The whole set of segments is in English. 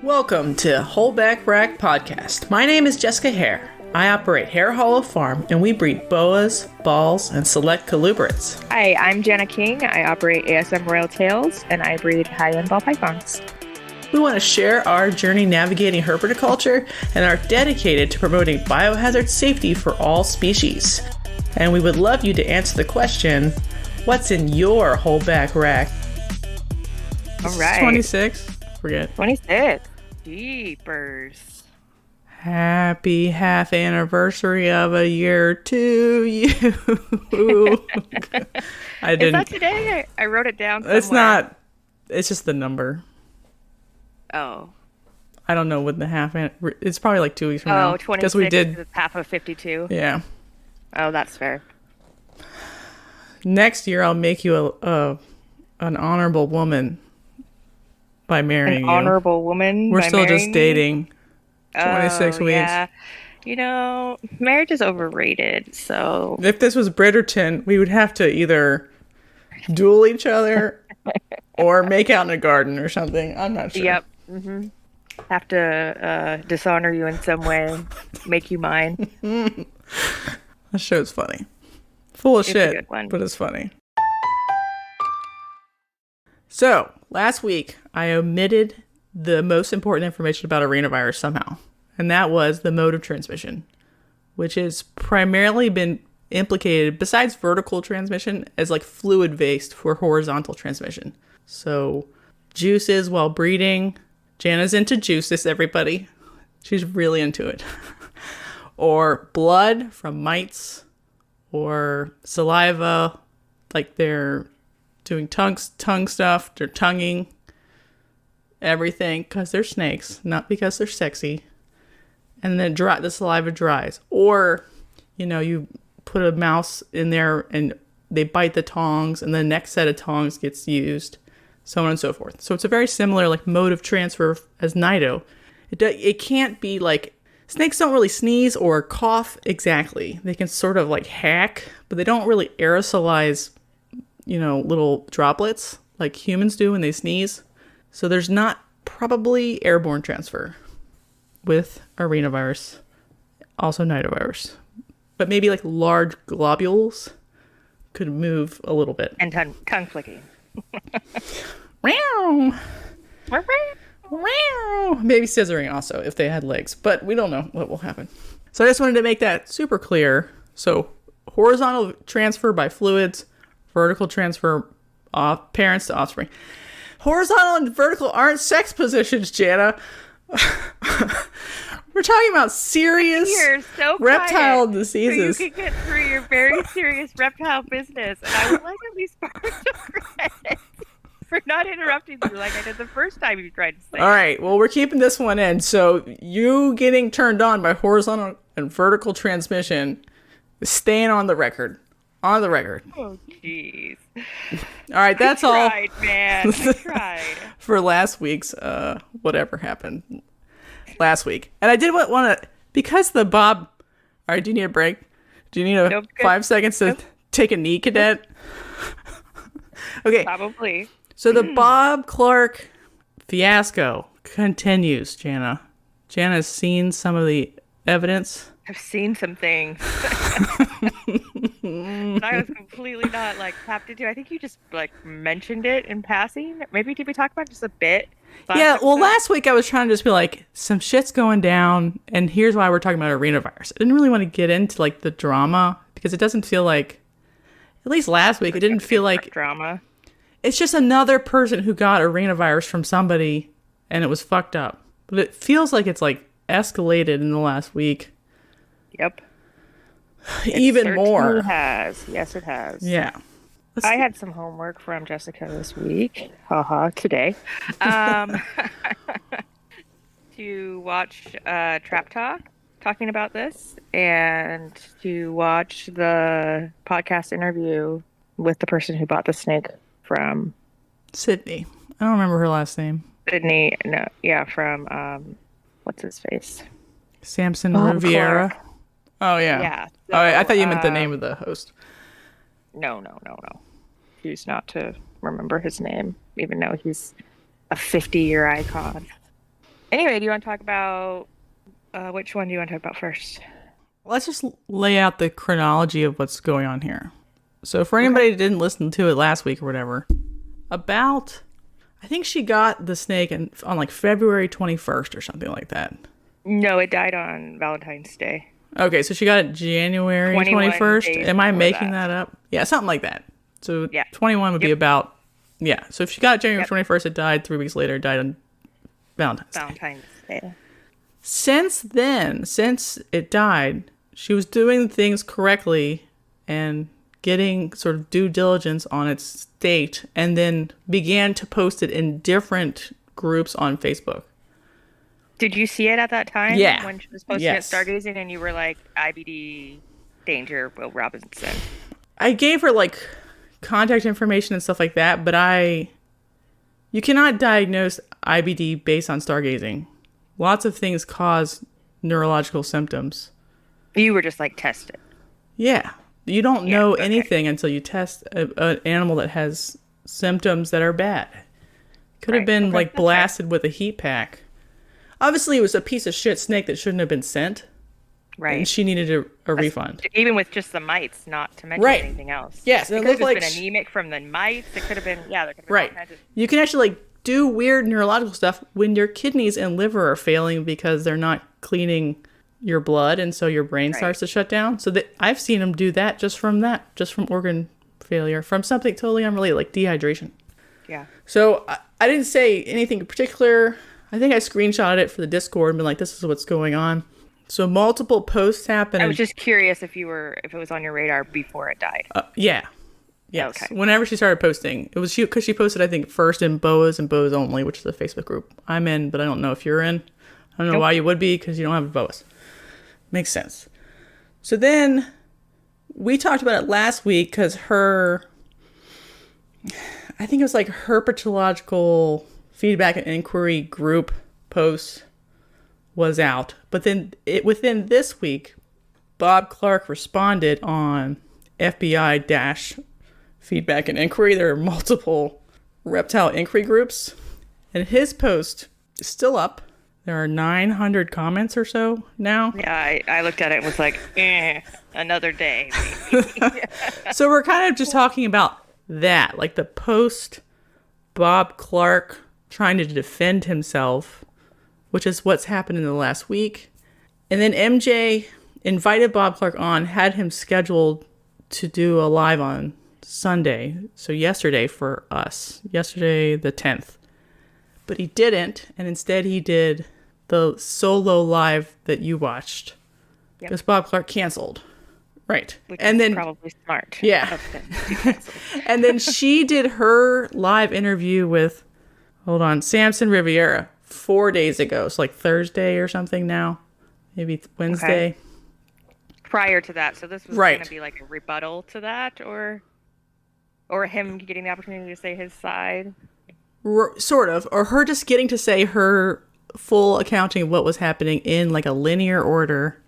Welcome to Holdback Rack Podcast. My name is Jessica Hare. I operate Hare Hollow Farm, and we breed boas, balls, and select colubrids. Hi, I'm Jana King. I operate ASM Royal Tails, and I breed high-end ball pythons. We want to share our journey navigating herpetoculture and are dedicated to promoting biohazard safety for all species. And we would love you to answer the question, what's in your holdback rack? All right. 26? Forget. 26. Jeepers. Happy half anniversary of a year to you. I didn't. Is that today? I wrote it down somewhere. It's not. It's just the number. Oh. I don't know what the half. It's probably like 2 weeks from now. Oh, 26 because we did is half of 52. Yeah. Oh, that's fair. Next year, I'll make you an honorable woman by marrying you. An honorable woman. We're by still just marrying dating. 26 weeks. Yeah. You know, marriage is overrated. So if this was Bridgerton, we would have to either duel each other or make out in a garden or something. I'm not sure. Yep. Mm-hmm. Have to dishonor you in some way, make you mine. That show's funny. Full of shit, a good one. But it's funny. So, last week, I omitted the most important information about arenavirus somehow, and that was the mode of transmission, which has primarily been implicated, besides vertical transmission, as like fluid-based for horizontal transmission. So, juices while breeding. Jana's into juices, everybody. She's really into it. Or blood from mites, or saliva, like they're doing tongue stuff, they're tonguing everything because they're snakes, not because they're sexy. And then the saliva dries. Or, you put a mouse in there and they bite the tongs, and the next set of tongs gets used, so on and so forth. So it's a very similar like mode of transfer as Nido. It can't be like, snakes don't really sneeze or cough exactly. They can sort of like hack, but they don't really aerosolize, little droplets like humans do when they sneeze. So there's not probably airborne transfer with arenavirus, also nidovirus. But maybe like large globules could move a little bit. And tongue flicking. Maybe scissoring also if they had legs, but we don't know what will happen. So I just wanted to make that super clear. So horizontal transfer by fluids, vertical transfer parents to offspring. Horizontal and vertical aren't sex positions, Jana. We're talking about serious reptile diseases. So you can get through your very serious reptile business, and I would like at least partial credit for not interrupting you like I did the first time you tried to say. All right, well, we're keeping this one in. So you getting turned on by horizontal and vertical transmission is staying on the record. On the record. Oh, jeez. All right, that's all. I tried, man. I tried. For last week's whatever happened last week. And I did want to, because the Bob, all right, do you need a break? Do you need 5 seconds to take a knee, cadet? Okay. Probably. So the Bob Clark Fiasco continues, Jana. Jana's seen some of the evidence. I've seen some things. And I was completely not tapped into. I think you just mentioned it in passing. Maybe did we talk about it just a bit? Last week I was trying to just be like, some shit's going down, and here's why we're talking about arenavirus. I didn't really want to get into the drama because it doesn't feel like, at least last week, it didn't feel like drama. It's just another person who got arenavirus from somebody, and it was fucked up. But it feels like it's escalated in the last week. Yep. Even more. It has. Yes, it has. Yeah. I had some homework from Jessica this week. Today. To watch Trap Talk talking about this, and to watch the podcast interview with the person who bought the snake from Sydney. I don't remember her last name. Sydney. No. Yeah. From what's his face? Samson Riviera. Clark. Oh, yeah. Yeah. So, I thought you meant the name of the host. No. Choose not to remember his name, even though he's a 50-year icon. Anyway, do you want to talk about which one do you want to talk about first? Let's just lay out the chronology of what's going on here. So for anybody that didn't listen to it last week or whatever, I think she got the snake on like February 21st or something like that. No, it died on Valentine's Day. Okay, so she got it January 21st. Am I making that up? Yeah, something like that. So 21 would be about, so if she got it January 21st, it died 3 weeks later, it died on Valentine's Day. Since then, since it died, she was doing things correctly and getting sort of due diligence on its state, and then began to post it in different groups on Facebook. Did you see it at that time? Yeah. When she was posting it stargazing and you were like, IBD, danger, Will Robinson. I gave her like contact information and stuff like that, but you cannot diagnose IBD based on stargazing. Lots of things cause neurological symptoms. You were just like, test it. Yeah. You don't know anything until you test an animal that has symptoms that are bad. Could have been like blasted with a heat pack. Obviously, it was a piece of shit snake that shouldn't have been sent. Right. And she needed a refund. Even with just the mites, not to mention anything else. Yes. It could have been anemic from the mites. It could have been, there could have been all kinds of... You can actually like do weird neurological stuff when your kidneys and liver are failing because they're not cleaning your blood, and so your brain starts to shut down. So that I've seen them do that just from organ failure, from something totally unrelated, like dehydration. Yeah. So I didn't say anything in particular. I think I screenshotted it for the Discord and been like, this is what's going on. So multiple posts happened. I was just curious if it was on your radar before it died. Yeah. Yes. Okay. Whenever she started posting, it was because she posted, I think, first in Boas and Boas Only, which is a Facebook group I'm in, but I don't know if you're in. I don't know why you would be, because you don't have a Boas. Makes sense. So then we talked about it last week because I think it was like herpetological feedback and inquiry group post was out. But then within this week, Bob Clark responded on FBI- feedback and inquiry. There are multiple reptile inquiry groups. And his post is still up. There are 900 comments or so now. Yeah, I looked at it and was like, another day. So we're kind of just talking about that, like the post Bob Clark trying to defend himself, which is what's happened in the last week. And then MJ invited Bob Clark on, had him scheduled to do a live on Sunday. So yesterday for us, yesterday the 10th. But he didn't, and instead he did the solo live that you watched. Because Bob Clark canceled. Right. Which and then probably smart. Yeah. And then she did her live interview with, Samson Riviera 4 days ago. So like Thursday or something now. Maybe Wednesday. Okay. Prior to that. So this was going to be like a rebuttal to that, or him getting the opportunity to say his side? Sort of. Or her just getting to say her full accounting of what was happening in like a linear order.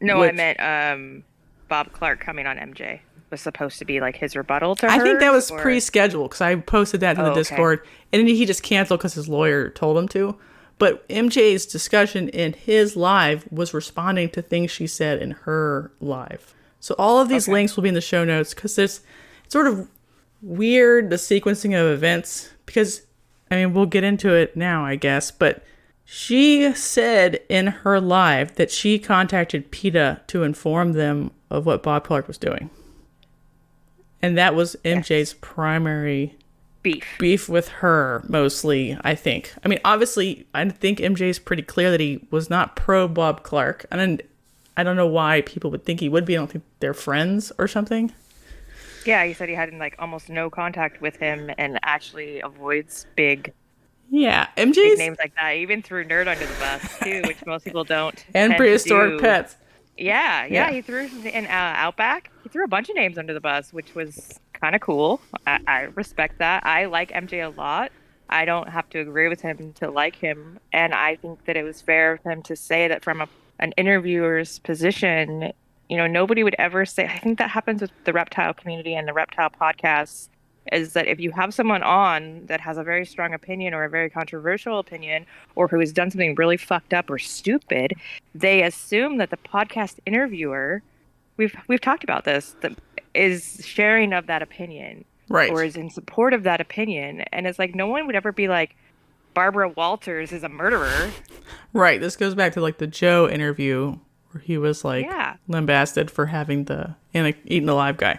No, I meant Bob Clark coming on MJ was supposed to be like his rebuttal to her. I think that was pre-scheduled because I posted that in the Discord, and then he just canceled because his lawyer told him to. But MJ's discussion in his live was responding to things she said in her live. So all of these links will be in the show notes because it's sort of weird, the sequencing of events, because, I mean, we'll get into it now, I guess, but she said in her live that she contacted PETA to inform them of what Bob Clark was doing. And that was MJ's primary beef with her, mostly, I think. I mean, obviously, I think MJ's pretty clear that he was not pro Bob Clark. And I don't know why people would think he would be. I don't think they're friends or something. Yeah, he said he had like almost no contact with him and actually avoids big MJ's big names like that. Even threw Nerd under the bus too, which most people don't. And prehistoric pets. Yeah. He threw in Outback. He threw a bunch of names under the bus, which was kind of cool. I respect that. I like MJ a lot. I don't have to agree with him to like him, and I think that it was fair of him to say that from an interviewer's position. You know, nobody would ever say. I think that happens with the reptile community and the reptile podcasts. is that if you have someone on that has a very strong opinion or a very controversial opinion or who has done something really fucked up or stupid, they assume that the podcast interviewer, we've talked about this, that is sharing of that opinion or Right. is in support of that opinion. And it's like no one would ever be like, Barbara Walters is a murderer. Right. This goes back to like the Joe interview where he was like Yeah. lambasted for having the eaten alive guy.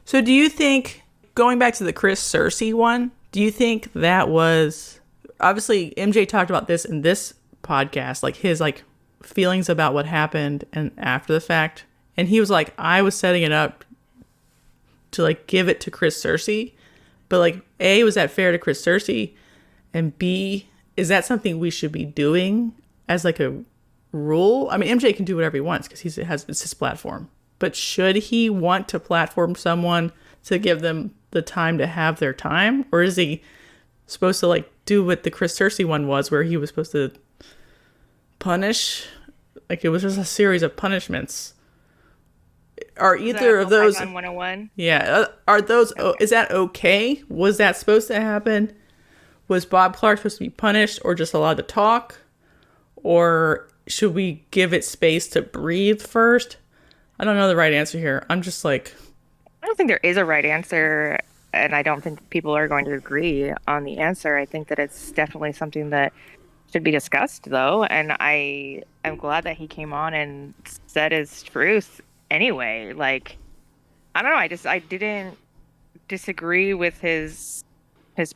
So do you think, going back to the Chris Cersei one, do you think that was, obviously MJ talked about this in this podcast, like his like feelings about what happened and after the fact. And he was like, I was setting it up to like give it to Chris Cersei. But like, A, was that fair to Chris Cersei? And B, is that something we should be doing as like a rule? I mean, MJ can do whatever he wants because it's his platform. But should he want to platform someone to give them the time to have their time? Or is he supposed to like do what the Chris Cersei one was, where he was supposed to punish? Like it was just a series of punishments. Are either of those Python 101? Yeah, are those Okay. is that okay? Was that supposed to happen? Was Bob Clark supposed to be punished or just allowed to talk? Or should we give it space to breathe first? I don't know the right answer here. I'm just like, I don't think there is a right answer, and I don't think people are going to agree on the answer. I think that it's definitely something that should be discussed, though, and I am glad that he came on and said his truth anyway. Like, I don't know, I didn't disagree with his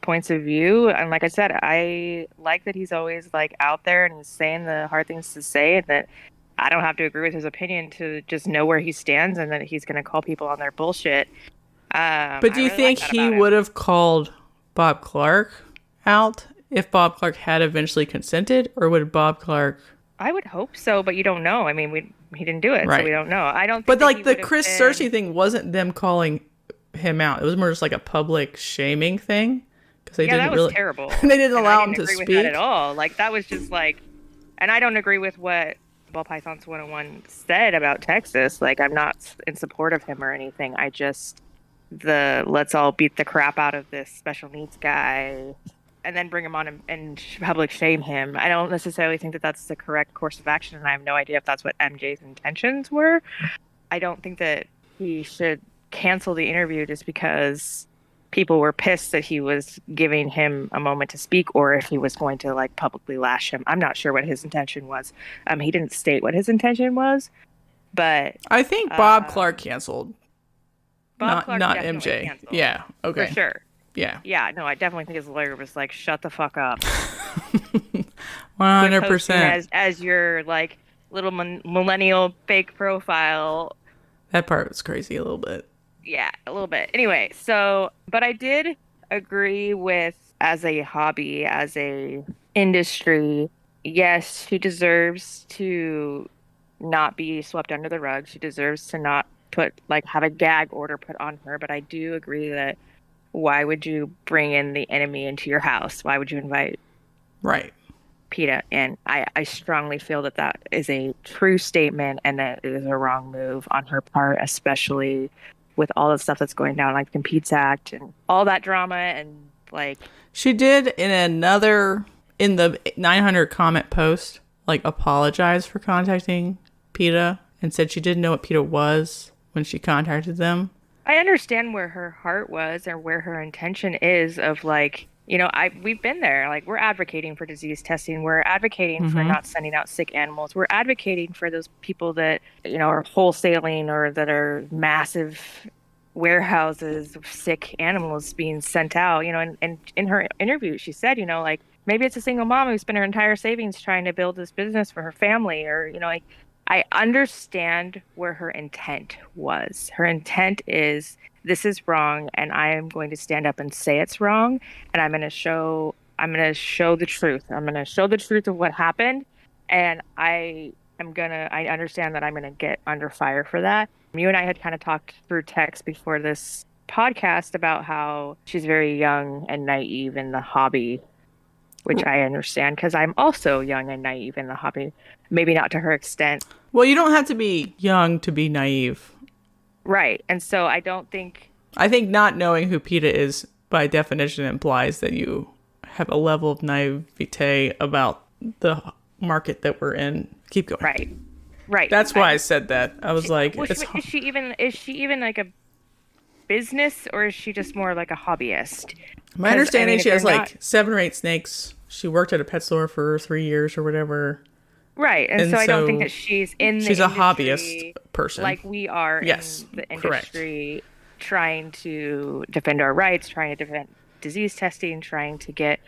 points of view, and like I said, I like that he's always like out there and he's saying the hard things to say, and that I don't have to agree with his opinion to just know where he stands, and that he's going to call people on their bullshit. but do you I really think like that he about him. would have called Bob Clark out if Bob Clark had eventually consented? Or would Bob Clark... I would hope so, but you don't know. I mean, he didn't do it, Right. so we don't know. I don't think But that like he the would have Chris been- Cersei thing wasn't them calling him out. It was more just like a public shaming thing. Because they Yeah, didn't that was really... terrible. They didn't And allow I him to agree with speak. that at all. Like, that was just like, and I don't agree with what Ball Pythons 101 said about Texas. Like, I'm not in support of him or anything. I just, let's all beat the crap out of this special needs guy and then bring him on and public shame him. I don't necessarily think that that's the correct course of action, and I have no idea if that's what MJ's intentions were. I don't think that he should cancel the interview just because people were pissed that he was giving him a moment to speak, or if he was going to like publicly lash him. I'm not sure what his intention was. He didn't state what his intention was, but I think Bob Clark canceled. Bob Clark not definitely MJ. canceled. Yeah. Okay. For sure. Yeah. Yeah, no, I definitely think his lawyer was like, "Shut the fuck up." 100%. As your like little millennial fake profile. That part was crazy a little bit. Yeah, a little bit. Anyway, so, but I did agree with, as a hobby, as a industry, yes, she deserves to not be swept under the rug. She deserves to not have a gag order put on her. But I do agree that why would you bring in the enemy into your house? Why would you invite Right. PETA? And I strongly feel that that is a true statement and that it is a wrong move on her part, especially with all the stuff that's going down, like the Competes Act and all that drama. And like, She did in the 900 comment post, like apologize for contacting PETA and said she didn't know what PETA was when she contacted them. I understand where her heart was or where her intention is of like, we've been there. Like, we're advocating for disease testing. We're advocating for not sending out sick animals. We're advocating for those people that, are wholesaling or that are massive warehouses of sick animals being sent out, and in her interview, she said, like, maybe it's a single mom who spent her entire savings trying to build this business for her family, or, like, I understand where her intent was. Her intent is, this is wrong, and I am going to stand up and say it's wrong, and I'm going to show the truth. I'm going to show the truth of what happened, and I understand that I'm going to get under fire for that. You and I had kind of talked through text before this podcast about how she's very young and naive in the hobby, which I understand because I'm also young and naive in the hobby. Maybe not to her extent. Well, you don't have to be young to be naive. Right. And so I don't think I think not knowing who PETA is by definition implies that you have a level of naivete about the market that we're in. Keep going. Right. That's why I said that. I was like, is she even like a business, or is she just more like a hobbyist? My understanding, she has like 7 or 8 snakes. She worked at a pet store for 3 years or whatever. Right, and so I don't think that she's in the industry. She's a hobbyist person. Like we are in the industry, trying to defend our rights, trying to defend disease testing, trying to get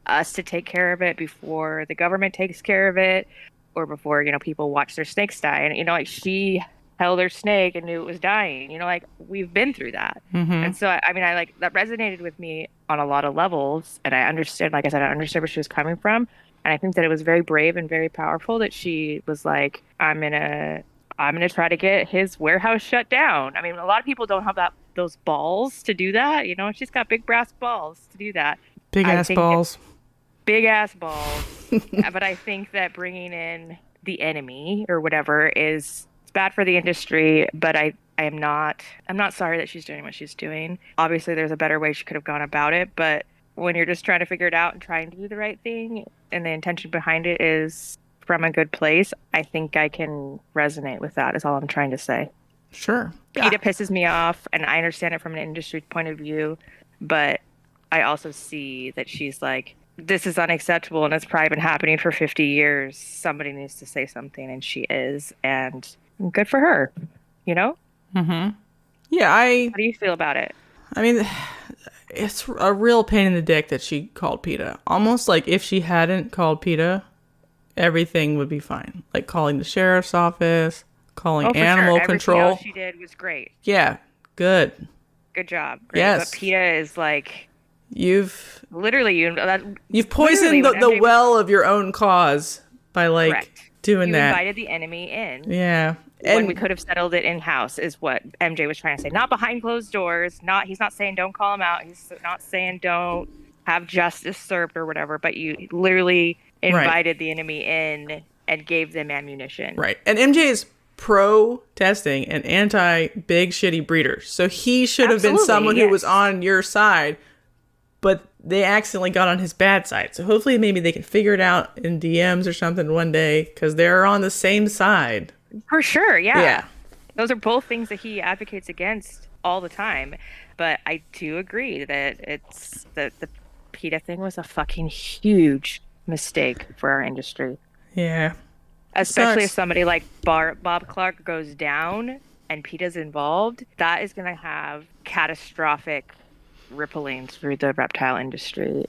us to take care of it before the government takes care of it, or before, people watch their snakes die. And, like she held her snake and knew it was dying. Like we've been through that. Mm-hmm. And so, I like that resonated with me on a lot of levels. And I understood, like I said, I understood where she was coming from. And I think that it was very brave and very powerful that she was like, I'm gonna try to get his warehouse shut down. I mean, a lot of people don't have those balls to do that. She's got big brass balls to do that. Big ass balls. But I think that bringing in the enemy or whatever it's bad for the industry. But I'm not sorry that she's doing what she's doing. Obviously, there's a better way she could have gone about it. But when you're just trying to figure it out and trying to do the right thing, and the intention behind it is from a good place, I think I can resonate with that, is all I'm trying to say. Sure. PETA pisses me off, and I understand it from an industry point of view, but I also see that she's like, this is unacceptable, and it's probably been happening for 50 years. Somebody needs to say something, and she is, and good for her, Mm-hmm. Yeah, How do you feel about it? I mean, it's a real pain in the dick that she called PETA. Almost like if she hadn't called PETA, everything would be fine. Like calling the sheriff's office, calling animal control. Everything else she did was great. Yeah, good Job. Great. Yes. But PETA is like, you've poisoned the well of your own cause by doing that. You invited the enemy in. Yeah. When we could have settled it in-house is what MJ was trying to say. Not behind closed doors. He's not saying don't call him out. He's not saying don't have justice served or whatever. But you literally invited the enemy in and gave them ammunition. Right. And MJ is pro-testing and anti-big shitty breeders. So he should have been someone who was on your side. But they accidentally got on his bad side. So hopefully maybe they can figure it out in DMs or something one day. Because they're on the same side. For sure, yeah. Those are both things that he advocates against all the time. But I do agree that it's the PETA thing was a fucking huge mistake for our industry. Yeah. Especially if somebody like Bob Clark goes down and PETA's involved, that is going to have catastrophic rippling through the reptile industry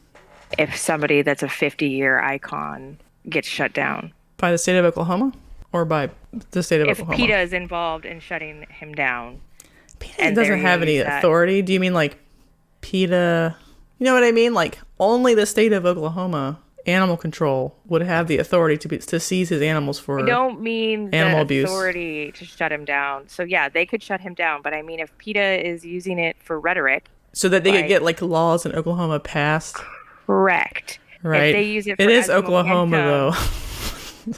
if somebody that's a 50-year icon gets shut down. By the state of Oklahoma? Or by the state of Oklahoma? If PETA is involved in shutting him down. PETA doesn't have any authority. Do you mean like PETA? You know what I mean? Like only the state of Oklahoma animal control would have the authority to seize his animals for animal abuse. I don't mean the authority to shut him down. So yeah, they could shut him down. But I mean, if PETA is using it for rhetoric. So that they could get like laws in Oklahoma passed. Correct. Right. If they use it for it is Oklahoma though.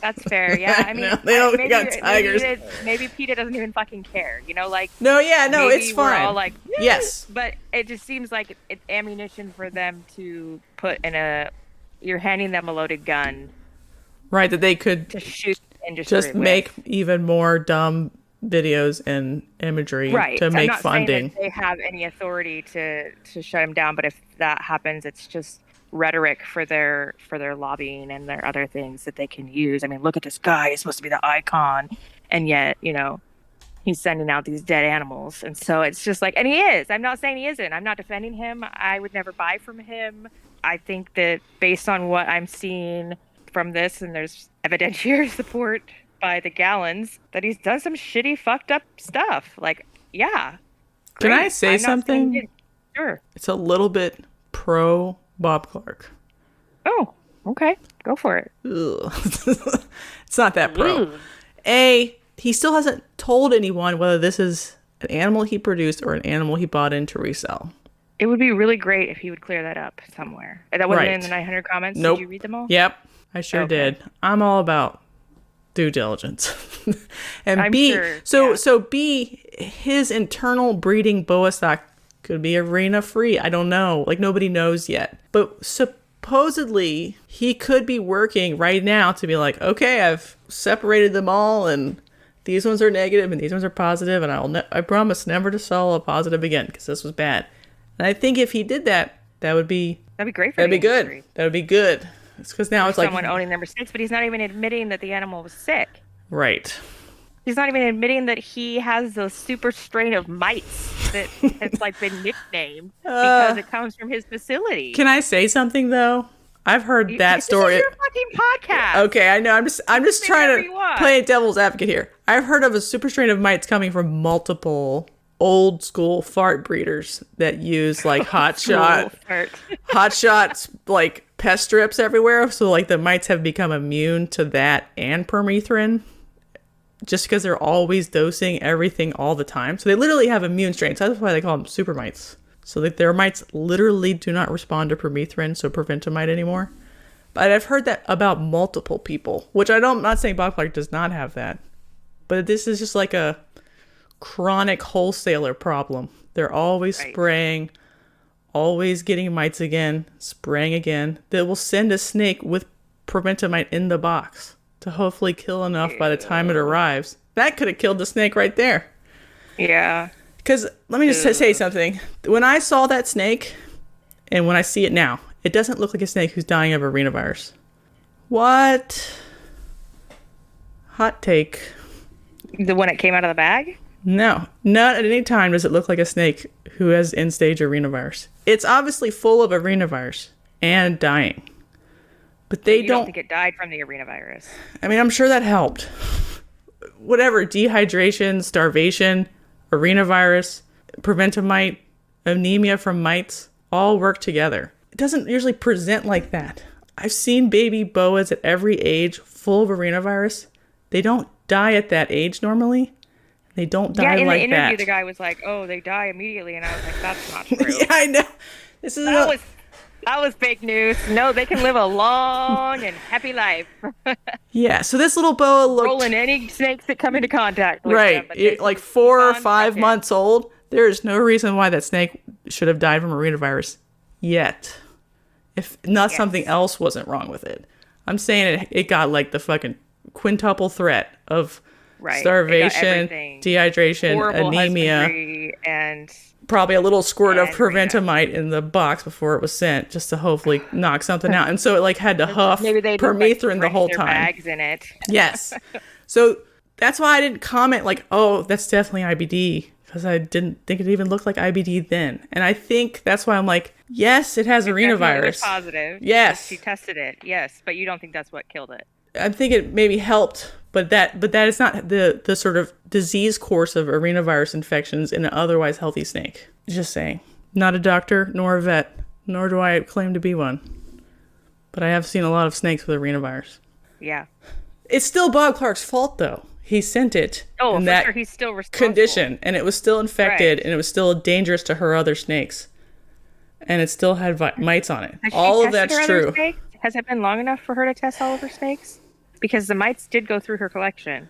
That's fair, yeah. I mean, they don't got tigers. Maybe PETA doesn't even fucking care, like. No, it's fine. We're all like, yes, but it just seems like it's ammunition for them to put in you're handing them a loaded gun, right? That they could to shoot the industry just make even more dumb videos and imagery to make funding. I'm not saying that they have any authority to shut him down, but if that happens, it's just rhetoric for their lobbying and their other things that they can use. I mean, look at this guy, he's supposed to be the icon, and yet he's sending out these dead animals. And so it's just like, and he is, I'm not saying he isn't, I'm not defending him, I would never buy from him. I think that based on what I'm seeing from this, and there's evidentiary support by the gallons, that he's done some shitty fucked up stuff. Like, yeah, can I say something? Sure. It's a little bit pro Bob Clark. Oh, okay. Go for it. It's not that pro. He still hasn't told anyone whether this is an animal he produced or an animal he bought in to resell. It would be really great if he would clear that up somewhere. That wasn't in the 900 comments? Nope. Did you read them all? Yep. I sure did. I'm all about due diligence. And I'm B, sure, so B, his internal breeding boa stock Could be arena free. I don't know. Like, nobody knows yet. But supposedly, he could be working right now to be like, okay, I've separated them all, and these ones are negative, and these ones are positive, and I promise never to sell a positive again, because this was bad. And I think if he did that, that'd be great for that'd the be good. industry. That would be good. It's because now it's like someone owning their mistakes, but he's not even admitting that the animal was sick. right. He's not even admitting that he has a super strain of mites that has like been nicknamed because it comes from his facility. Can I say something though? I've heard that story. This is your fucking podcast. Okay, I know. I'm just trying to play devil's advocate here. I've heard of a super strain of mites coming from multiple old school fart breeders that use like hot shot like pest strips everywhere. So like the mites have become immune to that and permethrin. Just because they're always dosing everything all the time. So they literally have immune strains. That's why they call them super mites. So that their mites literally do not respond to permethrin, so prevent a mite anymore. But I've heard that about multiple people, which I'm not saying Bob Clark does not have that. But this is just like a chronic wholesaler problem. They're always spraying, always getting mites again, spraying again. They will send a snake with preventamite in the box to hopefully kill enough by the time it arrives. That could have killed the snake right there. Yeah. Because let me just say something. When I saw that snake, and when I see it now, it doesn't look like a snake who's dying of arenavirus. What? Hot take. The one that came out of the bag? No. Not at any time does it look like a snake who has end-stage arenavirus. It's obviously full of arenavirus and dying. But they don't think it died from the arenavirus. I mean, I'm sure that helped. Whatever, dehydration, starvation, arenavirus, preventamite, anemia from mites, all work together. It doesn't usually present like that. I've seen baby boas at every age full of arenavirus. They don't die at that age normally. They don't die like that. Yeah, in the interview, the guy was like, oh, they die immediately. And I was like, that's not true. Yeah, I know. That was fake news. No, they can live a long and happy life. Yeah, so this little boa looked... Rolling any snakes that come into contact with them. Like 4 or 5 months old. There is no reason why that snake should have died from arenavirus yet. If not something else wasn't wrong with it. I'm saying it got like the fucking quintuple threat of starvation, dehydration, horrible anemia, and... probably a little squirt of preventamite in the box before it was sent, just to hopefully knock something out. And so it like had to huff permethrin the whole time. Bags in it. Yes. So that's why I didn't comment like, oh, that's definitely IBD, because I didn't think it even looked like IBD then. And I think that's why I'm like, yes, it has arenavirus. It was positive. Yes. She tested it. Yes, but you don't think that's what killed it. I think it maybe helped, but that is not the sort of disease course of arenavirus infections in an otherwise healthy snake. Just saying. Not a doctor, nor a vet, nor do I claim to be one. But I have seen a lot of snakes with arenavirus. Yeah. It's still Bob Clark's fault, though. He sent it in that sure. He's still responsible. Condition, and it was still infected, and it was still dangerous to her other snakes. And it still had mites on it. All of that's true. Has it been long enough for her to test all of her snakes? Because the mites did go through her collection.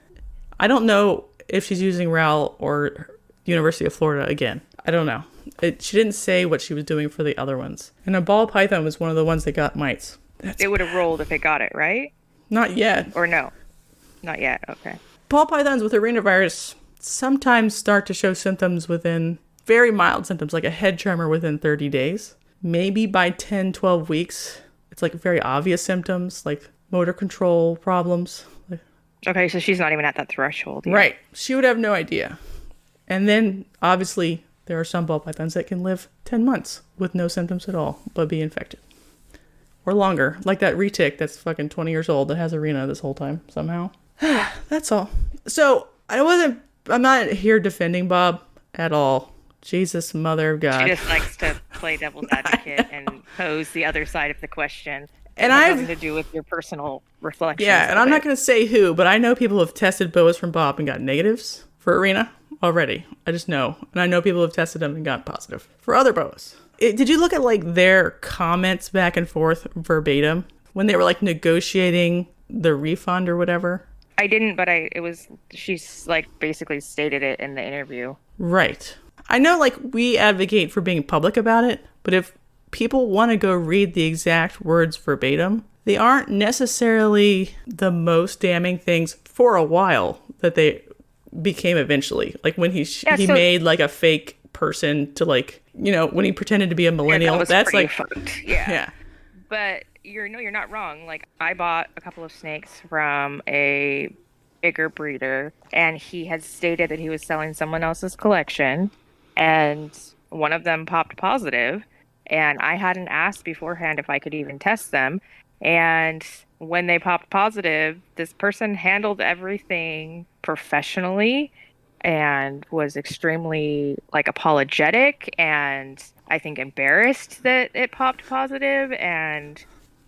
I don't know if she's using RAL or University of Florida again. I don't know. She didn't say what she was doing for the other ones. And a ball python was one of the ones that got mites. It would have rolled if it got it, right? Not yet. Or no? Not yet. Okay. Ball pythons with arenavirus sometimes start to show symptoms within very mild symptoms, like a head tremor within 30 days. Maybe by 10, 12 weeks. It's like very obvious symptoms, like motor control problems. Okay, so she's not even at that threshold yet. Right. She would have no idea. And then, obviously, there are some ball pythons that can live 10 months with no symptoms at all, but be infected. Or longer, like that retic that's fucking 20 years old that has arena this whole time, somehow. That's all. So, I'm not here defending Bob at all. Jesus, mother of God. She just likes to play devil's advocate and pose the other side of the question. And I have nothing to do with your personal reflections. Yeah, and I'm not going to say who, but I know people who have tested boas from Bob and got negatives for arena already. I just know. And I know people who have tested them and got positive for other boas. Did you look at like their comments back and forth verbatim when they were like negotiating the refund or whatever? I didn't, but she's like basically stated it in the interview. Right. I know, like, we advocate for being public about it, but if people want to go read the exact words verbatim, they aren't necessarily the most damning things for a while that they became eventually. Like when he made like a fake person to, like, you know, when he pretended to be a millennial. That's like fucked. Yeah. But you're not wrong. Like, I bought a couple of snakes from a bigger breeder, and he had stated that he was selling someone else's collection, and one of them popped positive, and I hadn't asked beforehand if I could even test them. And when they popped positive, this person handled everything professionally and was extremely, like, apologetic and I think embarrassed that it popped positive, and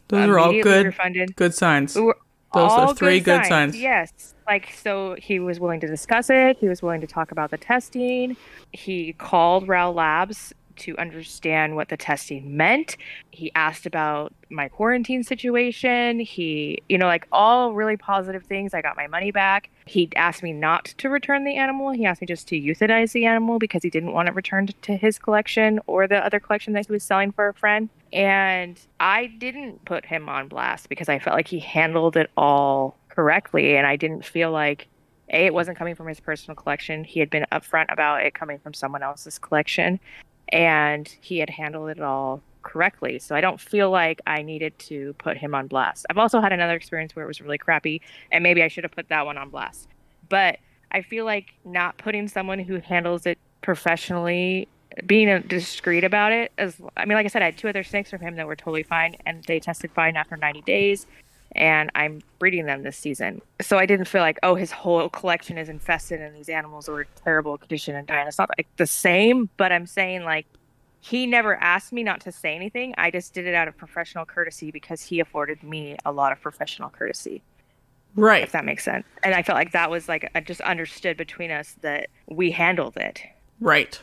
those are all good refunded. Good signs. Those are three good signs. Yes. Like, so he was willing to discuss it. He was willing to talk about the testing. He called Rao Labs to understand what the testing meant. He asked about my quarantine situation. He, you know, like, all really positive things. I got my money back. He asked me not to return the animal. He asked me just to euthanize the animal because he didn't want it returned to his collection or the other collection that he was selling for a friend. And I didn't put him on blast because I felt like he handled it all correctly. And I didn't feel like, A, it wasn't coming from his personal collection. He had been upfront about it coming from someone else's collection. And he had handled it all correctly. So I don't feel like I needed to put him on blast. I've also had another experience where it was really crappy, and maybe I should have put that one on blast. But I feel like not putting someone who handles it professionally, being discreet about it, I mean, like I said, I had 2 other snakes from him that were totally fine, and they tested fine after 90 days. And I'm breeding them this season. So I didn't feel like, oh, his whole collection is infested and these animals are in terrible condition and dying. It's not like the same, but I'm saying, like, he never asked me not to say anything. I just did it out of professional courtesy because he afforded me a lot of professional courtesy. Right. If that makes sense. And I felt like that was, like, I just understood between us that we handled it. Right.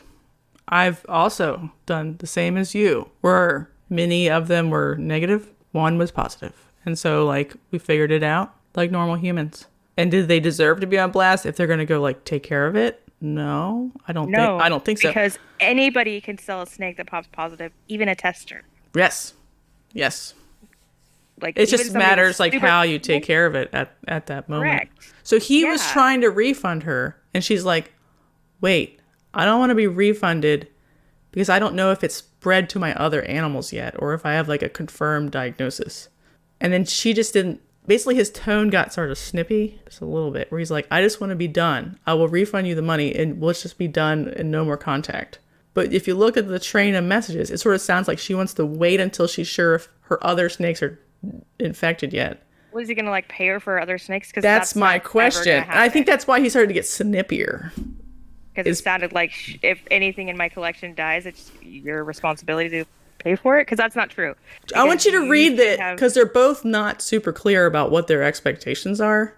I've also done the same as you, where many of them were negative. One was positive. And so, like, we figured it out like normal humans. And did they deserve to be on blast if they're going to go, like, take care of it? No, I don't think so. Because anybody can sell a snake that pops positive, even a tester. Yes. Like, it just matters, like, how you take care of it at that moment. Correct. So he was trying to refund her, and she's like, wait, I don't want to be refunded because I don't know if it's spread to my other animals yet or if I have, like, a confirmed diagnosis. And then she just didn't, basically his tone got sort of snippy, just a little bit, where he's like, I just want to be done. I will refund you the money and let's just be done and no more contact. But if you look at the train of messages, it sort of sounds like she wants to wait until she's sure if her other snakes are infected yet. Was he going to, like, pay her for other snakes? Cause that's my question. And I think that's why he started to get snippier. Because it sounded like if anything in my collection dies, it's your responsibility to pay for it, because that's not true. I want you to read that, because they're both not super clear about what their expectations are.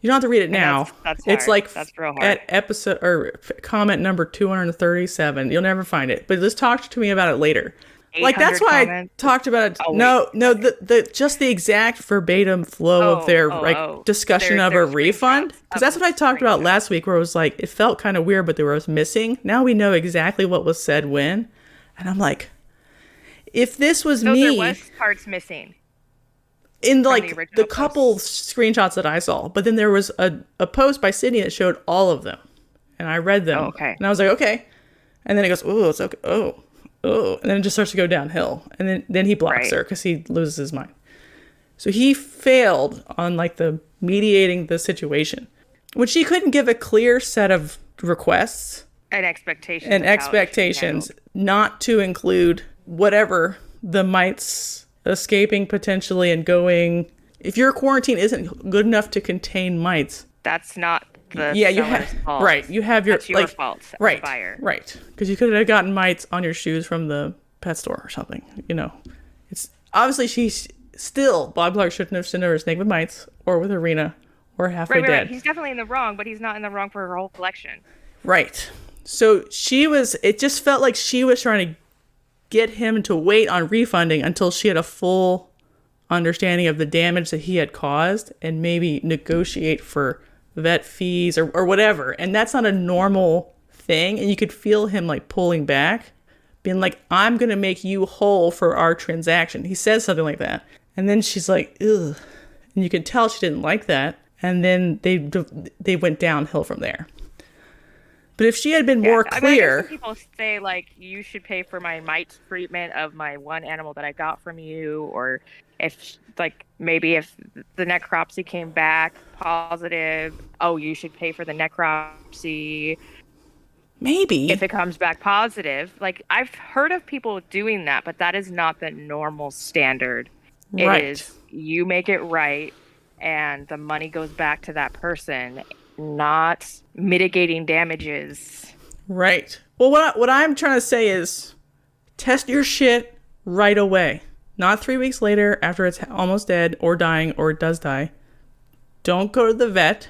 You don't have to read it now. That's it's hard. Like that's real hard. At episode or comment number 237. You'll never find it, but just talk to me about it later. Like, that's why comments. I talked about it. Oh, no, the just the exact verbatim flow of their discussion of a refund, because that's what I talked about last week, where it was like it felt kind of weird, but there was missing. Now we know exactly what was said when, and I'm like, if this was me, there was parts missing in, like, the couple screenshots that I saw, but then there was a post by Sydney that showed all of them, and I read them. Oh, okay. And I was like, okay, and then it goes, oh, it's okay, oh, and then it just starts to go downhill, and then he blocks her because he loses his mind. So he failed on, like, the mediating the situation, when she couldn't give a clear set of requests and expectations not to include whatever the mites escaping potentially and going. If your quarantine isn't good enough to contain mites, that's not the fault. Right, you have your, that's your fault as a buyer. Right, because you could have gotten mites on your shoes from the pet store or something. You know, it's obviously she's still, Bob Clark shouldn't have sent her a snake with mites or with Arena or halfway dead. Right. He's definitely in the wrong, but he's not in the wrong for her whole collection. Right. So it just felt like she was trying to get him to wait on refunding until she had a full understanding of the damage that he had caused and maybe negotiate for vet fees or whatever. And that's not a normal thing. And you could feel him like pulling back, being like, I'm going to make you whole for our transaction. He says something like that. And then she's like, ugh. And you could tell she didn't like that. And then they went downhill from there. But if she had been more clear... I mean, some people say, like, you should pay for my mites treatment of my one animal that I got from you. Or if, like, maybe if the necropsy came back positive, oh, you should pay for the necropsy. Maybe. If it comes back positive. Like, I've heard of people doing that, but that is not the normal standard. Right. It is, you make it right, and the money goes back to that person, not mitigating damages. Right. Well, what I'm trying to say is test your shit right away. Not 3 weeks later after it's almost dead or dying or it does die. Don't go to the vet.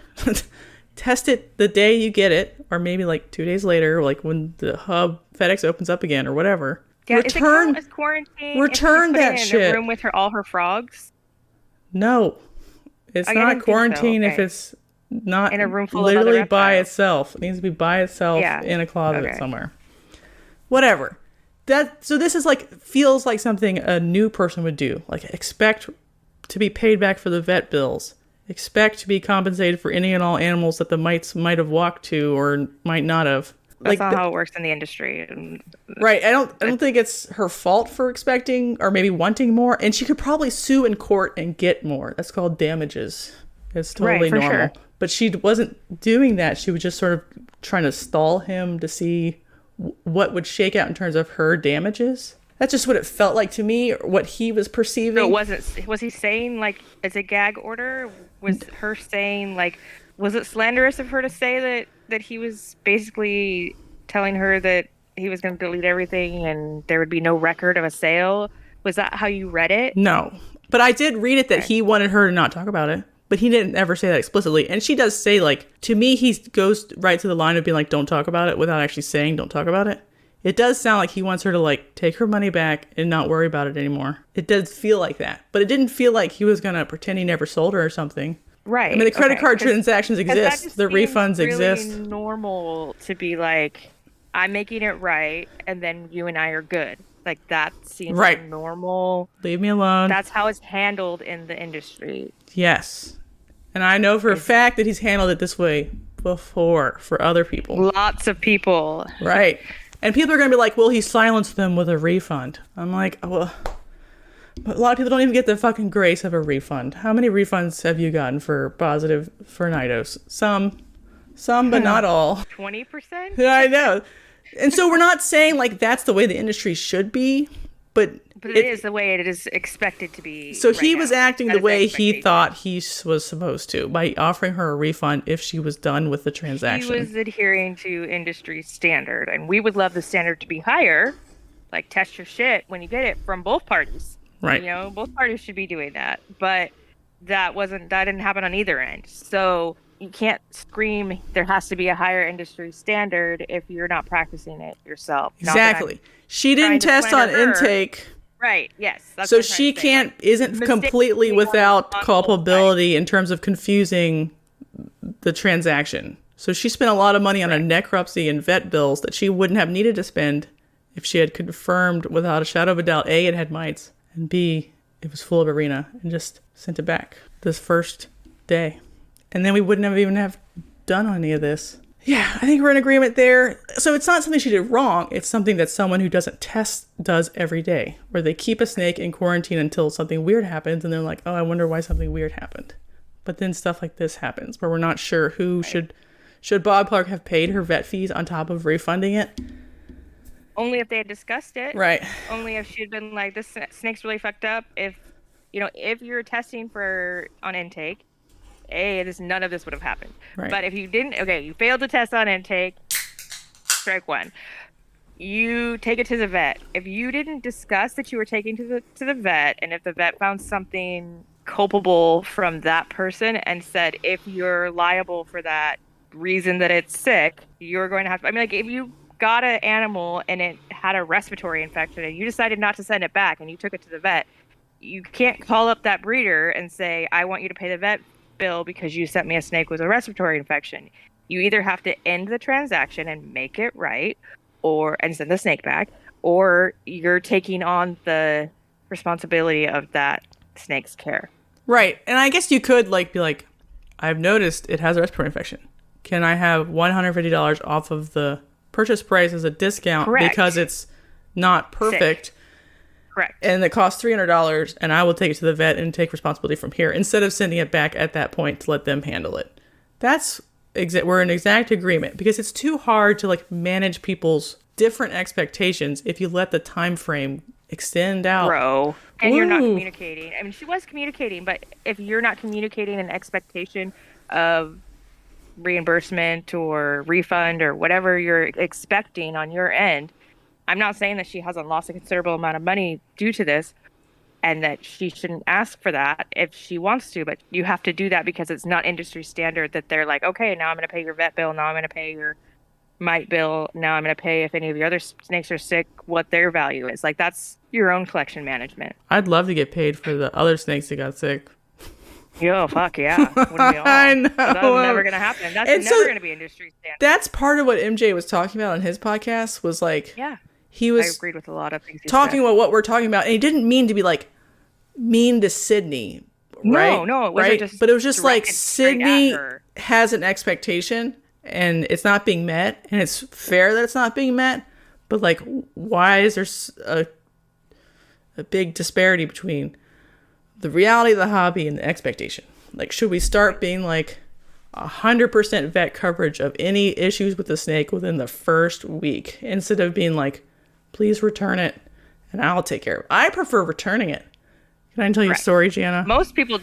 Test it the day you get it, or maybe like 2 days later, like when the hub FedEx opens up again or whatever. Yeah, return, is it quarantine? Return that shit. In a room with all her frogs? No. It's not quarantine if it's not in a room full literally of by itself. It needs to be by itself in a closet somewhere. Whatever. So this is like, feels like something a new person would do. Like, expect to be paid back for the vet bills. Expect to be compensated for any and all animals that the mites might have walked to or might not have. That's not how it works in the industry. Right. I don't think it's her fault for expecting or maybe wanting more. And she could probably sue in court and get more. That's called damages. It's totally normal. Sure. But she wasn't doing that. She was just sort of trying to stall him to see what would shake out in terms of her damages. That's just what it felt like to me, or what he was perceiving. So was he saying, like, as a gag order? Was her saying, like, was it slanderous of her to say that he was basically telling her that he was going to delete everything and there would be no record of a sale? Was that how you read it? No. But I did read it that he wanted her to not talk about it. But he didn't ever say that explicitly. And she does say, like, to me, he goes right to the line of being like, don't talk about it, without actually saying don't talk about it. It does sound like he wants her to, like, take her money back and not worry about it anymore. It does feel like that. But it didn't feel like he was going to pretend he never sold her or something. Right. I mean, the credit card transactions exist. The refunds really exist. It's normal to be like, I'm making it right, and then you and I are good. Like, that seems normal. Leave me alone. That's how it's handled in the industry. Yes. And I know for a fact that he's handled it this way before for other people. Lots of people. Right. And people are going to be like, well, he silenced them with a refund. I'm like, well, but a lot of people don't even get the fucking grace of a refund. How many refunds have you gotten for positive for Nidos? Some, but not all. 20%? I know. And so we're not saying like that's the way the industry should be, but it is the way it is expected to be. So he was acting the way he thought he was supposed to by offering her a refund if she was done with the transaction. He was adhering to industry standard, and we would love the standard to be higher. Like, test your shit when you get it from both parties. Right. You know, both parties should be doing that. But that didn't happen on either end. So you can't scream there has to be a higher industry standard if you're not practicing it yourself. Exactly. She didn't test on intake. Right. Yes. That's so she isn't completely without culpability in terms of confusing the transaction. So she spent a lot of money on a necropsy and vet bills that she wouldn't have needed to spend if she had confirmed without a shadow of a doubt, A, it had mites, and B, it was full of arena, and just sent it back this first day. And then we wouldn't have even have done any of this. Yeah, I think we're in agreement there. So it's not something she did wrong. It's something that someone who doesn't test does every day, where they keep a snake in quarantine until something weird happens, and they're like, oh, I wonder why something weird happened. But then stuff like this happens, where we're not sure who should Bob Clark have paid her vet fees on top of refunding it? Only if they had discussed it. Right. Only if she'd been like, this snake's really fucked up. If you're testing on intake, none of this would have happened. Right. But if you didn't, you failed to test on intake, strike one. You take it to the vet. If you didn't discuss that you were taking to the vet, and if the vet found something culpable from that person and said, if you're liable for that reason that it's sick, you're going to have to, if you got an animal and it had a respiratory infection and you decided not to send it back and you took it to the vet, you can't call up that breeder and say, I want you to pay the vet bill because you sent me a snake with a respiratory infection. You either have to end the transaction and make it right, and send the snake back, or you're taking on the responsibility of that snake's care. Right. And I guess you could be like, I've noticed it has a respiratory infection. Can I have $150 off of the purchase price as a discount? Correct. Because it's not perfect? Sick. Correct. And it costs $300, and I will take it to the vet and take responsibility from here instead of sending it back at that point to let them handle it. We're in exact agreement, because it's too hard to manage people's different expectations if you let the time frame extend out. Bro. And you're not communicating. I mean, she was communicating, but if you're not communicating an expectation of reimbursement or refund or whatever you're expecting on your end, I'm not saying that she hasn't lost a considerable amount of money due to this and that she shouldn't ask for that if she wants to, but you have to do that because it's not industry standard that they're like, okay, now I'm going to pay your vet bill, now I'm going to pay your mite bill, now I'm going to pay if any of your other snakes are sick, what their value is. That's your own collection management. I'd love to get paid for the other snakes that got sick. Yo, fuck yeah. Wouldn't we all? I know. That's never going to happen. That's never going to be industry standard. That's part of what MJ was talking about on his podcast was yeah. He was I agreed with a lot of things he talking said. about what we're talking about, and he didn't mean to be mean to Sydney, right? No, it wasn't just but it was just Sydney at her. Has an expectation, and it's not being met, and it's fair that it's not being met, but why is there a big disparity between the reality of the hobby and the expectation? Should we start being 100% vet coverage of any issues with the snake within the first week instead of being please return it and I'll take care of it? I prefer returning it. Can I tell you a story, Jana? Most people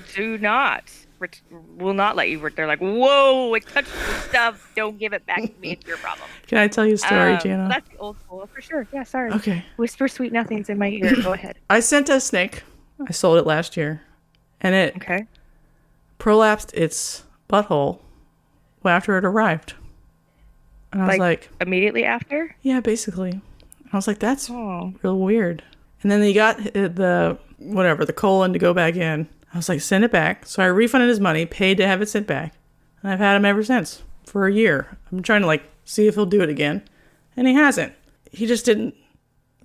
will not let you. They're like, whoa, it touched the stuff. Don't give it back to me. It's your problem. Can I tell you a story, Jana? That's the old school for sure. Yeah, sorry. Okay. Whisper sweet nothings in my ear. Go ahead. I sent a snake. I sold it last year. And it prolapsed its butthole after it arrived. And I was immediately after? Yeah, basically. I was like, that's real weird. And then he got the colon to go back in. I was like, send it back. So I refunded his money, paid to have it sent back. And I've had him ever since for a year. I'm trying to see if he'll do it again. And he hasn't. He just didn't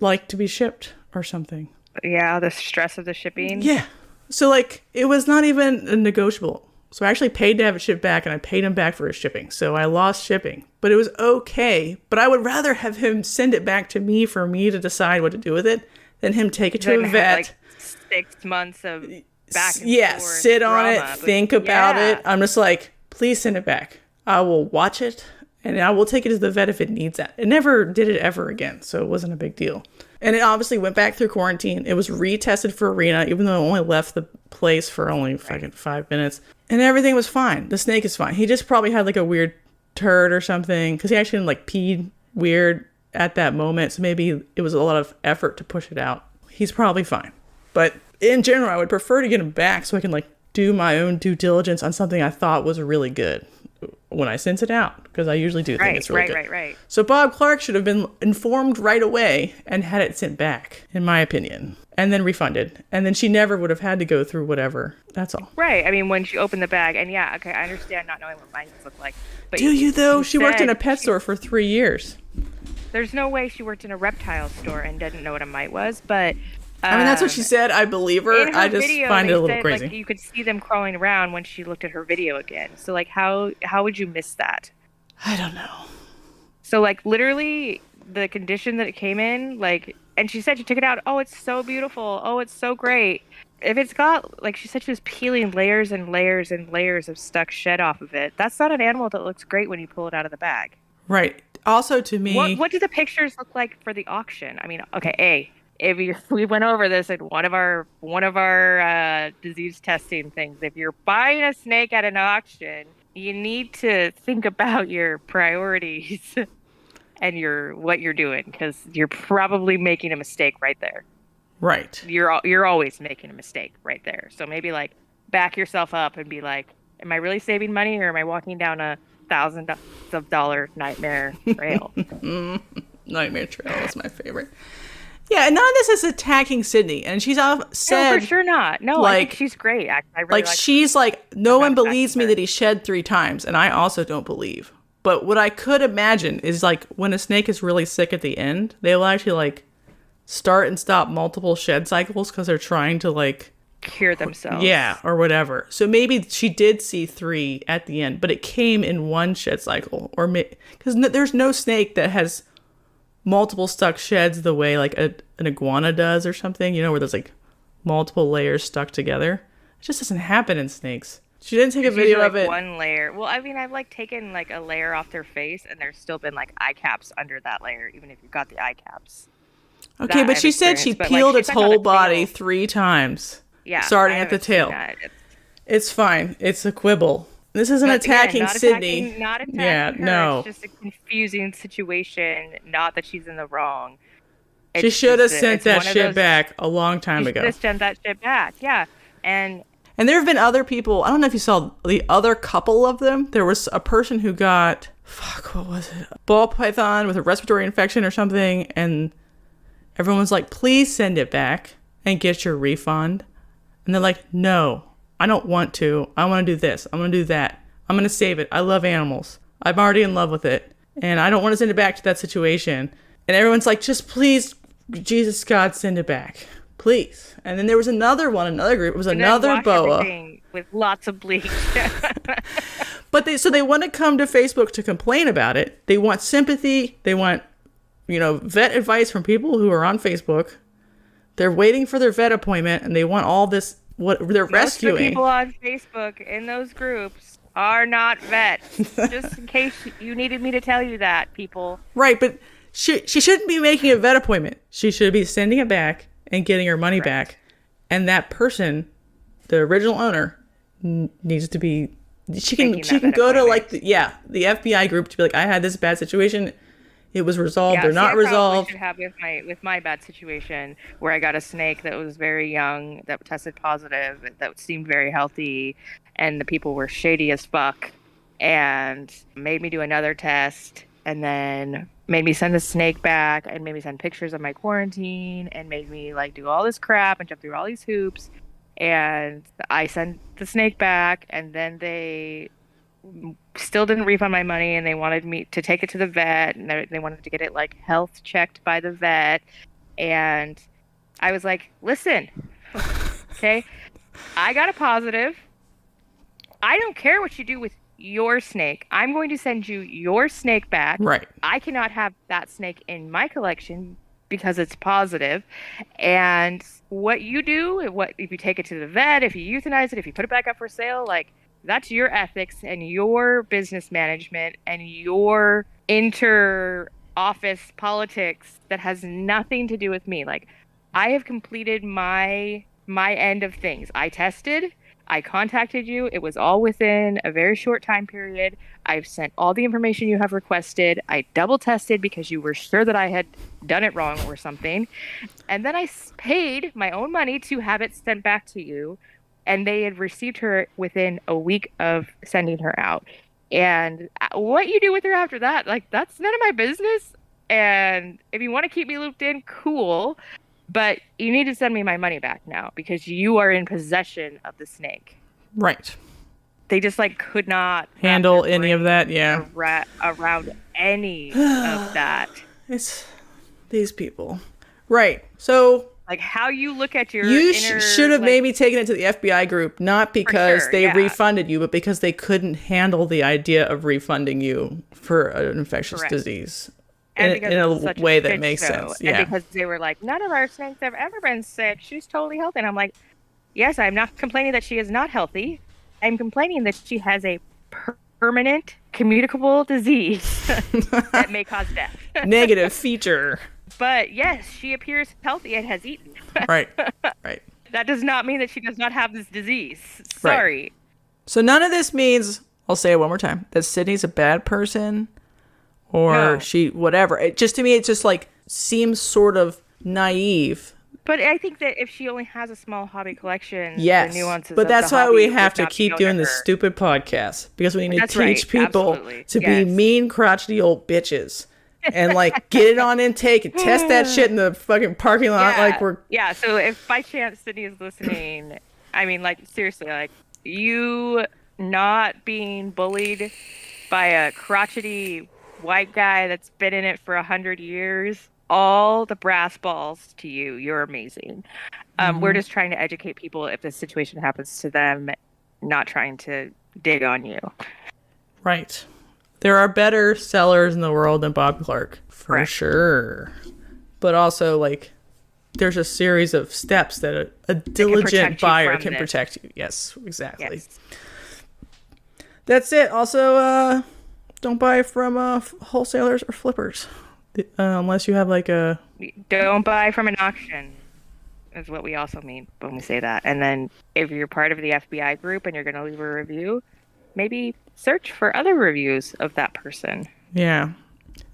like to be shipped or something. Yeah, the stress of the shipping. Yeah. So it was not even negotiable. So I actually paid to have it shipped back, and I paid him back for his shipping. So I lost shipping, but it was okay. But I would rather have him send it back to me for me to decide what to do with it than him take it to a vet. 6 months of back and forth sit on it, think about it. I'm just please send it back. I will watch it, and I will take it to the vet if it needs that. It never did it ever again, so it wasn't a big deal. And it obviously went back through quarantine. It was retested for Arena, even though it only left the place for only 5 minutes. And everything was fine. The snake is fine. He just probably had a weird turd or something, because he actually didn't pee weird at that moment. So maybe it was a lot of effort to push it out. He's probably fine. But in general, I would prefer to get him back so I can do my own due diligence on something I thought was really good when I sent it out, because I usually do think it's really good. Right. So Bob Clark should have been informed right away and had it sent back, in my opinion, and then refunded. And then she never would have had to go through whatever. That's all. Right. I mean, when she opened the bag, and I understand not knowing what mines look like. But do you, though? She worked in a pet store for 3 years. There's no way she worked in a reptile store and didn't know what a mite was, but... I mean, that's what she said. I believe her. I just find it a little crazy. You could see them crawling around when she looked at her video again. So, how would you miss that? I don't know. So, literally, the condition that it came in, and she said she took it out. Oh, it's so beautiful. Oh, it's so great. If it's got, she said she was peeling layers and layers and layers of stuck shed off of it. That's not an animal that looks great when you pull it out of the bag. Right. Also, to me... What do the pictures look like for the auction? I mean, okay, we went over this in one of our disease testing things. If you're buying a snake at an auction, you need to think about your priorities and what you're doing, because you're probably making a mistake right there. Right. You're always making a mistake right there. So maybe back yourself up and be like, am I really saving money, or am I walking down a $1,000 nightmare trail? Nightmare trail is my favorite. Yeah, and none of this is attacking Sydney, and she's said... No, for sure not. No, I think she's great. I really she's no one believes me that he shed 3 times, and I also don't believe But what I could imagine is like when a snake is really sick at the end, they will actually like start and stop multiple shed cycles because they're trying to like cure themselves. Yeah, or whatever. So maybe she did see 3 at the end, but it came in one shed cycle, or because there's no snake that has multiple stuck sheds the way like an iguana does or something. You know, where there's like multiple layers stuck together. It just doesn't happen in snakes. She didn't take a video like of it. One layer. Well, I mean, I've like taken like a layer off their face, and there's still been like eye caps under that layer, even if you've got the eye caps. Okay, but she said she peeled its whole body 3 times. Yeah, starting at the tail. It's fine. It's a quibble. This isn't attacking Sydney. Not attacking her. No. It's just a confusing situation. Not that she's in the wrong. She should have sent that shit back a long time ago. She should have sent that shit back. Yeah, and there have been other people. I don't know if you saw the other couple of them. There was a person who got what was it? A ball python with a respiratory infection or something, and everyone was like, "Please send it back and get your refund." And they're like, no, I don't want to. I want to do this. I want to do that. I'm going to save it. I love animals. I'm already in love with it. And I don't want to send it back to that situation. And everyone's like, just please, Jesus God, send it back. Please. And then there was another group. It was another boa. With lots of bleach. But they want to come to Facebook to complain about it. They want sympathy. They want, vet advice from people who are on Facebook. They're waiting for their vet appointment, and they want all this. What they're rescuing. Most of the people on Facebook in those groups are not vets. Just in case you needed me to tell you that, people. Right, but she shouldn't be making a vet appointment. She should be sending it back and getting her money back. And that person, the original owner, needs to be. She can go to like the FBI group to be like, I had this bad situation. It was resolved. They're not resolved. Should have with my bad situation where I got a snake that was very young that tested positive, that seemed very healthy, and the people were shady as fuck and made me do another test, and then made me send the snake back and made me send pictures of my quarantine and made me like do all this crap and jump through all these hoops, and I sent the snake back, and then they still didn't refund my money, and they wanted me to take it to the vet, and they wanted to get it like health checked by the vet. And I was like, listen, okay, I got a positive. I don't care what you do with your snake. I'm going to send you your snake back. Right. I cannot have that snake in my collection because it's positive. And what you do, if you take it to the vet, if you euthanize it, if you put it back up for sale, like, that's your ethics and your business management and your inter-office politics that has nothing to do with me. Like, I have completed my end of things. I tested. I contacted you. It was all within a very short time period. I've sent all the information you have requested. I double tested because you were sure that I had done it wrong or something. And then I paid my own money to have it sent back to you. And they had received her within a week of sending her out. And what you do with her after that, like, that's none of my business. And if you want to keep me looped in, cool. But you need to send me my money back now because you are in possession of the snake. Right. They just, like, could not handle any of that, yeah. Around any of that. It's these people. Right. So... like, how you look at your should have maybe taken it to the FBI group, not because they refunded you, but because they couldn't handle the idea of refunding you for an infectious disease in a way that makes sense. Yeah. And because they were like, none of our snakes have ever been sick. She's totally healthy. And I'm like, yes, I'm not complaining that she is not healthy. I'm complaining that she has a permanent communicable disease that may cause death. Negative feature. But yes, she appears healthy and has eaten. Right. That does not mean that she does not have this disease. Sorry. Right. So none of this means, I'll say it one more time, that Sydney's a bad person or she, whatever. It just, to me, it just like seems sort of naive. But I think that if she only has a small hobby collection, yes, the nuances but that's of the why hobby we have to would keep not doing be this stupid podcast, because we need to teach people to Yes. be mean, crotchety old bitches. And like get it on intake and test that shit in the fucking parking lot. So if by chance Sydney is listening, I mean, like, seriously, like, you not being bullied by a crotchety white guy that's been in it for 100 years. All the brass balls to you. You're amazing. We're just trying to educate people if this situation happens to them, not trying to dig on you. Right. There are better sellers in the world than Bob Clark, for Correct. sure. But also, like, there's a series of steps that a diligent buyer can protect you. Yes, exactly. Yes. That's it. Also, don't buy from wholesalers or flippers. Unless you have like a... Don't buy from an auction is what we also mean when we say that. And then if you're part of the FBI group and you're going to leave a review, maybe search for other reviews of that person. Yeah.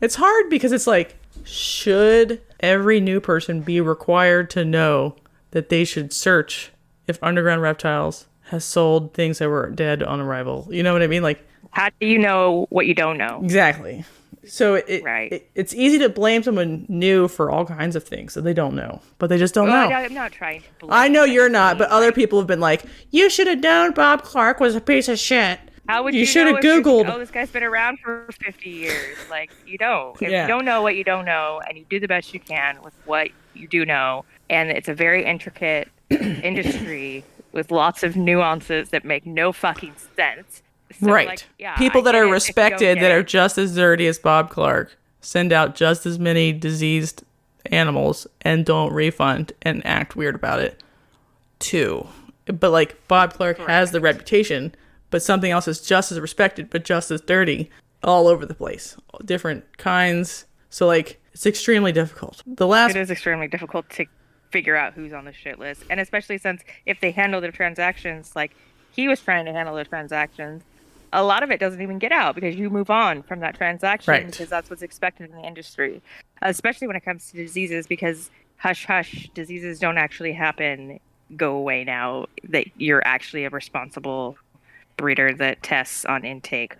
It's hard because it's like, should every new person be required to know that they should search if Underground Reptiles has sold things that were dead on arrival? You know what I mean? Like, how do you know what you don't know? Exactly. So it's easy to blame someone new for all kinds of things that they don't know, but they just don't know. I'm not trying to blame I know you're not, but other people have been like, you should have known Bob Clark was a piece of shit. How would you should have Googled? Oh, this guy's been around for 50 years. Like, you don't. If you don't know what you don't know, and you do the best you can with what you do know, and it's a very intricate industry with lots of nuances that make no fucking sense. So, right. Like, yeah, people that are respected that are just as dirty as Bob Clark send out just as many diseased animals and don't refund and act weird about it too. But like Bob Clark has the reputation, but something else is just as respected but just as dirty all over the place. Different kinds. So like it's extremely difficult. It is extremely difficult to figure out who's on the shit list. And especially since if they handle their transactions like he was trying to handle their transactions, a lot of it doesn't even get out because you move on from that transaction because that's what's expected in the industry, especially when it comes to diseases, because hush diseases don't actually happen, go away now, that you're actually a responsible breeder that tests on intake.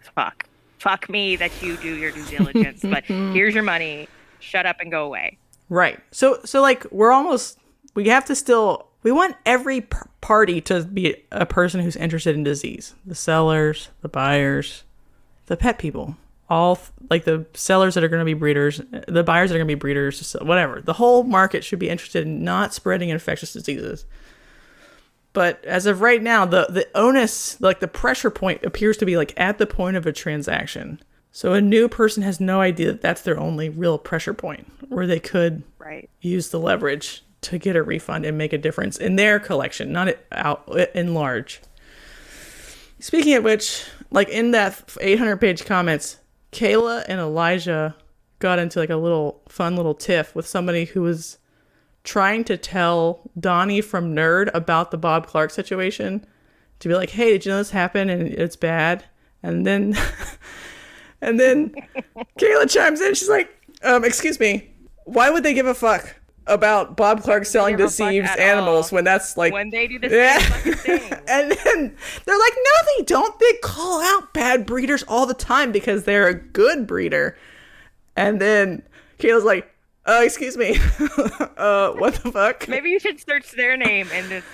Fuck me that you do your due diligence, but here's your money, shut up and go away. Right. So like we want every party to be a person who's interested in disease. The sellers, the buyers, the pet people. All, like the sellers that are going to be breeders, the buyers that are going to be breeders, whatever. The whole market should be interested in not spreading infectious diseases. But as of right now, the onus, like the pressure point appears to be like at the point of a transaction. So a new person has no idea that that's their only real pressure point where they could use the leverage to get a refund and make a difference in their collection, not out in large. Speaking of which, like in that 800-page comments, Kayla and Elijah got into like a fun little tiff with somebody who was trying to tell Donnie from Nerd about the Bob Clark situation, to be like, hey, did you know this happened and it's bad? And then Kayla chimes in. She's like, excuse me, why would they give a fuck about Bob Clark selling deceived animals when that's like... When they do the same fucking thing. And then they're like, no, they don't. They call out bad breeders all the time because they're a good breeder. And then Kayla's like, excuse me, what the fuck? Maybe you should search their name in this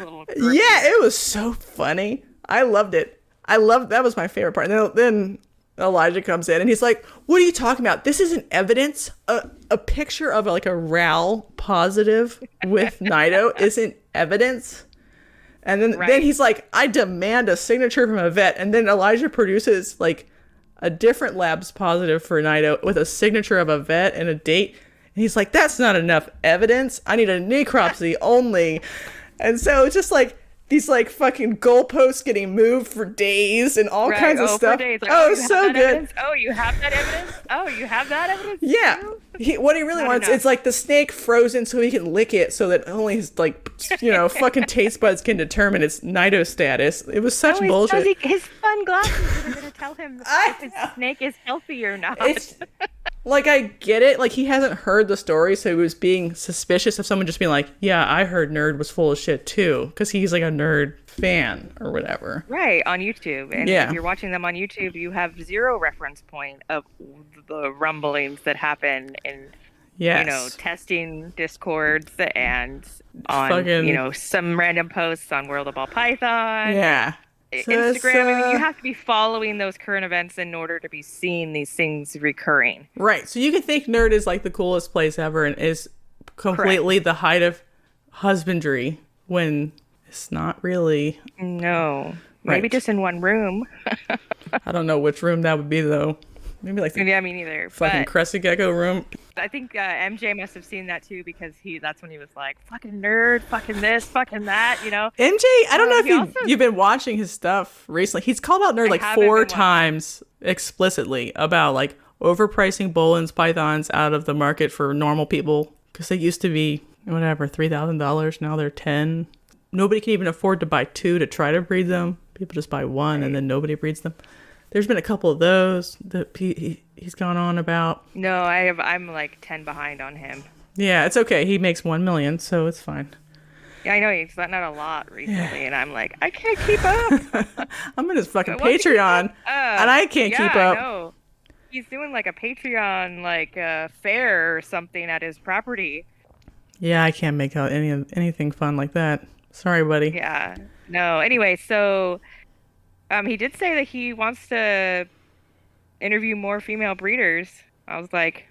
little group. Yeah, it was so funny. I loved it. That was my favorite part. And then Elijah comes in and he's like, what are you talking about? This isn't evidence. A picture of like a RAL positive with Nido isn't evidence. And then he's like, I demand a signature from a vet. And then Elijah produces like a different lab's positive for Nido with a signature of a vet and a date. And he's like, that's not enough evidence. I need a necropsy only. And so it's just like these like fucking goalposts getting moved for days and all kinds of stuff. Like, so good. Evidence? Oh, you have that evidence? Oh, you have that evidence? Yeah. What he really wants is like the snake frozen so he can lick it so that only his like, fucking taste buds can determine its Nido status. It was such bullshit. His fun glasses are going to tell him if his snake is healthy or not. Like, I get it. Like, he hasn't heard the story, so he was being suspicious of someone just being like, yeah, I heard Nerd was full of shit, too. Because he's, like, a Nerd fan or whatever. Right, on YouTube. And if you're watching them on YouTube, you have zero reference point of the rumblings that happen in, testing Discords and on, some random posts on World of Ball Python. Yeah. Instagram, I mean, you have to be following those current events in order to be seeing these things recurring. Right. So you can think Nerd is like the coolest place ever and is completely the height of husbandry when it's not really. No. Right. Maybe just in one room. I don't know which room that would be, though. Maybe like the yeah, me neither. fucking Cressy Gecko room. I think MJ must have seen that too because that's when he was like, fucking nerd, fucking this, fucking that, you know? MJ, I don't know if you've been watching his stuff recently. He's called out nerd like 4 times explicitly about like overpricing Bolin's pythons out of the market for normal people because they used to be, whatever, $3,000. Now they're 10. Nobody can even afford to buy 2 to try to breed them. People just buy 1 and then nobody breeds them. There's been a couple of those that he's gone on about. No, I'm like 10 behind on him. Yeah, it's okay. He makes 1 million, so it's fine. Yeah, I know he's gotten out a lot recently, and I'm like, I can't keep up. I'm in his fucking Patreon, and I can't keep up. No. He's doing like a Patreon like fair or something at his property. Yeah, I can't make out anything fun like that. Sorry, buddy. Yeah. No. Anyway, so. He did say that he wants to interview more female breeders. I was like,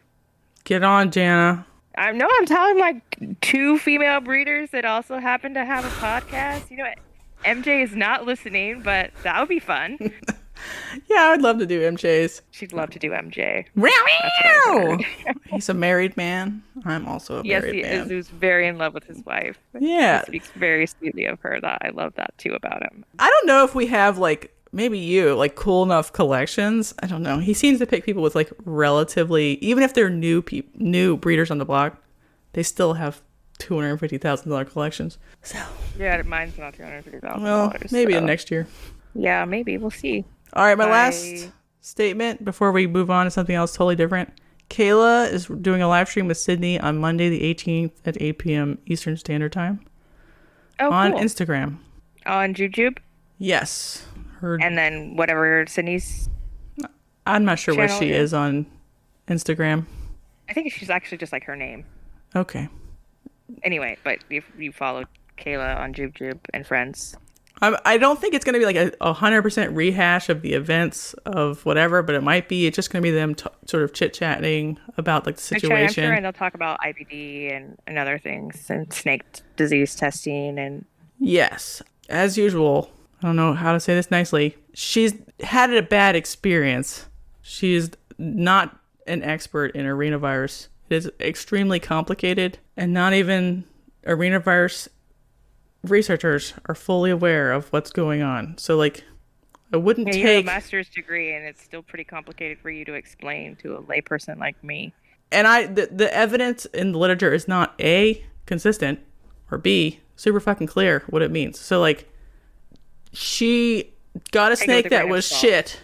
get on, Jana. I'm telling like 2 female breeders that also happen to have a podcast. You know, MJ is not listening, but that would be fun. Yeah, I would love to do MJ's. She'd love to do MJ. He's a married man. I'm also a married man. Yes, he is. Who's very in love with his wife. Yeah. He speaks very sweetly of her. That I love that too about him. I don't know if we have like, maybe you, like cool enough collections. I don't know. He seems to pick people with like relatively, even if they're new breeders on the block, they still have $250,000 collections. So yeah, mine's not $250,000. Well, maybe in next year. Yeah, maybe. We'll see. All right, my last statement before we move on to something else totally different. Kayla is doing a live stream with Sydney on Monday the 18th at 8 p.m. Eastern Standard Time. On Instagram. On YouTube? Yes. And then whatever Sydney's I'm not sure where she is on Instagram. I think she's actually just like her name. Okay. Anyway, but if you follow Kayla on YouTube and friends. I don't think it's going to be like a 100% rehash of the events of whatever, but it might be. It's just going to be them sort of chit-chatting about like the situation. I'm sure, and they'll talk about IBD and other things and snake disease testing and. Yes, as usual. I don't know how to say this nicely. She's had a bad experience. She's not an expert in arenavirus. It is extremely complicated, and not even arenavirus researchers are fully aware of what's going on. So, like, I wouldn't take... You have a master's degree, and it's still pretty complicated for you to explain to a layperson like me. And the evidence in the literature is not A, consistent, or B, super fucking clear what it means. So, like, she got a snake that was shit,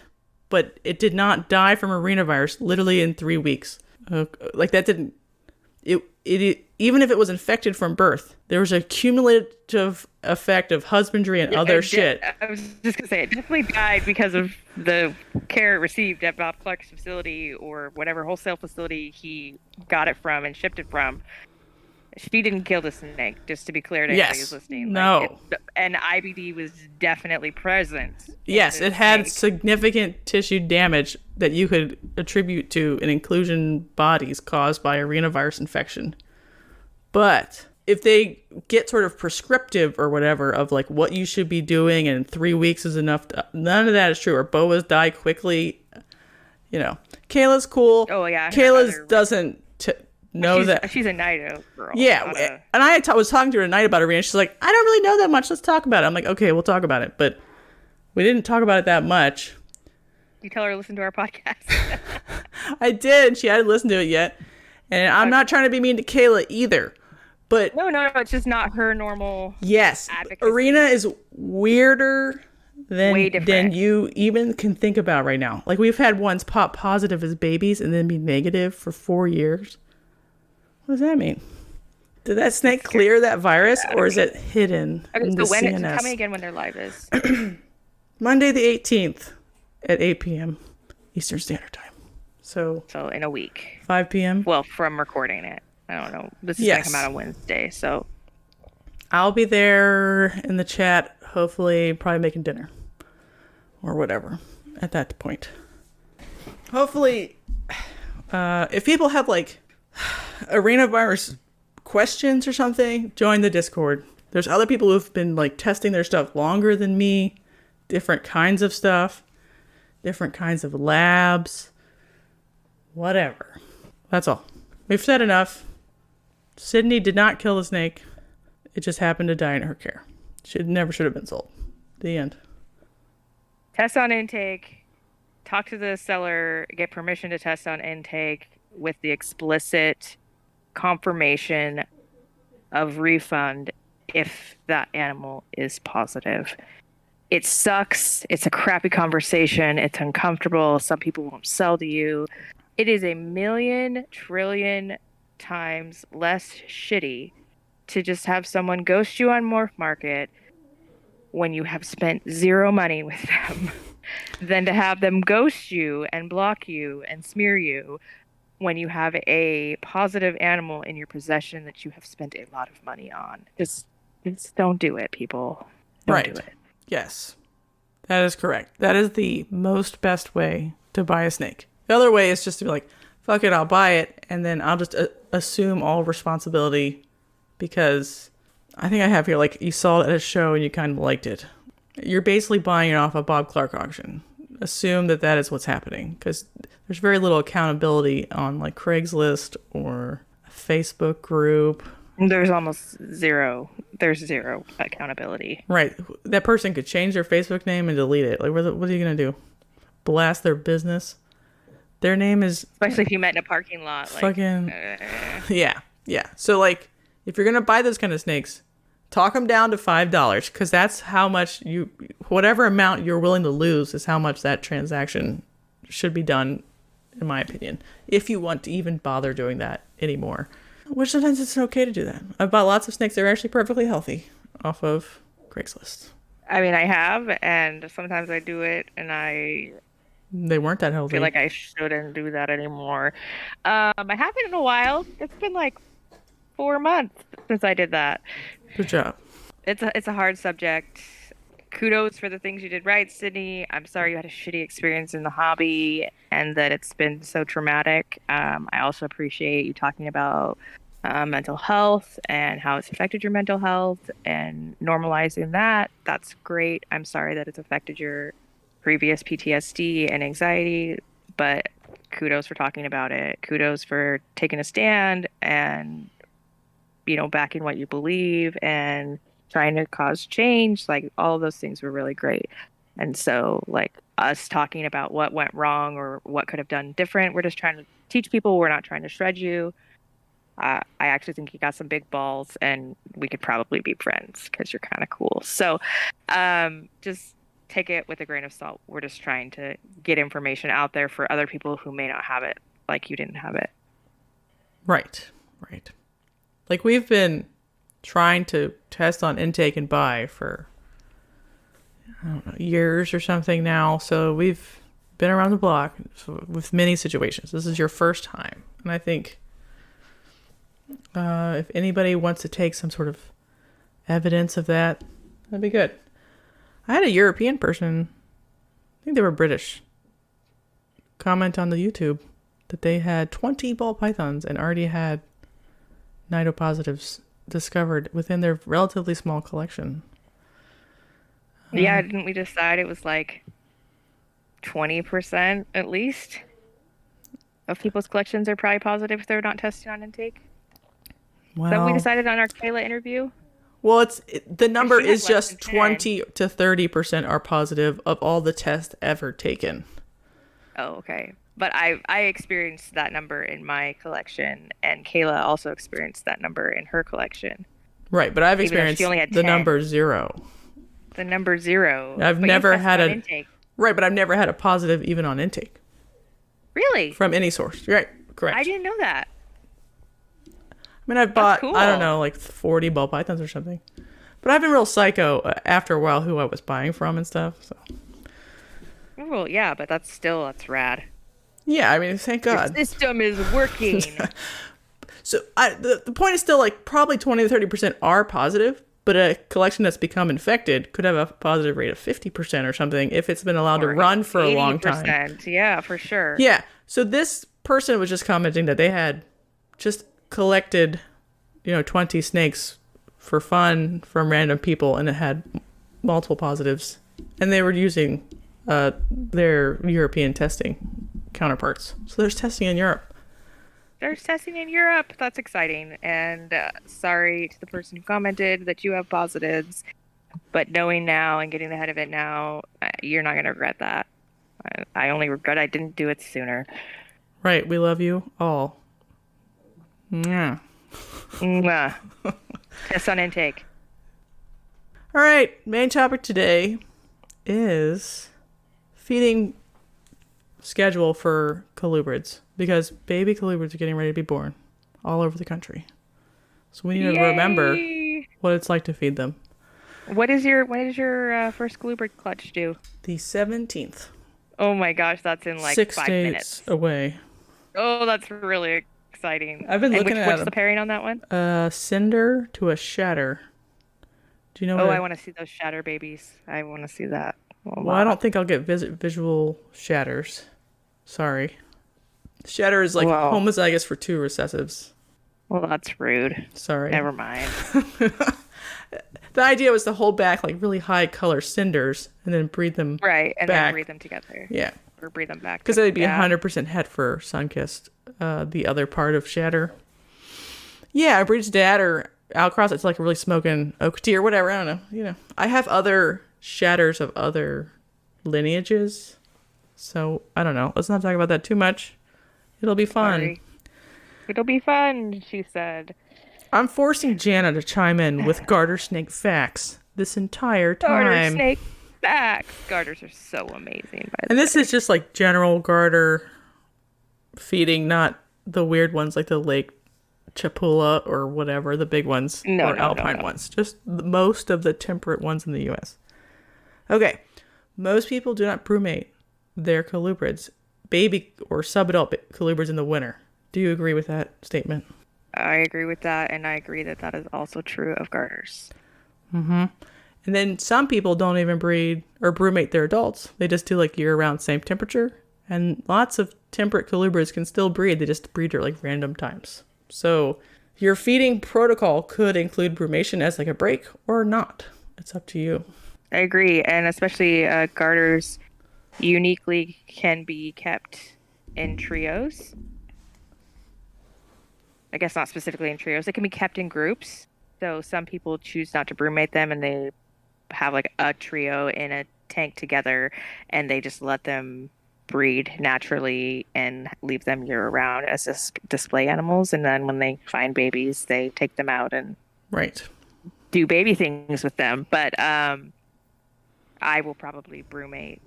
but it did not die from arenavirus literally in 3 weeks. Like, that didn't... It even if it was infected from birth, there was a cumulative effect of husbandry and other shit. I was just gonna say it definitely died because of the care it received at Bob Clark's facility or whatever wholesale facility he got it from and shipped it from. She didn't kill the snake, just to be clear to anybody who's listening. No. And IBD was definitely present. Yes, it had significant tissue damage that you could attribute to an inclusion bodies caused by arenavirus infection. But if they get sort of prescriptive or whatever of like what you should be doing and 3 weeks is enough, none of that is true. Or boas die quickly. You know, Kayla's cool. Oh, yeah. Kayla's doesn't... know that she's a Nido girl. Yeah, and I was talking to her tonight about arena. She's like, I don't really know that much. Let's talk about it. I'm like, okay, we'll talk about it, but we didn't talk about it that much. You tell her to listen to our podcast. I did. She hadn't listened to it yet, and I'm not trying to be mean to Kayla either. But no, it's just not her normal. Yes, advocacy. Arena is weirder than you even can think about right now. Like we've had ones pop positive as babies and then be negative for 4 years. What does that mean? Did that snake clear that virus, or is it hidden in the CNS? Tell me again when their live is. Monday the 18th at 8 p.m. Eastern Standard Time. So in a week. 5 p.m. Well, from recording it. I don't know. This is going to come out on Wednesday, so. I'll be there in the chat, hopefully, probably making dinner. or whatever at that point. Hopefully, if people have like arenavirus questions or something, join the Discord. There's other people who've been like testing their stuff longer than me, different kinds of stuff, different kinds of labs, whatever. That's all. We've said enough. Sydney did not kill the snake. It just happened to die in her care. She never should have been sold. The end. Test on intake. Talk to the seller. Get permission to test on intake with the explicit confirmation of refund if that animal is positive. It sucks. It's a crappy conversation. It's uncomfortable. Some people won't sell to you. It is a million trillion times less shitty to just have someone ghost you on Morph Market when you have spent zero money with them than to have them ghost you and block you and smear you when you have a positive animal in your possession that you have spent a lot of money on. Just don't do it, people. Don't do it. Yes, that is correct. That is the most best way to buy a snake. The other way is just to be like, fuck it, I'll buy it, and then I'll just assume all responsibility because I think I have here, like, you saw it at a show and you kind of liked it. You're basically buying it off a Bob Clark auction. Assume that that is what's happening because there's very little accountability on, like, Craigslist or a Facebook group. There's almost zero. There's zero accountability. Right. That person could change their Facebook name and delete it. Like, what are you going to do? Blast their business? Their name is... Especially if you met in a parking lot. Like, fucking... Yeah. So, like, if you're going to buy those kind of snakes, talk them down to $5 because that's how much you... Whatever amount you're willing to lose is how much that transaction should be done, in my opinion, if you want to even bother doing that anymore. Which sometimes it's okay to do that. I've bought lots of snakes that are actually perfectly healthy off of Craigslist. I mean, I have, and sometimes I do it, and they weren't that healthy. feel like I shouldn't do that anymore. I haven't in a while. It's been like 4 months since I did that. Good job. It's a hard subject. Kudos for the things you did right, Sydney. I'm sorry you had a shitty experience in the hobby and that it's been so traumatic. I also appreciate you talking about mental health and how it's affected your mental health and normalizing that. That's great. I'm sorry that it's affected your previous PTSD and anxiety, but kudos for talking about it. Kudos for taking a stand and, backing what you believe and trying to cause change. Like, all of those things were really great. And so, like, us talking about what went wrong or what could have done different, we're just trying to teach people. We're not trying to shred you. I actually think you got some big balls and we could probably be friends because you're kind of cool. So just take it with a grain of salt. We're just trying to get information out there for other people who may not have it like you didn't have it. Right. Like, we've been trying to test on intake and buy for, I don't know, years or something now. So we've been around the block with many situations. This is your first time. And I think if anybody wants to take some sort of evidence of that, that'd be good. I had a European person, I think they were British, comment on the YouTube that they had 20 ball pythons and already had nidopositives discovered within their relatively small collection. Yeah, didn't we decide it was like 20% at least of people's collections are probably positive if they're not tested on intake? Well, That we decided on our Kayla interview? Well, the number is less just than 20 to 30% are positive of all the tests ever taken. Oh, okay. But I experienced that number in my collection, and Kayla also experienced that number in her collection. Right, but I've Even though she experienced only had the 10. number 0. The number 0. I've But never you tested had on a intake. Right, but I've never had a positive even on intake Really? from any source. Right, correct. I didn't know that. I mean, I've bought, cool. I don't know, like 40 ball pythons or something. But I've been real psycho after a while who I was buying from and stuff. So. Well, yeah, but that's rad. Yeah, I mean, thank God. The system is working. So the point is still like probably 20 to 30% are positive, But a collection that's become infected could have a positive rate of 50% or something if it's been allowed to run for a long time. 80%. Yeah, for sure. Yeah. So this person was just commenting that they had just collected, 20 snakes for fun from random people, and it had multiple positives. And they were using their European testing counterparts. So there's testing in Europe. There's testing in Europe. That's exciting. And sorry to the person who commented that you have positives. But knowing now and getting ahead of it now, you're not going to regret that. I only regret I didn't do it sooner. Right. We love you all. Yeah. Test on intake. All right. Main topic today is feeding schedule for colubrids, because baby colubrids are getting ready to be born all over the country. So we need to remember what it's like to feed them. When does your first colubrid clutch due? The 17th. Oh my gosh, that's in like 6 5 days minutes away. Oh, that's really exciting. I've been looking at what's the pairing on that one? Cinder to a shatter. Do you know? I want to see those shatter babies. I want to see that. Well, I don't think I'll get visual shatters. Sorry. Shatter is like homozygous for 2 recessives. Well, that's rude. Sorry. Never mind. The idea was to hold back like really high color cinders and then breed them right, and back. then breed them together. Yeah. Or breed them back. Because they'd be 100% het for Sunkissed, the other part of Shatter. Yeah, I breeds dad or outcross. It's like really smoking oak tea or whatever. I don't know. I have other Shatters of other lineages. So, I don't know. Let's not talk about that too much. It'll be fun. Sorry. It'll be fun, she said. I'm forcing Jana to chime in with garter snake facts this entire time. Garter snake facts. Garters are so amazing. And this is just like general garter feeding, not the weird ones like the Lake Chapula or whatever, the big ones, or alpine ones. Just most of the temperate ones in the U.S. Okay. Most people do not brumate their colubrids, baby or subadult colubrids in the winter. Do you agree with that statement? I agree with that, and I agree that that is also true of garters. Mm-hmm. And then some people don't even breed or brumate their adults. They just do like year-round same temperature. And lots of temperate colubrids can still breed. They just breed at like random times. So your feeding protocol could include brumation as like a break or not. It's up to you. I agree. And especially garters uniquely can be kept in trios. I guess not specifically in trios. They can be kept in groups. So some people choose not to brumate them and they have like a trio in a tank together and they just let them breed naturally and leave them year round as display animals. And then when they find babies, they take them out and do baby things with them. But I will probably brumate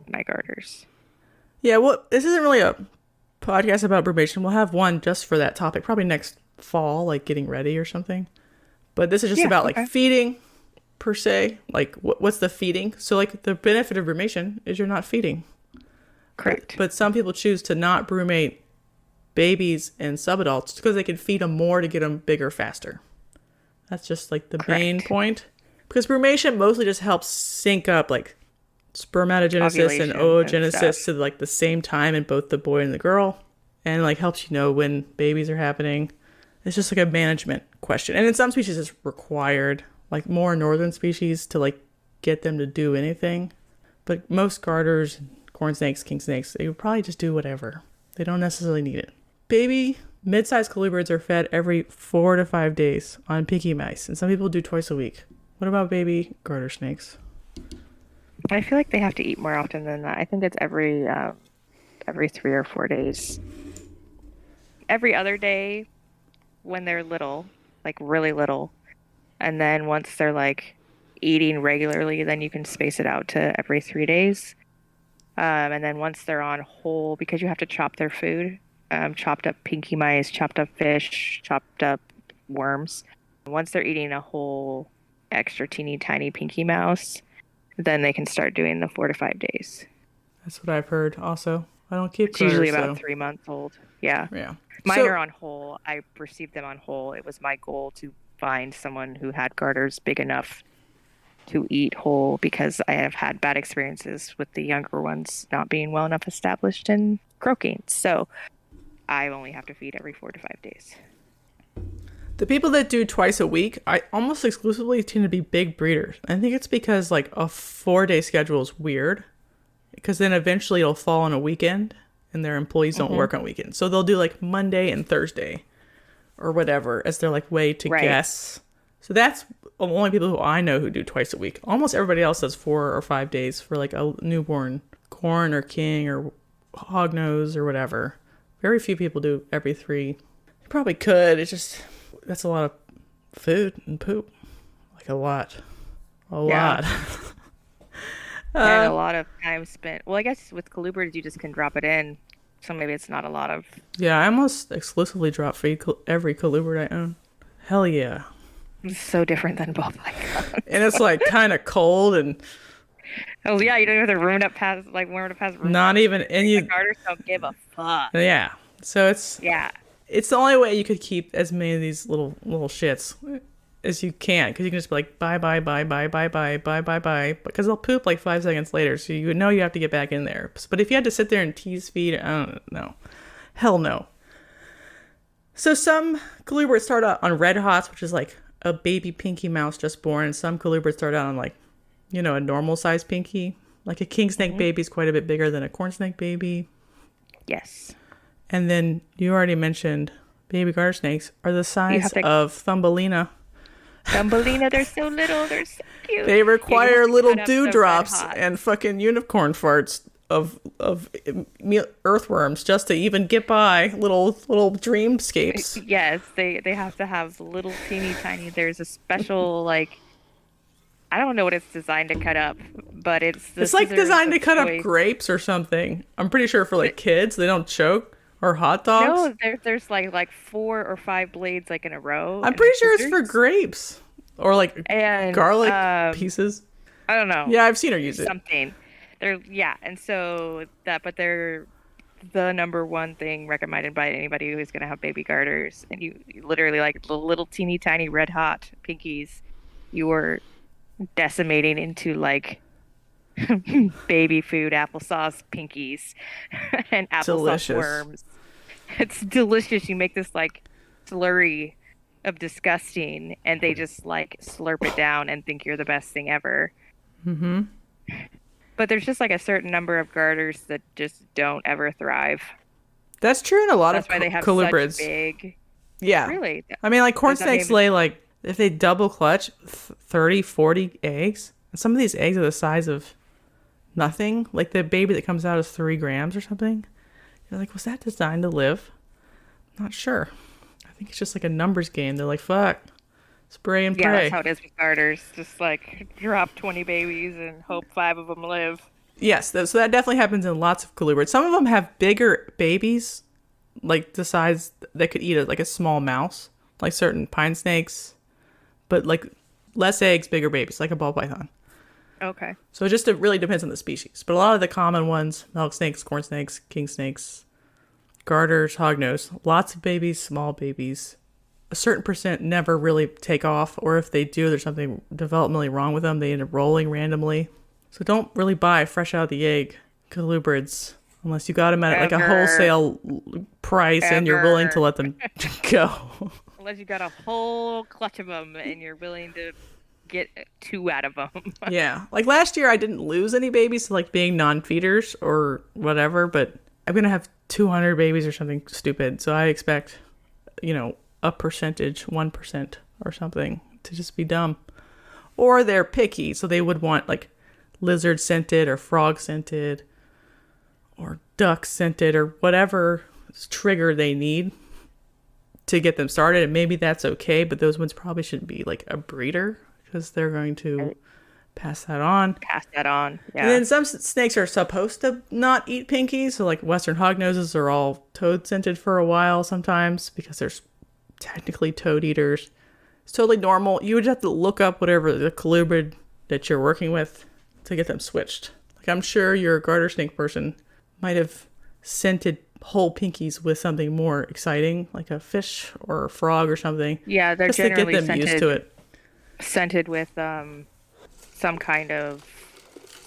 my garters. Yeah, well, this isn't really a podcast about brumation. We'll have one just for that topic, probably next fall, like getting ready or something. But this is just about like feeding per se. Like what's the feeding? So like the benefit of brumation is you're not feeding. Correct. But some people choose to not brumate babies and subadults because they can feed them more to get them bigger faster. That's just like the main point. Because brumation mostly just helps sync up like spermatogenesis and oogenesis to like the same time in both the boy and the girl, and like helps you know when babies are happening. It's just like a management question, and in some species it's required, like more northern species, to like get them to do anything. But most garters, corn snakes, king snakes, they would probably just do whatever. They don't necessarily need it. Baby mid-sized colubrids are fed every 4 to 5 days on pinky mice, and some people do twice a week. What about baby garter snakes? I feel like they have to eat more often than that. I think it's every 3 or 4 days. Every other day when they're little, like really little. And then once they're like eating regularly, then you can space it out to every 3 days. And then once they're on whole, because you have to chop their food, chopped up pinky mice, chopped up fish, chopped up worms. Once they're eating a whole extra teeny tiny pinky mouse, then they can start doing the 4 to 5 days. That's what I've heard also. I don't keep It's usually about 3 months old. Yeah. Yeah. Mine are on whole. I received them on whole. It was my goal to find someone who had garters big enough to eat whole, because I have had bad experiences with the younger ones not being well enough established in croaking. So I only have to feed every 4 to 5 days. The people that do twice a week, I almost exclusively tend to be big breeders. I think it's because like a 4-day schedule is weird, because then eventually it'll fall on a weekend and their employees don't work on weekends. So they'll do like Monday and Thursday or whatever as their like way to guess. So that's the only people who I know who do twice a week. Almost everybody else does 4 or 5 days for like a newborn corn or king or hognose or whatever. Very few people do every 3. You probably could. It's just, that's a lot of food and poop. Like a lot. A lot. And a lot of time spent. Well, I guess with Colubrids, you just can drop it in. So maybe it's not a lot of... Yeah, I almost exclusively drop feed every Colubrid I own. Hell yeah. It's so different than Bob Clark. And it's like kind of cold and... Oh yeah, you don't even have to warm it up past room. Not even... And you... The garters don't give a fuck. Yeah. So it's... Yeah. It's the only way you could keep as many of these little shits as you can, because you can just be like bye, because they'll poop like 5 seconds later, so you know you have to get back in there. But if you had to sit there and tease feed, I don't know. Hell no. So some Colubrids start out on red hots, which is like a baby pinky mouse just born, and some Colubrids start out on like, a normal size pinky. Like a king snake baby is quite a bit bigger than a corn snake baby. Yes. And then you already mentioned baby garter snakes are the size of Thumbelina. Thumbelina, they're so little, they're so cute. They require little dewdrops and fucking unicorn farts of earthworms just to even get by, little dreamscapes. Yes, they have to have little teeny tiny. There's a special like, I don't know what it's designed to cut up, but it's like designed to cut up grapes or something. I'm pretty sure for like kids, they don't choke. Or hot dogs? No, there's like 4 or 5 blades like in a row. I'm pretty sure it's for grapes. Or like garlic pieces. I don't know. Yeah, I've seen her use it. Something. And so they're the number one thing recommended by anybody who's going to have baby garters. And you literally like the little teeny tiny red hot pinkies, you are decimating into like baby food applesauce pinkies and applesauce worms. It's delicious. You make this like slurry of disgusting, and they just like slurp it down and think you're the best thing ever. Mm-hmm. But there's just like a certain number of garters that just don't ever thrive. That's true in a lot of why they have Colubrids. Such big. Yeah. Really? I mean, like corn snakes lay like, if they double clutch, 30, 40 eggs. And some of these eggs are the size of nothing. Like the baby that comes out is 3 grams or something. You're like, was that designed to live? Not sure. I think it's just like a numbers game. They're like, fuck, spray and pray. Yeah, that's how it is with garters. Just like drop 20 babies and hope 5 of them live. Yes, so that definitely happens in lots of Colubrids. Some of them have bigger babies, like the size that could eat like a small mouse, like certain pine snakes, but like less eggs, bigger babies, like a ball python. Okay. So it really depends on the species. But a lot of the common ones, milk snakes, corn snakes, king snakes, garters, hognose, lots of babies, small babies. A certain percent never really take off, or if they do, there's something developmentally wrong with them. They end up rolling randomly. So don't really buy fresh out of the egg Colubrids unless you got them at like a wholesale price and you're willing to let them go. Unless you got a whole clutch of them and you're willing to get 2 out of them. Yeah. Like last year I didn't lose any babies to like being non-feeders or whatever, but I'm going to have 200 babies or something stupid. So I expect, a percentage, 1% or something to just be dumb. Or they're picky. So they would want like lizard scented or frog scented or duck scented or whatever trigger they need to get them started. And maybe that's okay, but those ones probably shouldn't be like a breeder, because they're going to pass that on. Yeah. And then some snakes are supposed to not eat pinkies. So like Western hognoses are all toad scented for a while sometimes because they're technically toad eaters. It's totally normal. You would have to look up whatever the colubrid that you're working with to get them switched. Like I'm sure your garter snake person might have scented whole pinkies with something more exciting, like a fish or a frog or something. Yeah, they're just to get generally them used to it. scented with some kind of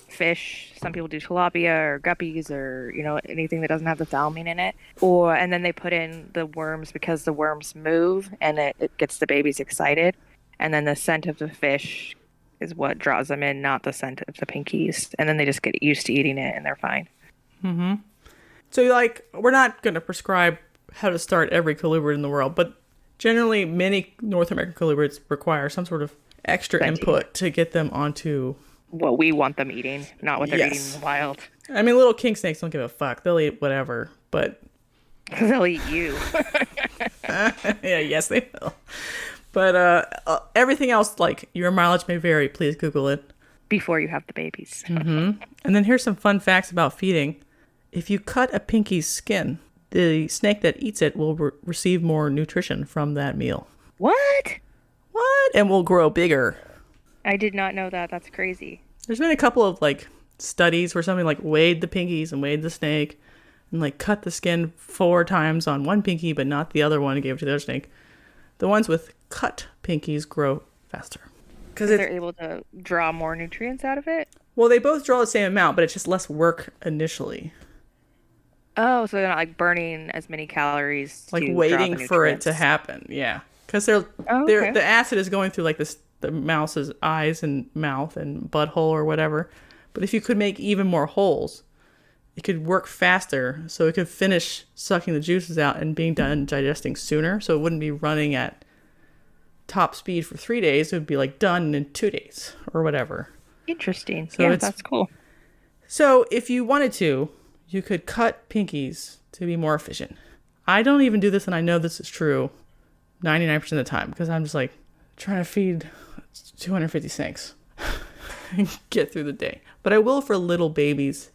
fish. Some people do tilapia or guppies or, anything that doesn't have the thalamine in it. And then they put in the worms because the worms move and it gets the babies excited. And then the scent of the fish is what draws them in, not the scent of the pinkies. And then they just get used to eating it and they're fine. Mm-hmm. So, we're not going to prescribe how to start every colubrid in the world, but generally many North American colubrids require some sort of extra input to get them onto what we want them eating, not what they're eating in the wild. I mean, little king snakes don't give a fuck. They'll eat whatever, but... They'll eat you. Yes, they will. But everything else, your mileage may vary. Please Google it. Before you have the babies. Mm-hmm. And then here's some fun facts about feeding. If you cut a pinky's skin, the snake that eats it will receive more nutrition from that meal. What? And will grow bigger. I did not know that. That's crazy. There's been a couple of studies where somebody weighed the pinkies and weighed the snake and cut the skin 4 times on one pinky but not the other one and gave it to the other snake. The ones with cut pinkies grow faster. Because they're able to draw more nutrients out of it? Well, they both draw the same amount, but it's just less work initially. Oh, so they're not burning as many calories. Waiting for it to happen. Yeah. Because the acid is going through the mouse's eyes and mouth and butthole or whatever. But if you could make even more holes, it could work faster, so it could finish sucking the juices out and being done digesting sooner. So it wouldn't be running at top speed for 3 days. It would be done in 2 days or whatever. Interesting. So that's cool. So if you wanted to, you could cut pinkies to be more efficient. I don't even do this, and I know this is true 99% of the time because I'm just trying to feed 250 snakes and get through the day. But I will for little babies,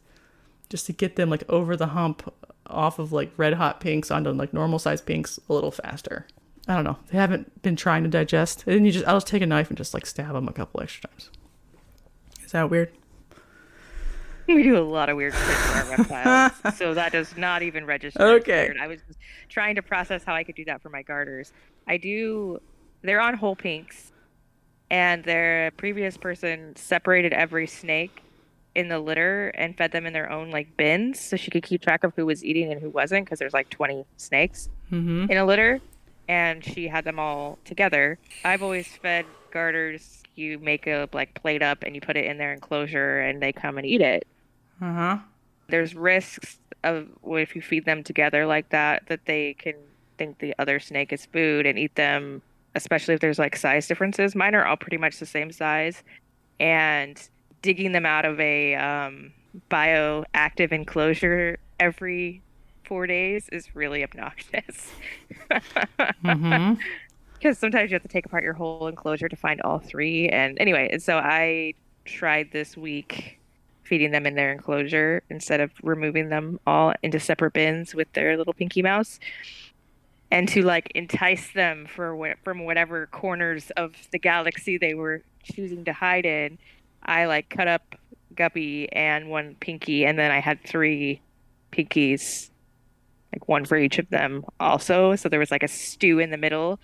just to get them over the hump off of red hot pinks onto normal size pinks a little faster. I don't know. They haven't been trying to digest. And I'll just take a knife and just stab them a couple extra times. Is that weird? We do a lot of weird shit for our reptiles, so that does not even register. Okay. I was just trying to process how I could do that for my garters. They're on whole pinks, and their previous person separated every snake in the litter and fed them in their own bins so she could keep track of who was eating and who wasn't, because there's 20 snakes in a litter, and she had them all together. I've always fed garters, you make a plate up and you put it in their enclosure and they come and eat it. There's risks of if you feed them together like that they can think the other snake is food and eat them, especially if there's size differences. Mine are all pretty much the same size, and digging them out of a bioactive enclosure every 4 days is really obnoxious. Because sometimes you have to take apart your whole enclosure to find all 3. And anyway, so I tried this week feeding them in their enclosure instead of removing them all into separate bins with their little pinky mouse. And to entice them from whatever corners of the galaxy they were choosing to hide in, I cut up Guppy and one pinky, and then I had 3 pinkies, one for each of them also. So there was a stew in the middle,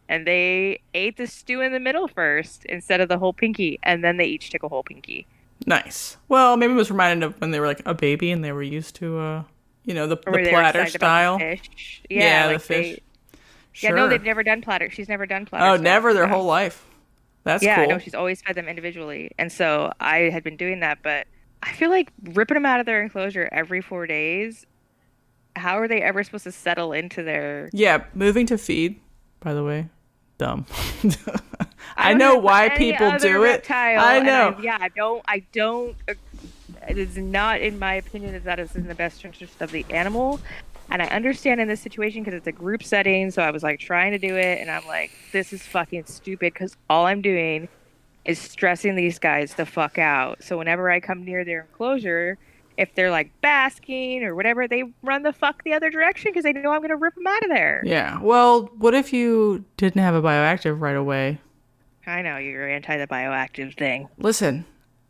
and they ate the stew in the middle first instead of the whole pinky, and then they each took a whole pinky. Nice. Well, maybe it was reminded of when they were a baby and they were used to, the platter style. The fish. Yeah, the fish. Sure. Yeah, no, they've never done platter. She's never done platter. Oh, never their whole life. That's cool. Yeah, no, she's always fed them individually. And so I had been doing that, but I feel ripping them out of their enclosure every 4 days, how are they ever supposed to settle into their... Yeah, moving to feed, by the way, dumb. I know why people do it. I know. I don't. It is not, in my opinion, that is in the best interest of the animal. And I understand in this situation because it's a group setting. So I was trying to do it, and I'm this is fucking stupid because all I'm doing is stressing these guys the fuck out. So whenever I come near their enclosure, if they're basking or whatever, they run the fuck the other direction because they know I'm going to rip them out of there. Yeah. Well, what if you didn't have a bioactive right away? I know, you're anti the bioactive thing. Listen,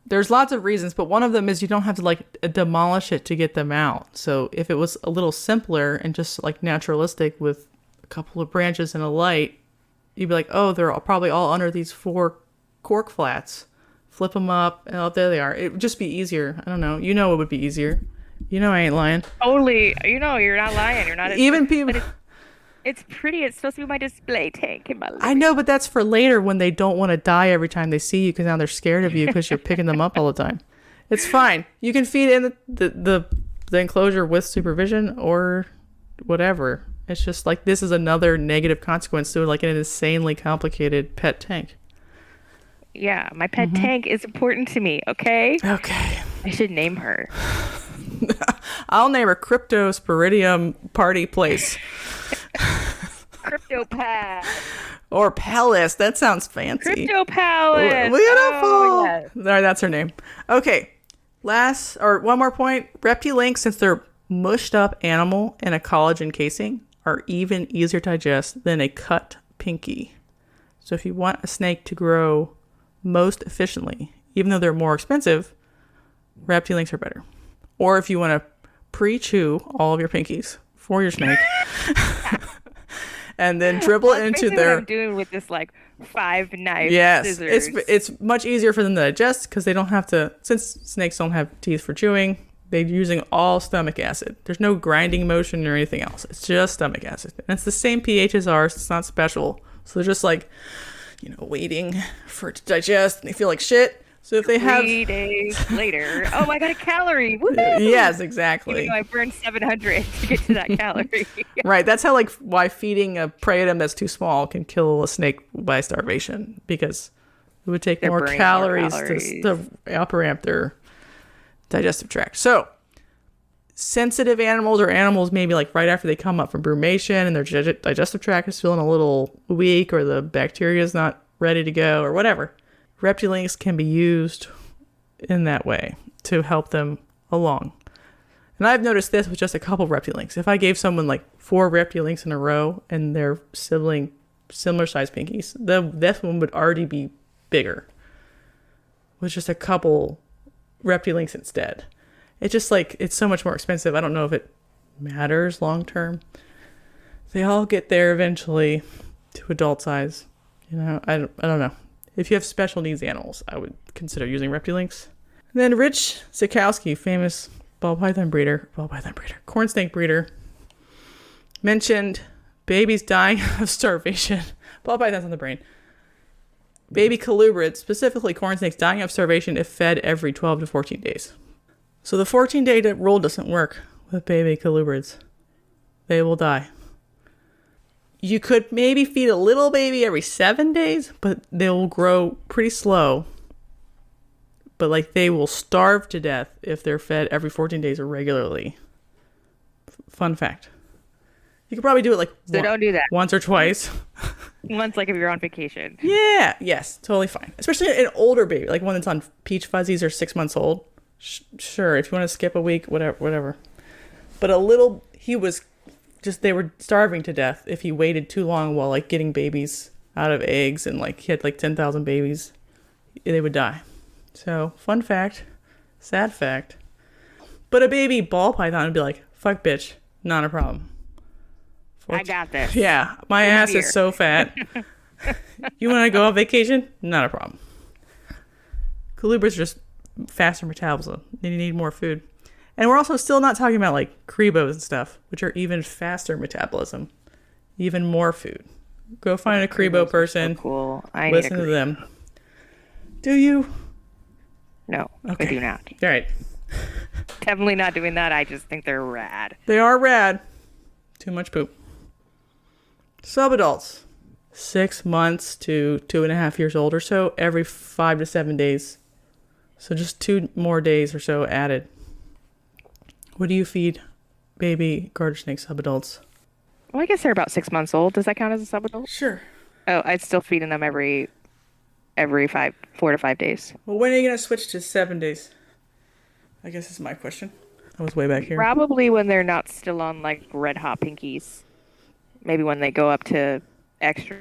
There's lots of reasons, but one of them is you don't have to like demolish it to get them out. So if it was a little simpler and just like naturalistic with a couple of branches and a light, you'd be like, oh, they're probably all under these 4 cork flats. Flip them up, and oh, there they are. It would just be easier. I don't know. You know it would be easier. You know I ain't lying. Totally. You know, you're not lying. You're not. Even people. It's pretty. It's supposed to be my display tank in my living. I know, but that's for later when they don't want to die every time they see you because now they're scared of you because you're picking them up all the time. It's fine. You can feed in the enclosure with supervision or whatever. It's just like this is another negative consequence to like an insanely complicated pet tank. Yeah, my pet tank is important to me, okay? Okay. I should name her. I'll name her Cryptosporidium Party Place. Cryptopad. Or Palace. That sounds fancy. Cryptopalace. Beautiful. Oh, yes. All right, that's her name. Okay. One more point. Reptilinks, since they're mushed up animal in a collagen casing, are even easier to digest than a cut pinky. So if you want a snake to grow most efficiently, even though they're more expensive, Reptilinks are better. Or if you want to pre-chew all of your pinkies for your snake and then dribble it into their... What I'm doing with this like 5 knife scissors. Yes, it's much easier for them to digest because they don't have to... Since snakes don't have teeth for chewing, they're using all stomach acid. There's no grinding motion or anything else. It's just stomach acid. And it's the same pH as ours. It's not special. So they're just like... waiting for it to digest, and they feel like shit. So if they have 3 days later, oh, I got a calorie. Woo! Yes, exactly. Even though I burned 700 to get to that calorie. Right. That's how why feeding a prey item that's too small can kill a snake by starvation, because it would take more calories to up ramp their digestive tract. So sensitive animals or animals maybe like right after they come up from brumation and their digestive tract is feeling a little weak or the bacteria is not ready to go or whatever, Reptilinks can be used in that way to help them along. And I've noticed this with just a couple Reptilinks. If I gave someone like 4 Reptilinks in a row and their sibling similar sized pinkies, this one would already be bigger with just a couple Reptilinks instead. It's just like, it's so much more expensive. I don't know if it matters long term. They all get there eventually to adult size. I don't know. If you have special needs animals, I would consider using Reptilinks. And then Rich Zukowski, famous corn snake breeder, mentioned babies dying of starvation. Ball pythons on the brain. Baby Colubrids, specifically corn snakes, dying of starvation if fed every 12 to 14 days. So the 14-day rule doesn't work with baby Colubrids. They will die. You could maybe feed a little baby every 7 days, but they will grow pretty slow. But like they will starve to death if they're fed every 14 days or regularly. Fun fact. You could probably do it like don't do that. Once or twice. Once, like if you're on vacation. Yeah, yes, totally fine. Especially an older baby, like one that's on peach fuzzies or 6 months old. Sure, if you want to skip a week, whatever. But they were starving to death if he waited too long while like getting babies out of eggs, and like he had like 10,000 babies, they would die. So, fun fact, sad fact. But a baby ball python would be like, fuck bitch, not a problem. I got this. Yeah, my ass is so fat. You want to go on vacation? Not a problem. Colubrids are just faster metabolism. They need more food. And we're also still not talking about like Crebos and stuff, which are even faster metabolism, even more food. Go find a Crebo person. So cool. Listen to them. Do you? No, okay. I do not. All right. Definitely not doing that. I just think they're rad. They are rad. Too much poop. Subadults. 6 months to 2.5 years old or so, every 5 to 7 days. So just 2 more days or so added. What do you feed baby garter snake subadults? Well, I guess they're about 6 months old. Does that count as a subadult? Sure. Oh, I'd still feeding them every 4 to 5 days. Well, when are you going to switch to 7 days? I guess is my question. I was way back here. Probably when they're not still on like red hot pinkies. Maybe when they go up to extra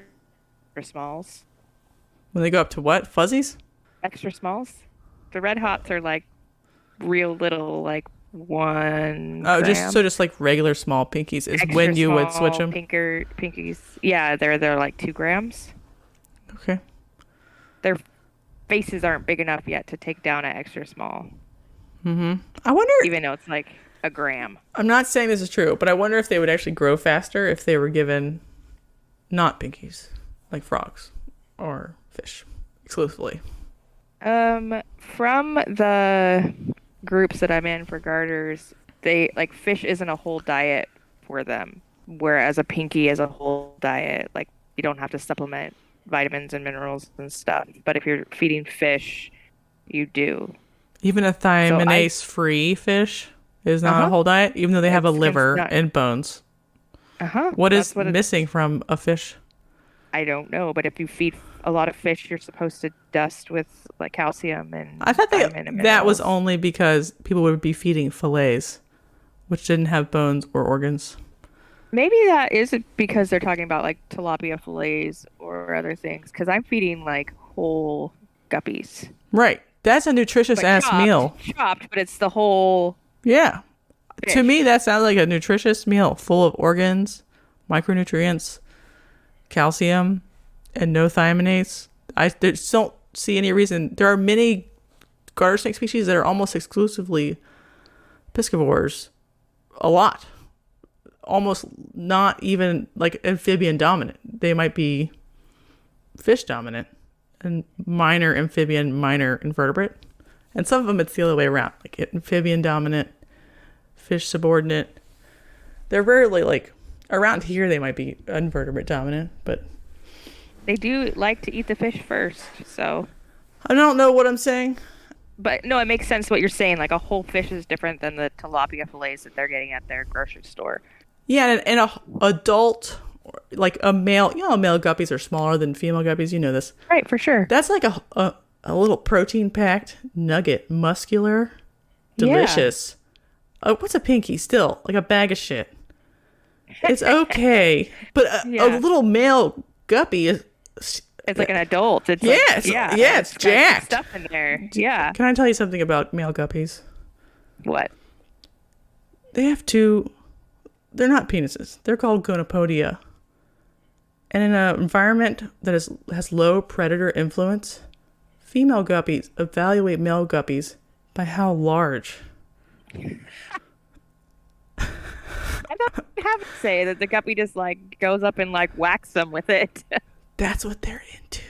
smalls. When they go up to what? Fuzzies? Extra smalls? The red hots are like real little, like 1 just gram. just like regular small pinkies is Extra when you would switch small them. pinkies. Yeah, they're like 2 grams. Okay. Their faces aren't big enough yet to take down an extra small, I wonder. even though it's like a gram. I'm not saying this is true, but I wonder if they would actually grow faster if they were given not pinkies, like frogs or fish exclusively. From the groups that I'm in for garters, they like fish isn't a whole diet for them, whereas a pinky is a whole diet. Like you don't have to supplement vitamins and minerals and stuff. But if you're feeding fish, you do. Even a So thiaminase-free fish is not a whole diet, even though they have a liver and bones. What is missing from a fish? I don't know, but if you feed a lot of fish, you're supposed to dust with like calcium and I thought vitamin and that was minerals. only because people would be feeding fillets, which didn't have bones or organs. Maybe that is because they're talking about like tilapia fillets or other things. Because I'm feeding like whole guppies, Right. That's a nutritious but ass meal. chopped, but it's the whole Yeah. fish. To me, that sounds like a nutritious meal full of organs, micronutrients, calcium, and no thiaminase. I just don't see any reason. There are many garter snake species that are almost exclusively piscivores. A lot. Almost not even like amphibian dominant. They might be fish dominant and minor amphibian, minor invertebrate. And some of them it's the other way around, like amphibian dominant, fish subordinate. They're rarely like around here they might be invertebrate dominant, but they do like to eat the fish first. So, I don't know what I'm saying. but no, it makes sense what you're saying. Like a whole fish is different than the tilapia fillets that they're getting at their grocery store. Yeah, and a adult, like a male, male guppies are smaller than female guppies. You know this. Right, for sure. That's like a little protein-packed nugget, muscular, delicious. What's a pinky? Still, like a bag of shit. It's okay, but a little male guppy is. It's like an adult. It's Yes, like, it's got jacked. stuff in there. Yeah. Can I tell you something about male guppies? What? They have two. They're not penises. They're called gonopodia. And in an environment that has low predator influence, female guppies evaluate male guppies by how large. I don't have to say that the guppy just like goes up and like whacks them with it. That's what they're into.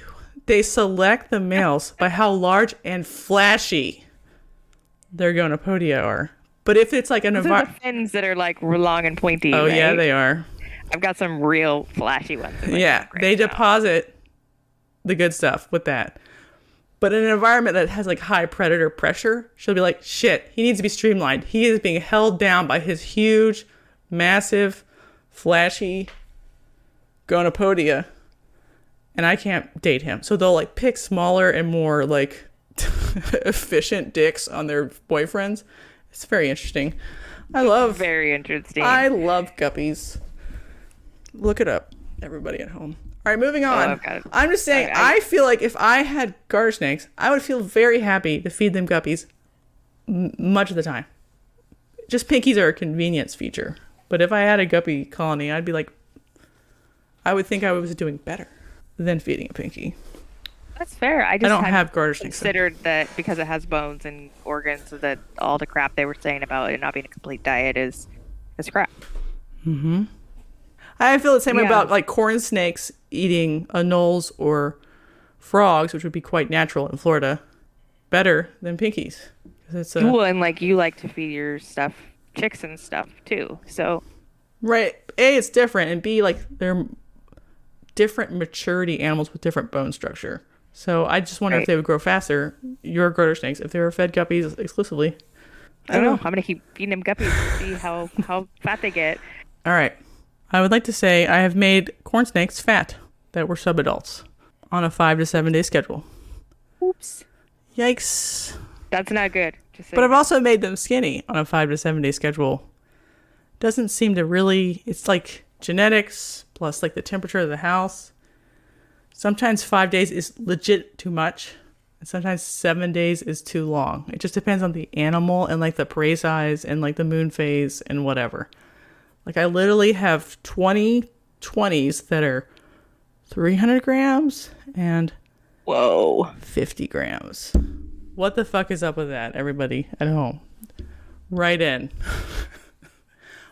They select the males by how large and flashy their gonopodia are. But if it's like an Those are the fins that are like long and pointy. oh right? yeah, they are. I've got some real flashy ones. in my Yeah, tank right they now. deposit the good stuff with that. But in an environment that has like high predator pressure, she'll be like, shit, he needs to be streamlined. He is being held down by his huge, massive, flashy gonopodia. And I can't date him. So they'll like pick smaller and more like efficient dicks on their boyfriends. It's very interesting. Very interesting. I love guppies. Look it up, everybody at home. All right, moving on. I've got it. I'm just saying, I feel like if I had garter snakes, I would feel very happy to feed them guppies much of the time. Just pinkies are a convenience feature. But if I had a guppy colony, I'd be like, I would think I was doing better than feeding a pinky. That's fair. I don't hadn't have garter snakes. considered that because it has bones and organs, that all the crap they were saying about it not being a complete diet is crap. I feel the same way Yeah. about like corn snakes eating anoles or frogs, which would be quite natural in Florida, better than pinkies. 'Cause it's Well, and like you like to feed your stuff chicks and stuff too. So right. A, it's different, and B, like they're different maturity animals with different bone structure. So I just wonder if they would grow faster. Your garter snakes, if they were fed guppies exclusively. I don't know. I'm gonna keep feeding them guppies and see how fat they get. All right. I would like to say I have made corn snakes fat that were subadults on a 5 to 7 day schedule. Oops. Yikes. That's not good. Just But I've also made them skinny on a 5 to 7 day schedule. Doesn't seem to really, it's like genetics plus like the temperature of the house. Sometimes 5 days is legit too much. And sometimes 7 days is too long. It just depends on the animal and like the prey size and like the moon phase and whatever. Like I literally have 20 that are 300 grams and Whoa. 50 grams. What the fuck is up with that, everybody at home? Right in.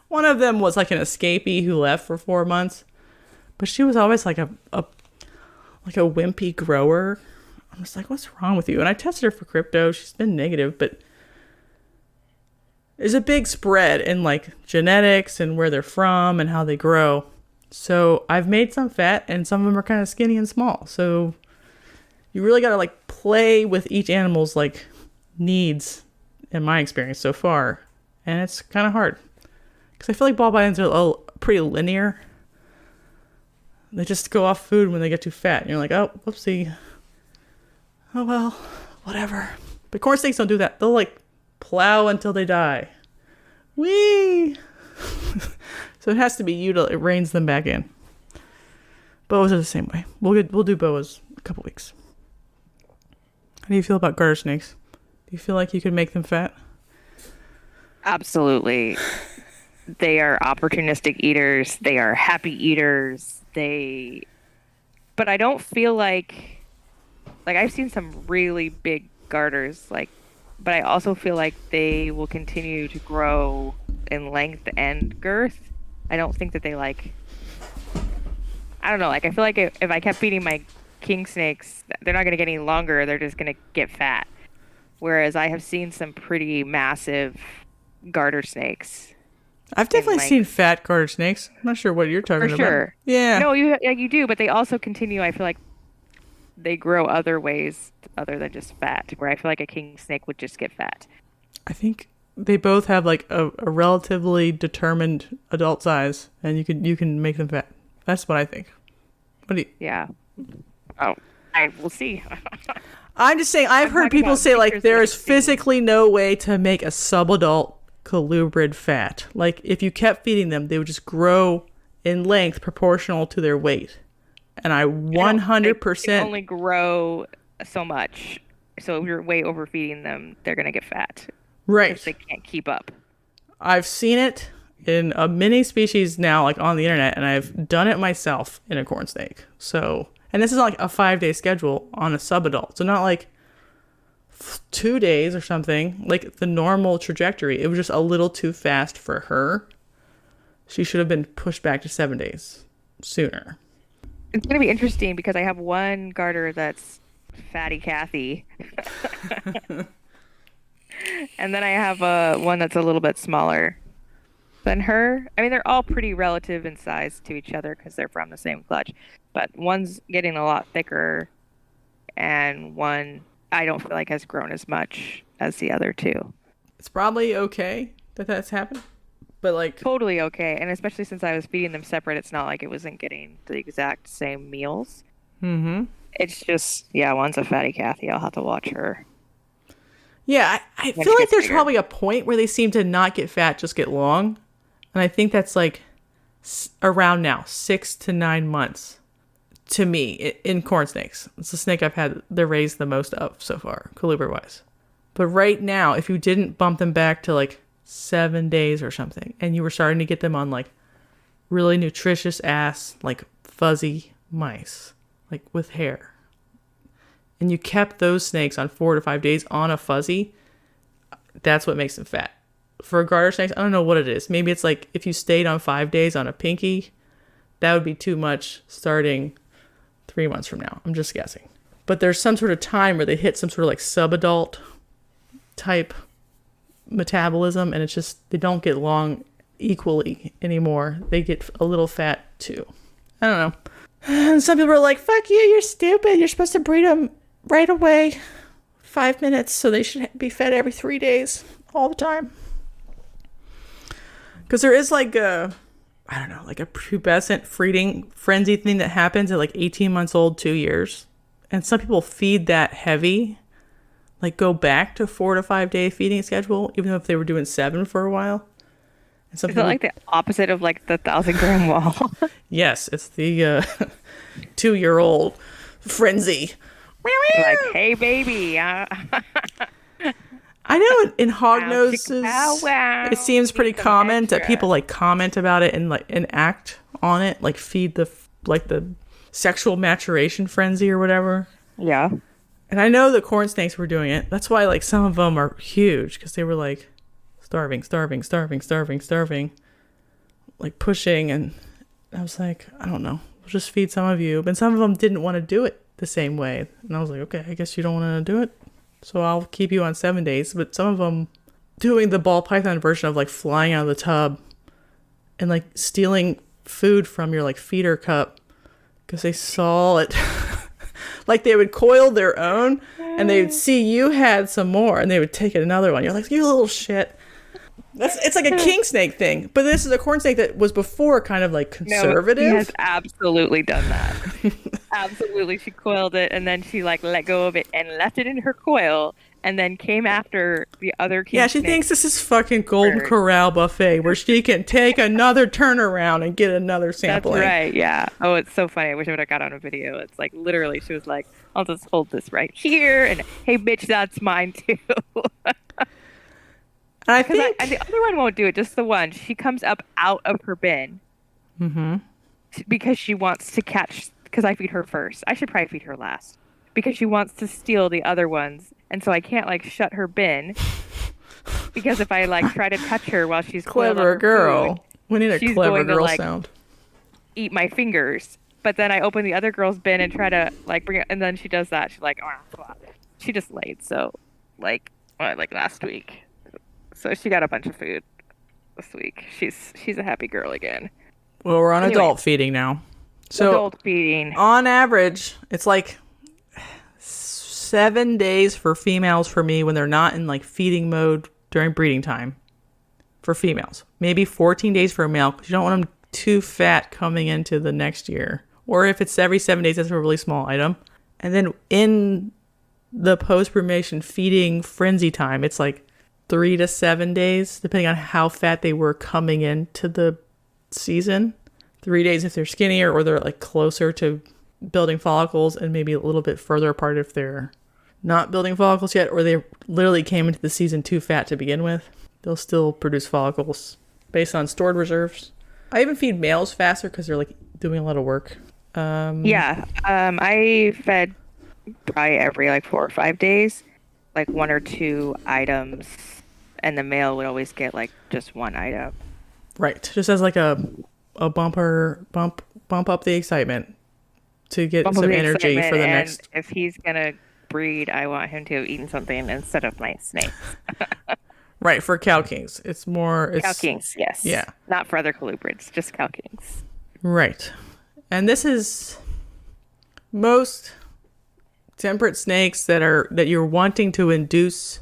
One of them was like an escapee who left for 4 months, but she was always like a wimpy grower. I'm just like, what's wrong with you? And I tested her for crypto. She's been negative, but there's a big spread in like genetics and where they're from and how they grow. So I've made some fat and some of them are kind of skinny and small. So you really got to like play with each animal's like needs in my experience so far. And it's kind of hard because I feel like ball buy-ins are pretty linear. They just go off food when they get too fat. And you're like, oh, whoopsie. Oh, well, whatever. But corn snakes don't do that. They'll like plow until they die. Whee! So it has to be you to it reins them back in. Boas are the same way. We'll do boas in a couple weeks. How do you feel about garter snakes? Do you feel like you could make them fat? Absolutely. They are opportunistic eaters. They are happy eaters. But I don't feel like I've seen some really big garters, but I also feel like they will continue to grow in length and girth. I don't think that they I don't know, I feel like if I kept feeding my king snakes, they're not going to get any longer, they're just going to get fat. Whereas I have seen some pretty massive garter snakes. I've definitely seen fat garter snakes. I'm not sure what you're talking about. For sure. Yeah. No, you do, but they also continue, I feel like they grow other ways other than just fat, where I feel like a king snake would just get fat. I think they both have like a relatively determined adult size, and you can make them fat. That's what I think. What do you? Yeah. Oh, I will see. I'm just saying. I've heard people say like there is physically no way to make a subadult colubrid fat. Like if you kept feeding them, they would just grow in length proportional to their weight. And I 100% only grow so much. So if you're way overfeeding them, they're going to get fat. Right. Because they can't keep up. I've seen it in a mini species now, like on the internet, and I've done it myself in a corn snake. So, and this is like a 5-day schedule on a subadult. So not like 2 days or something, like the normal trajectory. It was just a little too fast for her. She should have been pushed back to 7 days sooner. It's going to be interesting because I have one garter that's Fatty Cathy. And then I have one that's a little bit smaller than her. I mean, they're all pretty relative in size to each other because they're from the same clutch. But one's getting a lot thicker, and one I don't feel like has grown as much as the other two. It's probably okay that that's happened. But like totally okay, and especially since I was feeding them separate, it's not like it wasn't getting the exact same meals. Mm-hmm. It's just, yeah, one's a Fatty Cathy. I'll have to watch her. Yeah, I feel like there's probably a point where they seem to not get fat, just get long. And I think that's like around now, 6 to 9 months to me in corn snakes. It's the snake I've had the raised the most of so far, colubrid-wise. But right now, if you didn't bump them back to like 7 days or something, and you were starting to get them on like really nutritious ass, like fuzzy mice, like with hair, and you kept those snakes on 4 to 5 days on a fuzzy, that's what makes them fat. For garter snakes, I don't know what it is. Maybe it's like if you stayed on 5 days on a pinky, that would be too much starting 3 months from now. I'm just guessing. But there's some sort of time where they hit some sort of like subadult type metabolism, and it's just they don't get long equally anymore. They get a little fat too. I don't know. And some people are like, fuck you, you're stupid, you're supposed to breed them right away, 5 minutes, so they should be fed every 3 days all the time. Because there is like a I don't know, like a pubescent feeding frenzy thing that happens at like 18 months old, 2 years. And some people feed that heavy, like go back to 4 to 5 day feeding schedule, even though if they were doing 7 for a while. And some Is it like the opposite of like the 1,000-gram wall? Yes, it's the 2-year-old frenzy. Like, hey, baby. I know in hog Wow, noses, wow, wow. it seems pretty Need some common that extra. people like comment about it and act on it, like feed the sexual maturation frenzy or whatever. Yeah. And I know the corn snakes were doing it. That's why like some of them are huge, because they were like starving, like pushing. And I was like, I don't know, we'll just feed some of you. But some of them didn't want to do it the same way. And I was like, okay, I guess you don't want to do it, so I'll keep you on 7 days. But some of them doing the ball python version of like flying out of the tub and like stealing food from your like feeder cup because they saw it. Like they would coil their own and they would see you had some more and they would take another one. You're like, you little shit. It's like a king snake thing. But this is a corn snake that was before kind of like conservative. No, she has absolutely done that. Absolutely. She coiled it and then she like let go of it and left it in her coil and then came after the other king Yeah, she snake. thinks this is fucking Golden Corral buffet where she can take another turnaround and get another sampling. That's right, yeah. Oh, it's so funny. I wish I would have got on a video. It's like literally she was like, I'll just hold this right here and hey bitch, that's mine too. And I think and the other one won't do it, just the one. She comes up out of her bin because she wants to catch, because I feed her first. I should probably feed her last because she wants to steal the other ones. And so I can't like shut her bin because if I like try to touch her while she's clever girl. Food, we need a clever girl like, sound. Eat my fingers. But then I open the other girl's bin and try to like bring it, and then she does that. She's like, oh, she just laid. So like last week. So she got a bunch of food this week. She's a happy girl again. Well, we're on adult feeding now. So adult feeding. On average, it's like 7 days for females for me when they're not in like feeding mode during breeding time for females. Maybe 14 days for a male because you don't want them too fat coming into the next year. Or if it's every 7 days, that's a really small item. And then in the post-brumation feeding frenzy time, it's like 3 to 7 days, depending on how fat they were coming into the season. 3 days if they're skinnier or they're like closer to building follicles, and maybe a little bit further apart if they're not building follicles yet, or they literally came into the season too fat to begin with. They'll still produce follicles based on stored reserves. I even feed males faster because they're like doing a lot of work. I fed probably every like 4 or 5 days, like 1 or 2 items, and the male would always get like just 1 item. Right, just as like a bump up the excitement to get some energy for the next. If he's gonna breed, I want him to have eaten something instead of my snakes. Right, for cow kings, it's cow kings, yes. Yeah, not for other colubrids, just cow kings. Right, and this is most temperate snakes that you're wanting to induce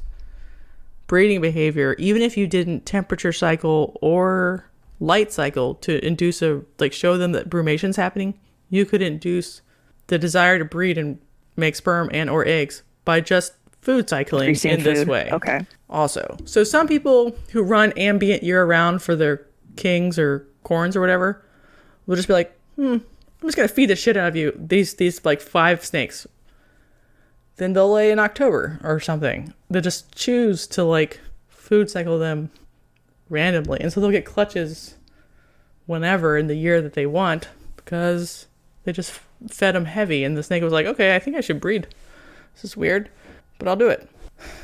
breeding behavior, even if you didn't temperature cycle or light cycle to induce show them that brumation's happening. You could induce the desire to breed and make sperm and or eggs by just food cycling in this way. Okay. Also, so some people who run ambient year round for their kings or corns or whatever will just be like, I'm just gonna feed the shit out of you these like 5 snakes. Then they'll lay in October or something. They'll just choose to like food cycle them randomly, and so they'll get clutches whenever in the year that they want because they just fed them heavy, and the snake was like, okay, I think I should breed. This is weird, but I'll do it.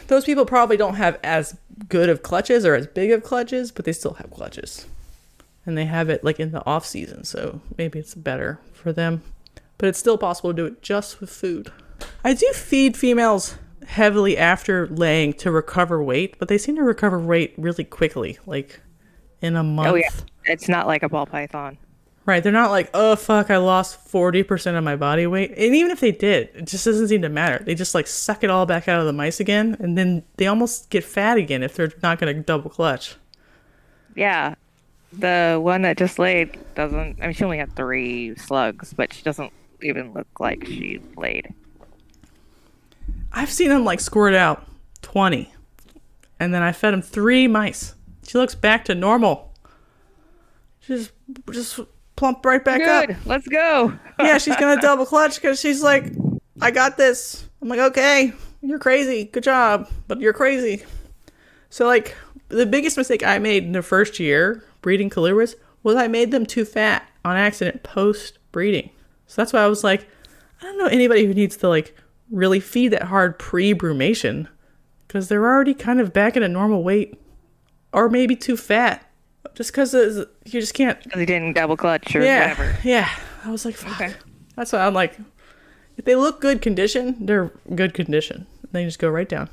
Those people probably don't have as good of clutches or as big of clutches, but they still have clutches. And they have it like in the off season, so maybe it's better for them. But it's still possible to do it just with food. I do feed females heavily after laying to recover weight, but they seem to recover weight really quickly, like in a month. Oh yeah, it's not like a ball python. Right, they're not like, oh fuck, I lost 40% of my body weight. And even if they did, it just doesn't seem to matter. They just like suck it all back out of the mice again, and then they almost get fat again if they're not going to double clutch. Yeah, the one that just laid doesn't, I mean, she only had 3 slugs, but she doesn't even look like she laid. I've seen them like squirt out 20, and then I fed them 3 mice. She looks back to normal. She's just plump right back up. Good, let's go. Yeah, she's gonna double clutch because she's like, I got this. I'm like, okay, you're crazy. Good job, but you're crazy. So like the biggest mistake I made in the first year breeding Colubrids was I made them too fat on accident post breeding. So that's why I was like, I don't know anybody who needs to like really feed that hard pre-brumation because they're already kind of back at a normal weight or maybe too fat just because you just can't. Because he didn't double clutch or whatever. Yeah. I was like, fuck. Okay. That's why I'm like, if they look good condition, they're good condition. They just go right down.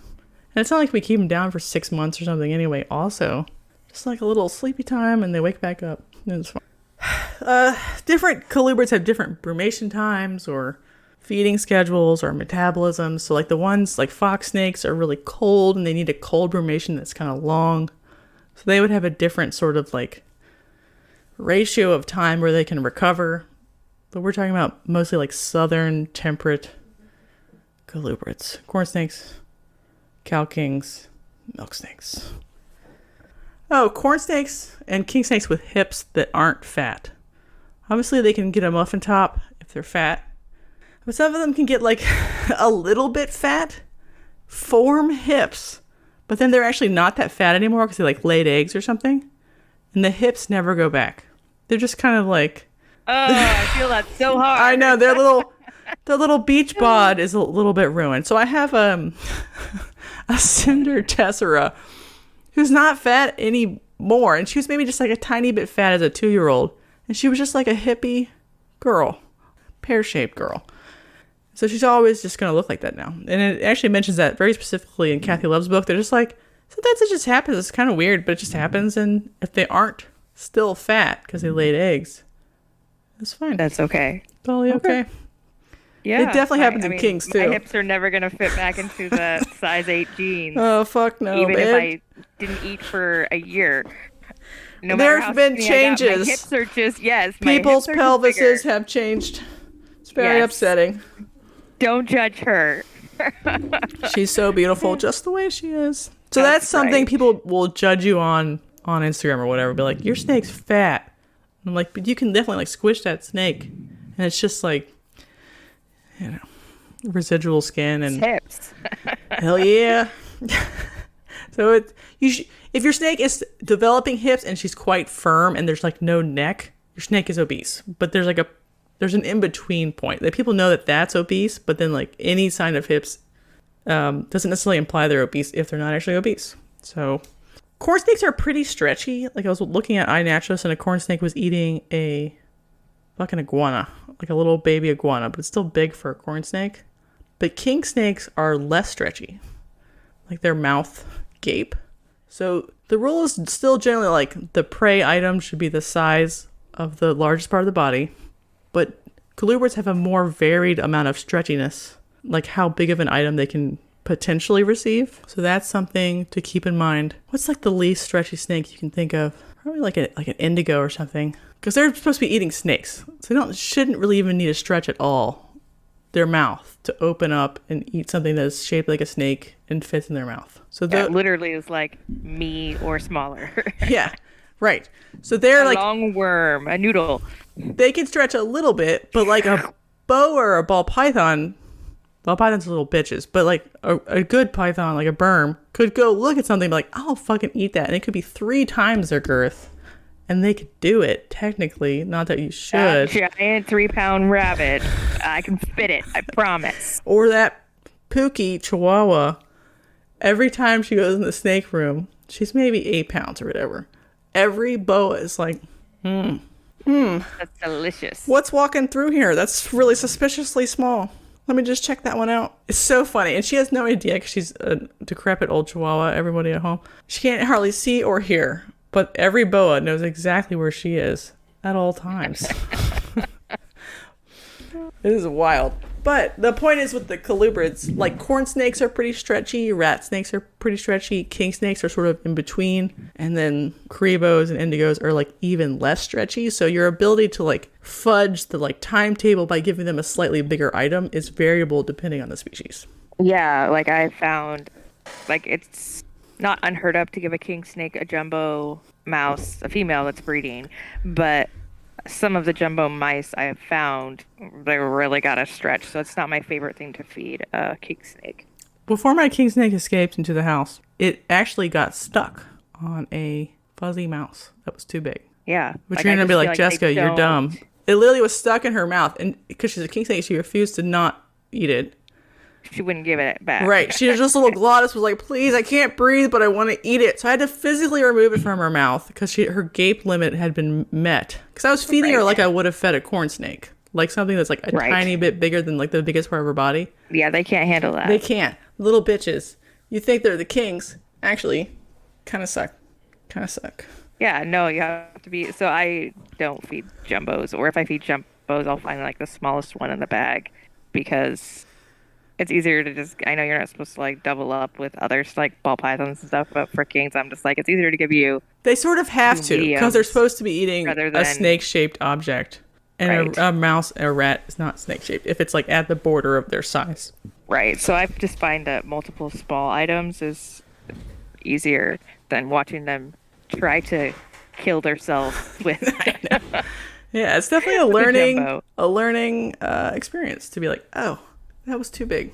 And it's not like we keep them down for 6 months or something anyway. Also, just like a little sleepy time and they wake back up. And it's fine. Different colubrids have different brumation times or feeding schedules or metabolisms. So like the ones like fox snakes are really cold and they need a cold brumation that's kind of long. So they would have a different sort of like ratio of time where they can recover. But we're talking about mostly like southern temperate colubrids. Corn snakes, cow kings, milk snakes. Oh, corn snakes and king snakes with hips that aren't fat. Obviously they can get a muffin top if they're fat. But some of them can get like a little bit fat, form hips, but then they're actually not that fat anymore because they like laid eggs or something. And the hips never go back. They're just kind of like... Oh, I feel that so hard. I know, their little beach bod is a little bit ruined. So I have a cinder tessera who's not fat anymore. And she was maybe just like a tiny bit fat as a 2-year-old. And she was just like a hippie girl, pear-shaped girl. So she's always just going to look like that now. And it actually mentions that very specifically in Kathy Love's book. They're just like, sometimes it just happens. It's kind of weird, but it just happens. And if they aren't still fat because they laid eggs, that's fine. That's okay. Totally okay. Yeah. It definitely happens in kings, too. My hips are never going to fit back into the size 8 jeans. Oh, fuck no, even babe. if I didn't eat for a year. No there have been changes. My hips are just, people's pelvises have changed. It's very upsetting. Don't judge her. She's so beautiful just the way she is. So that's something people will judge you on Instagram or whatever. Be like, your snake's fat. I'm like, but you can definitely like squish that snake. And it's just like, you know, residual skin and hips. Hell yeah. So if your snake is developing hips and she's quite firm and there's like no neck, your snake is obese. But there's an in-between point that people know that that's obese, but then like any sign of hips doesn't necessarily imply they're obese if they're not actually obese. So corn snakes are pretty stretchy. Like I was looking at iNaturalist and a corn snake was eating a fucking iguana, like a little baby iguana, but it's still big for a corn snake. But king snakes are less stretchy, like their mouth gape. So the rule is still generally like the prey item should be the size of the largest part of the body. But colubrids have a more varied amount of stretchiness, like how big of an item they can potentially receive. So that's something to keep in mind. What's like the least stretchy snake you can think of? Probably like an indigo or something. Because they're supposed to be eating snakes. So they shouldn't really even need to stretch at all their mouth to open up and eat something that is shaped like a snake and fits in their mouth. So that literally is like me or smaller. Yeah, right. So they're like... a long worm, a noodle. They can stretch a little bit, but like a boa or a ball python's little bitches, but like a good python, like a berm, could go look at something and be like, I'll fucking eat that. And it could be 3 times their girth. And they could do it, technically. Not that you should. A giant 3-pound rabbit. I can fit it, I promise. Or that Pookie Chihuahua. Every time she goes in the snake room, she's maybe 8 pounds or whatever. Every boa is like, That's delicious. What's walking through here? That's really suspiciously small. Let me just check that one out. It's so funny. And she has no idea because she's a decrepit old Chihuahua, everybody at home. She can't hardly see or hear. But every boa knows exactly where she is at all times. It is wild. But the point is with the colubrids, like corn snakes are pretty stretchy, rat snakes are pretty stretchy, king snakes are sort of in between, and then caribos and indigos are like even less stretchy. So your ability to like fudge the like timetable by giving them a slightly bigger item is variable depending on the species. Yeah, like I found, like it's not unheard of to give a king snake a jumbo mouse, a female that's breeding, but some of the jumbo mice I have found, they really got to stretch. So it's not my favorite thing to feed a king snake. Before my king snake escaped into the house, it actually got stuck on a fuzzy mouse that was too big. Yeah. Which you're going to be like, Jessica, you're dumb. It literally was stuck in her mouth. And because she's a king snake, she refused to not eat it. She wouldn't give it back. Right. She was just a little glottis, was like, please, I can't breathe, but I want to eat it. So I had to physically remove it from her mouth because her gape limit had been met. Because I was feeding her like I would have fed a corn snake. Like something that's like a tiny bit bigger than like the biggest part of her body. Yeah, they can't handle that. They can't. Little bitches. You think they're the kings. Actually, kind of suck. Yeah, no, you have to be. So I don't feed jumbos. Or if I feed jumbos, I'll find like the smallest one in the bag. Because it's easier to just, I know you're not supposed to like double up with others like ball pythons and stuff, but for kings, I'm just like, it's easier to give you. They sort of have to because they're supposed to be eating a snake-shaped object. And a mouse or a rat is not snake-shaped if it's like at the border of their size. Right. So I just find that multiple small items is easier than watching them try to kill themselves with. Yeah, it's definitely a learning experience to be like, oh, that was too big.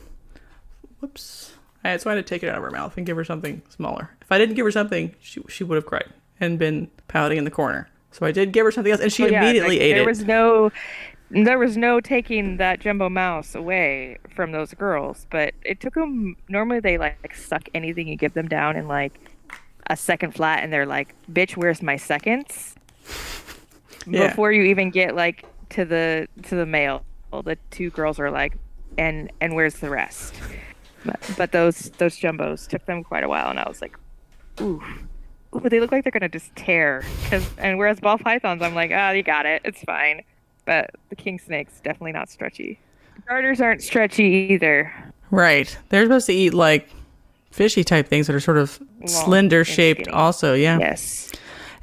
Whoops. So I had to take it out of her mouth and give her something smaller. If I didn't give her something, she would have cried and been pouting in the corner. So I did give her something else, and she immediately ate it. There was no taking that jumbo mouse away from those girls, but it took them. Normally, they like suck anything you give them down in like a second flat, and they're like, "Bitch, where's my seconds?" Yeah. Before you even get like to the male, the two girls are like, "And where's the rest?" But those jumbos took them quite a while, and I was like, "Ooh." Ooh, they look like they're gonna just tear. And whereas ball pythons, I'm like, you got it, it's fine. But the king snake's definitely not stretchy. Garters aren't stretchy either. Right, they're supposed to eat like fishy type things that are sort of slender shaped. Also, yeah. Yes.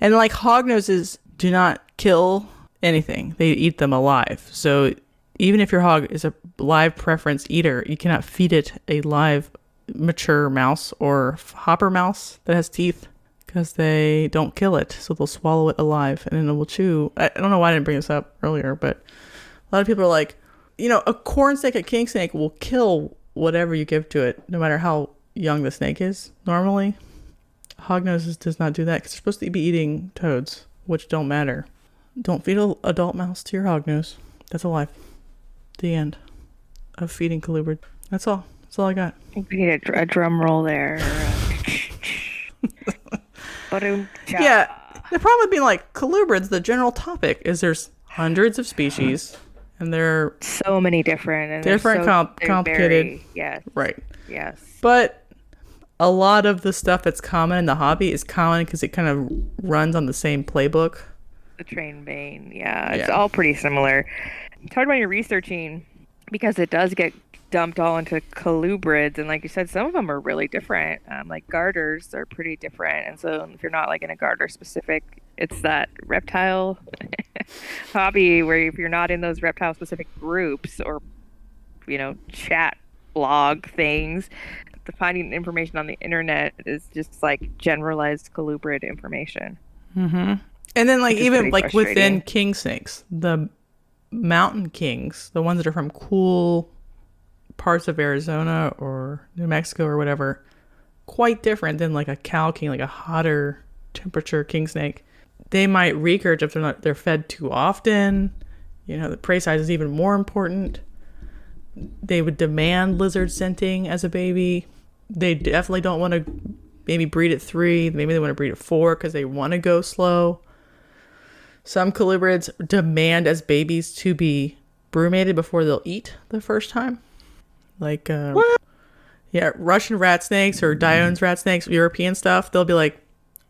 And like hognoses do not kill anything; they eat them alive. So even if your hog is a live preference eater, you cannot feed it a live, mature mouse or hopper mouse that has teeth. Because they don't kill it, so they'll swallow it alive, and then it will chew. I don't know why I didn't bring this up earlier, but a lot of people are like, a corn snake, a king snake will kill whatever you give to it, no matter how young the snake is, normally. Hognoses does not do that, because they're supposed to be eating toads, which don't matter. Don't feed an adult mouse to your hognose. That's alive. The end of feeding colubrid. That's all. That's all I got. We need a drum roll there. Yeah, the problem with being like colubrids, the general topic is there's hundreds of species and they're so many different complicated. Yes. Right. Yes. But a lot of the stuff that's common in the hobby is common because it kind of runs on the same playbook. The train vein. Yeah. It's all pretty similar. It's hard when you're researching because it does get dumped all into colubrids, and like you said, some of them are really different. Like garters are pretty different, and so if you're not like in a garter specific, it's that reptile hobby where if you're not in those reptile specific groups or chat blog things, the finding information on the internet is just like generalized colubrid information. Mm-hmm. And then like even like within king snakes, the mountain kings, the ones that are from cool parts of Arizona or New Mexico or whatever, quite different than like a cow king, like a hotter temperature king snake. They might regurg if they're fed too often. The prey size is even more important. They would demand lizard scenting as a baby. They definitely don't want to maybe breed at 3. Maybe they want to breed at 4 because they want to go slow. Some colubrids demand as babies to be brumated before they'll eat the first time. Like, Russian rat snakes or Dion's rat snakes, European stuff, they'll be like,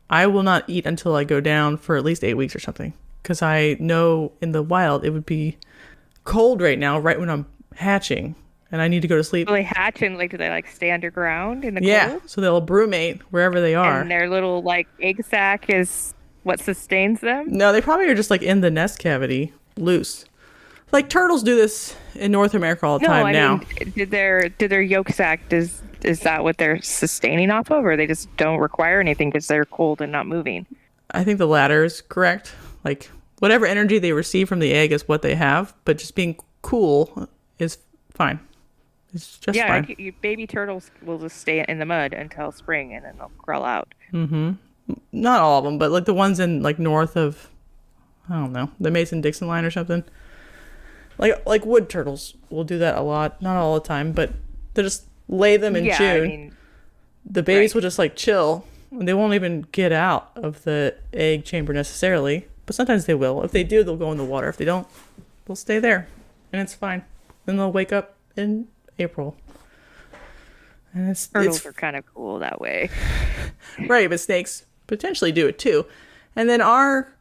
I will not eat until I go down for at least 8 weeks or something. Because I know in the wild it would be cold right now, right when I'm hatching, and I need to go to sleep. Do they hatch and do they like stay underground in the cold? Yeah, so they'll brumate wherever they are. And their little like egg sac is what sustains them? No, they probably are just like in the nest cavity, loose. Like turtles do this in North America all the time now. Mean, did their yolk sac, is that what they're sustaining off of, or they just don't require anything because they're cold and not moving? I think the latter is correct. Like whatever energy they receive from the egg is what they have, but just being cool is fine. It's just fine. Yeah, baby turtles will just stay in the mud until spring, and then they'll crawl out. Not all of them, but like the ones in like north of, I don't know, the Mason-Dixon line or something. Like wood turtles will do that a lot, not all the time, but they just lay them in June. I mean, the babies will just like chill. They won't even get out of the egg chamber necessarily, but sometimes they will. If they do, they'll go in the water. If they don't, they'll stay there, and it's fine. Then they'll wake up in April. And turtles are kind of cool that way. Right, but snakes potentially do it too. And then our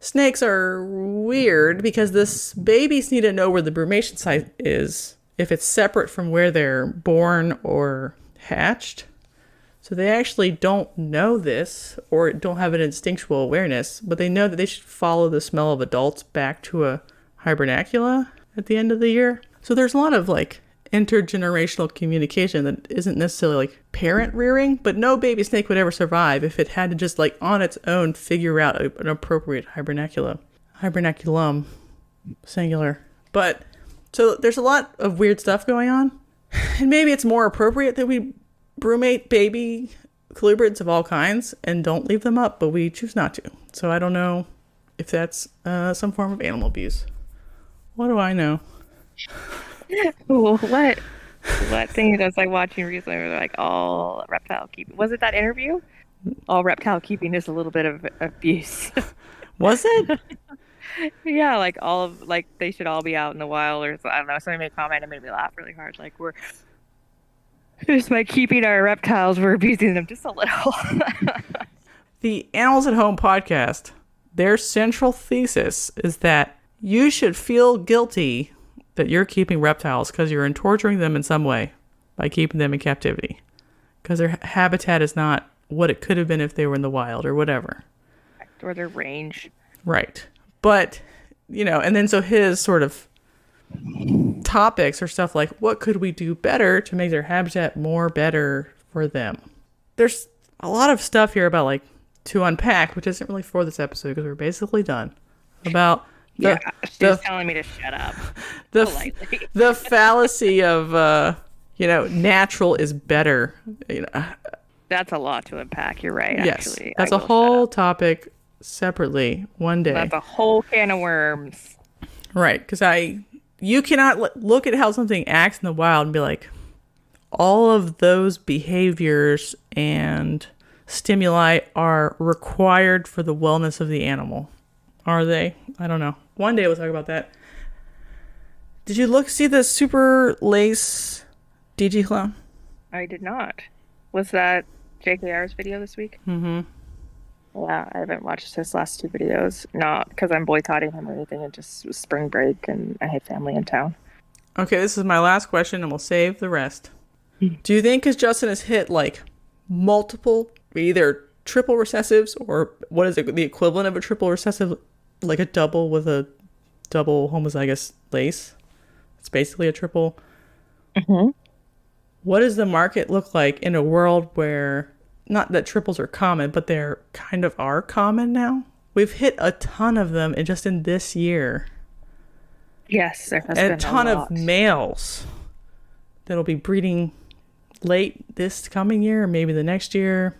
snakes are weird because this babies need to know where the brumation site is if it's separate from where they're born or hatched. So they actually don't know this or don't have an instinctual awareness, but they know that they should follow the smell of adults back to a hibernacula at the end of the year. So there's a lot of like intergenerational communication that isn't necessarily like parent rearing, but no baby snake would ever survive if it had to just like on its own figure out an appropriate hibernaculum, singular. But so there's a lot of weird stuff going on, and maybe it's more appropriate that we brumate baby colubrids of all kinds and don't leave them up, but we choose not to. So I don't know if that's some form of animal abuse. What do I know? What thing I was like watching recently where they're like all reptile keeping. Was it that interview? All reptile keeping is a little bit of abuse. Was it? Yeah, like all of like they should all be out in the wild, or I don't know. Somebody made a comment and made me laugh really hard. Like we're just by keeping our reptiles, we're abusing them just a little. The Animals at Home podcast, their central thesis is that you should feel guilty that you're keeping reptiles because you're torturing them in some way by keeping them in captivity because their habitat is not what it could have been if they were in the wild or whatever. Or their range. Right. But, and then so his sort of topics are stuff like, what could we do better to make their habitat more better for them? There's a lot of stuff here about like to unpack, which isn't really for this episode because we're basically done, about she's telling me to shut up. The fallacy of natural is better. That's a lot to unpack. You're right. Yes, actually, that's a whole topic separately one day. That's a whole can of worms. Right, because you cannot look at how something acts in the wild and be like, all of those behaviors and stimuli are required for the wellness of the animal. Are they? I don't know. One day we'll talk about that. Did you see the super lace DG clown? I did not. Was that JKR's video this week? Mm-hmm. Yeah, I haven't watched his last two videos. Not because I'm boycotting him or anything. It just was spring break and I had family in town. Okay, this is my last question and we'll save the rest. Do you think because Justin has hit like multiple, either triple recessives or what is it, the equivalent of a triple recessive, like a double with a double homozygous lace? It's basically a triple. Mm-hmm. What does the market look like in a world where, not that triples are common, but they're kind of are common now? We've hit a ton of them just in this year. Yes, there has and been a ton a lot of males that'll be breeding late this coming year or maybe the next year.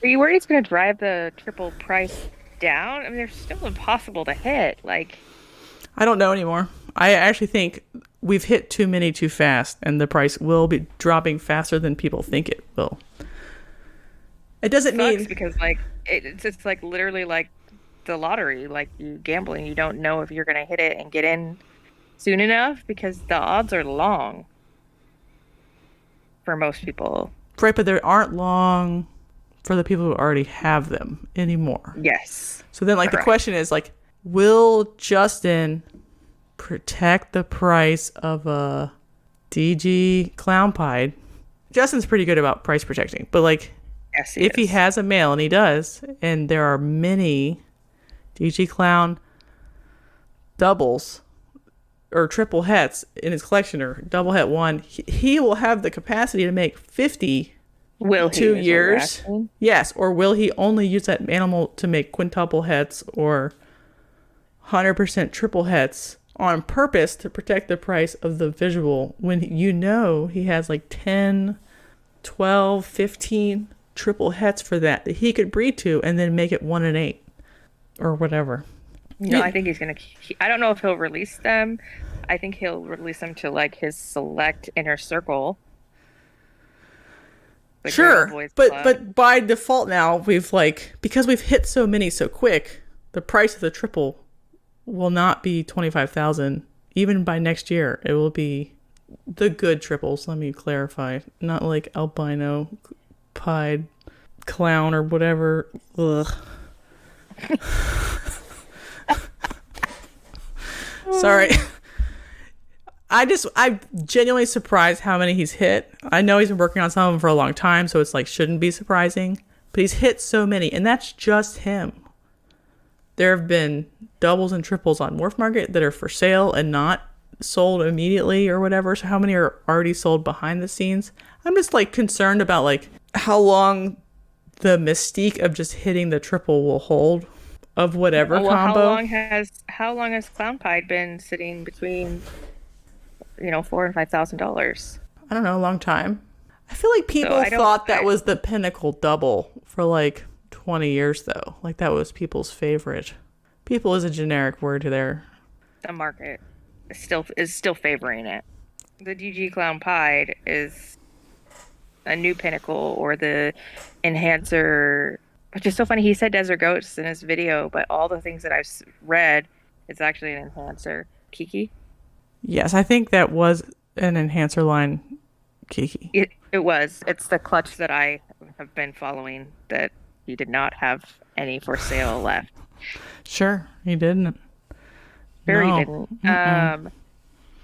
Are you worried it's going to drive the triple price down? I mean, they're still impossible to hit. I don't know anymore. I actually think we've hit too many too fast, and the price will be dropping faster than people think it will. It doesn't mean because it's like literally like the lottery, like you gambling. You don't know if you're going to hit it and get in soon enough because the odds are long for most people. Right, but they aren't long for the people who already have them anymore. Yes. So then, Correct. The question is, will Justin protect the price of a DG clown pied? Justin's pretty good about price protecting, but yes, if he has a male, and he does, and there are many DG clown doubles or triple hets in his collection, or double het one, he will have the capacity to make 50. Will he? 2 years? Yes. Or will he only use that animal to make quintuple hets or 100% triple hets on purpose to protect the price of the visual when you know he has like 10, 12, 15 triple hets for that he could breed to and then make it 1 and 8 or whatever. No, I think he's going to... I don't know if he'll release them. I think he'll release them to like his select inner circle. Sure, but by default now, we've like... Because we've hit so many so quick, the price of the triple will not be 25,000. Even by next year, it will be the good triples. Let me clarify. Not like albino, pied, clown, or whatever. Ugh. Sorry. I'm genuinely surprised how many he's hit. I know he's been working on some of them for a long time, so it's like shouldn't be surprising. But he's hit so many, and that's just him. There have been doubles and triples on Morph Market that are for sale and not sold immediately or whatever. So how many are already sold behind the scenes? I'm just like concerned about like how long the mystique of just hitting the triple will hold of whatever combo. How long has Clown Pied been sitting between, $4,000 and $5,000? I don't know, a long time. I feel like people thought that was the pinnacle double for like 20 years though. Like that was people's favorite. People is a generic word there. The market is still favoring it. The DG Clown Pied is a new pinnacle, or the enhancer, which is so funny. He said Desert Ghosts in his video, but all the things that I've read, it's actually an enhancer. Kiki? Yes, I think that was an enhancer line, Kiki. It was. It's the clutch that I have been following that he did not have any for sale left. Sure, he didn't. He didn't.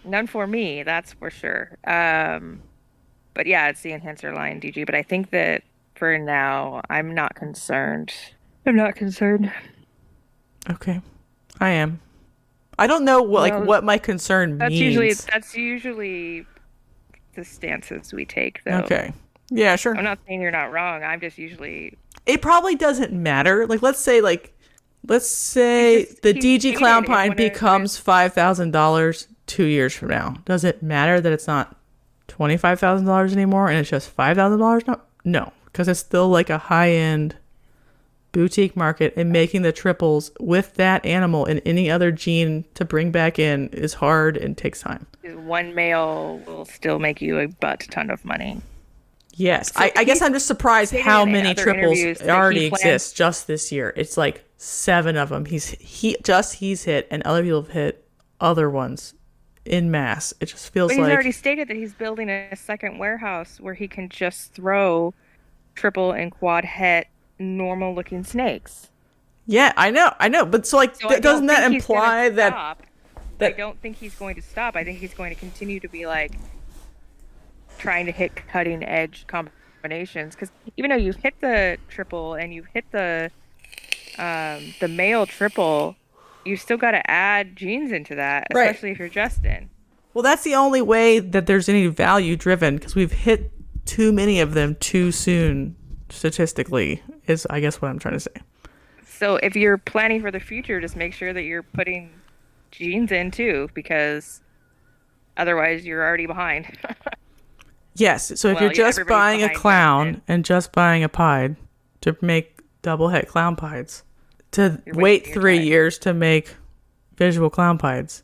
None for me, that's for sure. But yeah, it's the enhancer line DG. But I think that for now, I'm not concerned. Okay, I am. I don't know what my concern means. That's usually the stances we take, though. Okay. Yeah, sure. I'm not saying you're not wrong. I'm just usually... It probably doesn't matter. Let's say the DG Clown Pine becomes $5,000 2 years from now. Does it matter that it's not $25,000 anymore and it's just $5,000? No, because it's still like a high-end boutique market, and making the triples with that animal and any other gene to bring back in is hard and takes time. One male will still make you a butt ton of money. Yes. So I guess I'm just surprised how many triples already exist just this year. It's like 7 of them. He's hit, and other people have hit other ones in mass. It just feels like... He's already stated that he's building a second warehouse where he can just throw triple and quad het normal looking snakes. Yeah, I know. But doesn't that imply that... I don't think he's going to stop. I think he's going to continue to be like trying to hit cutting edge combinations, because even though you've hit the triple and you've hit the male triple, you still got to add genes into that, especially if you're Justin. Well, that's the only way that there's any value driven, because we've hit too many of them too soon statistically, is I guess what I'm trying to say. So if you're planning for the future, just make sure that you're putting genes in too, because otherwise you're already behind. Yes, so if you're just buying a clown and just buying a pied to make double het clown pieds, to wait 3 years to make visual clown pieds,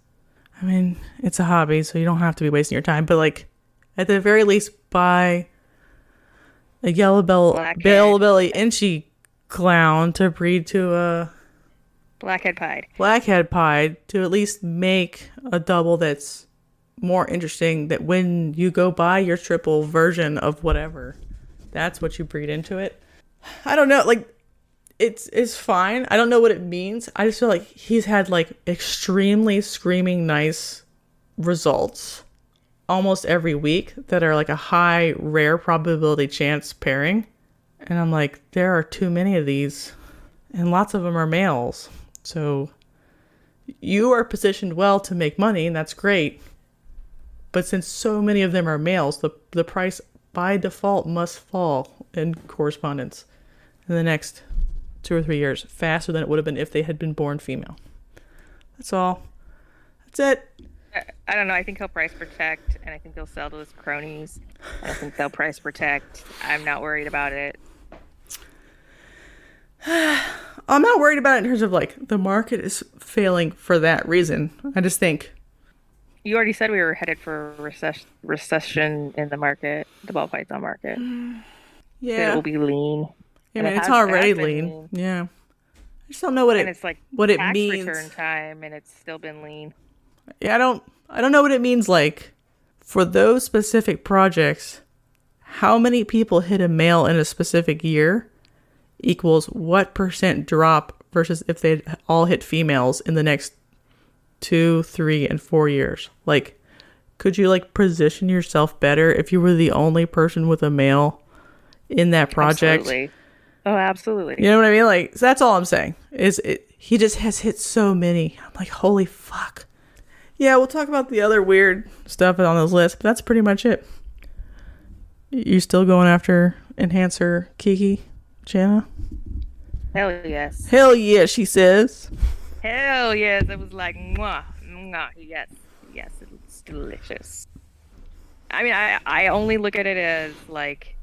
I mean, it's a hobby, so you don't have to be wasting your time, but like at the very least buy a yellow belly inchy clown to breed to a blackhead pied to at least make a double that's more interesting, that when you go buy your triple version of whatever, that's what you breed into it. I don't know, like it's fine. I don't know what it means. I just feel like he's had like extremely screaming nice results almost every week that are like a high rare probability chance pairing, and I'm like, there are too many of these, and lots of them are males, so you are positioned well to make money, and that's great. But since so many of them are males, the price by default must fall in correspondence in the next 2 or 3 years, faster than it would have been if they had been born female. That's all. That's it. I don't know. I think he'll price protect, and I think he'll sell to his cronies. I think they'll price protect. I'm not worried about it. I'm not worried about it in terms of like the market is failing for that reason. I just think You already said we were headed for a recession in the market, the ball python market. yeah, It will be lean. I And mean it it's has already been lean. Yeah, I just don't know what and it it's like what it tax means. return time, and it's still been lean. Yeah, I don't know what it means like for those specific projects. How many people hit a male in a specific year equals what % drop versus if they all hit females in the next 2, 3, and 4 years. Like, could you like position yourself better if you were the only person with a male in that project? Absolutely. Oh, absolutely. You know what I mean? Like, so that's all I'm saying. He just has hit so many. I'm like, holy fuck. Yeah, we'll talk about the other weird stuff on this list, but that's pretty much it. You still going after Enhancer Kiki, Jana? Hell yes. Hell yeah, she says. Hell yes. It was like, mwah, mwah, yes. Yes, it's delicious. I mean, I only look at it as like,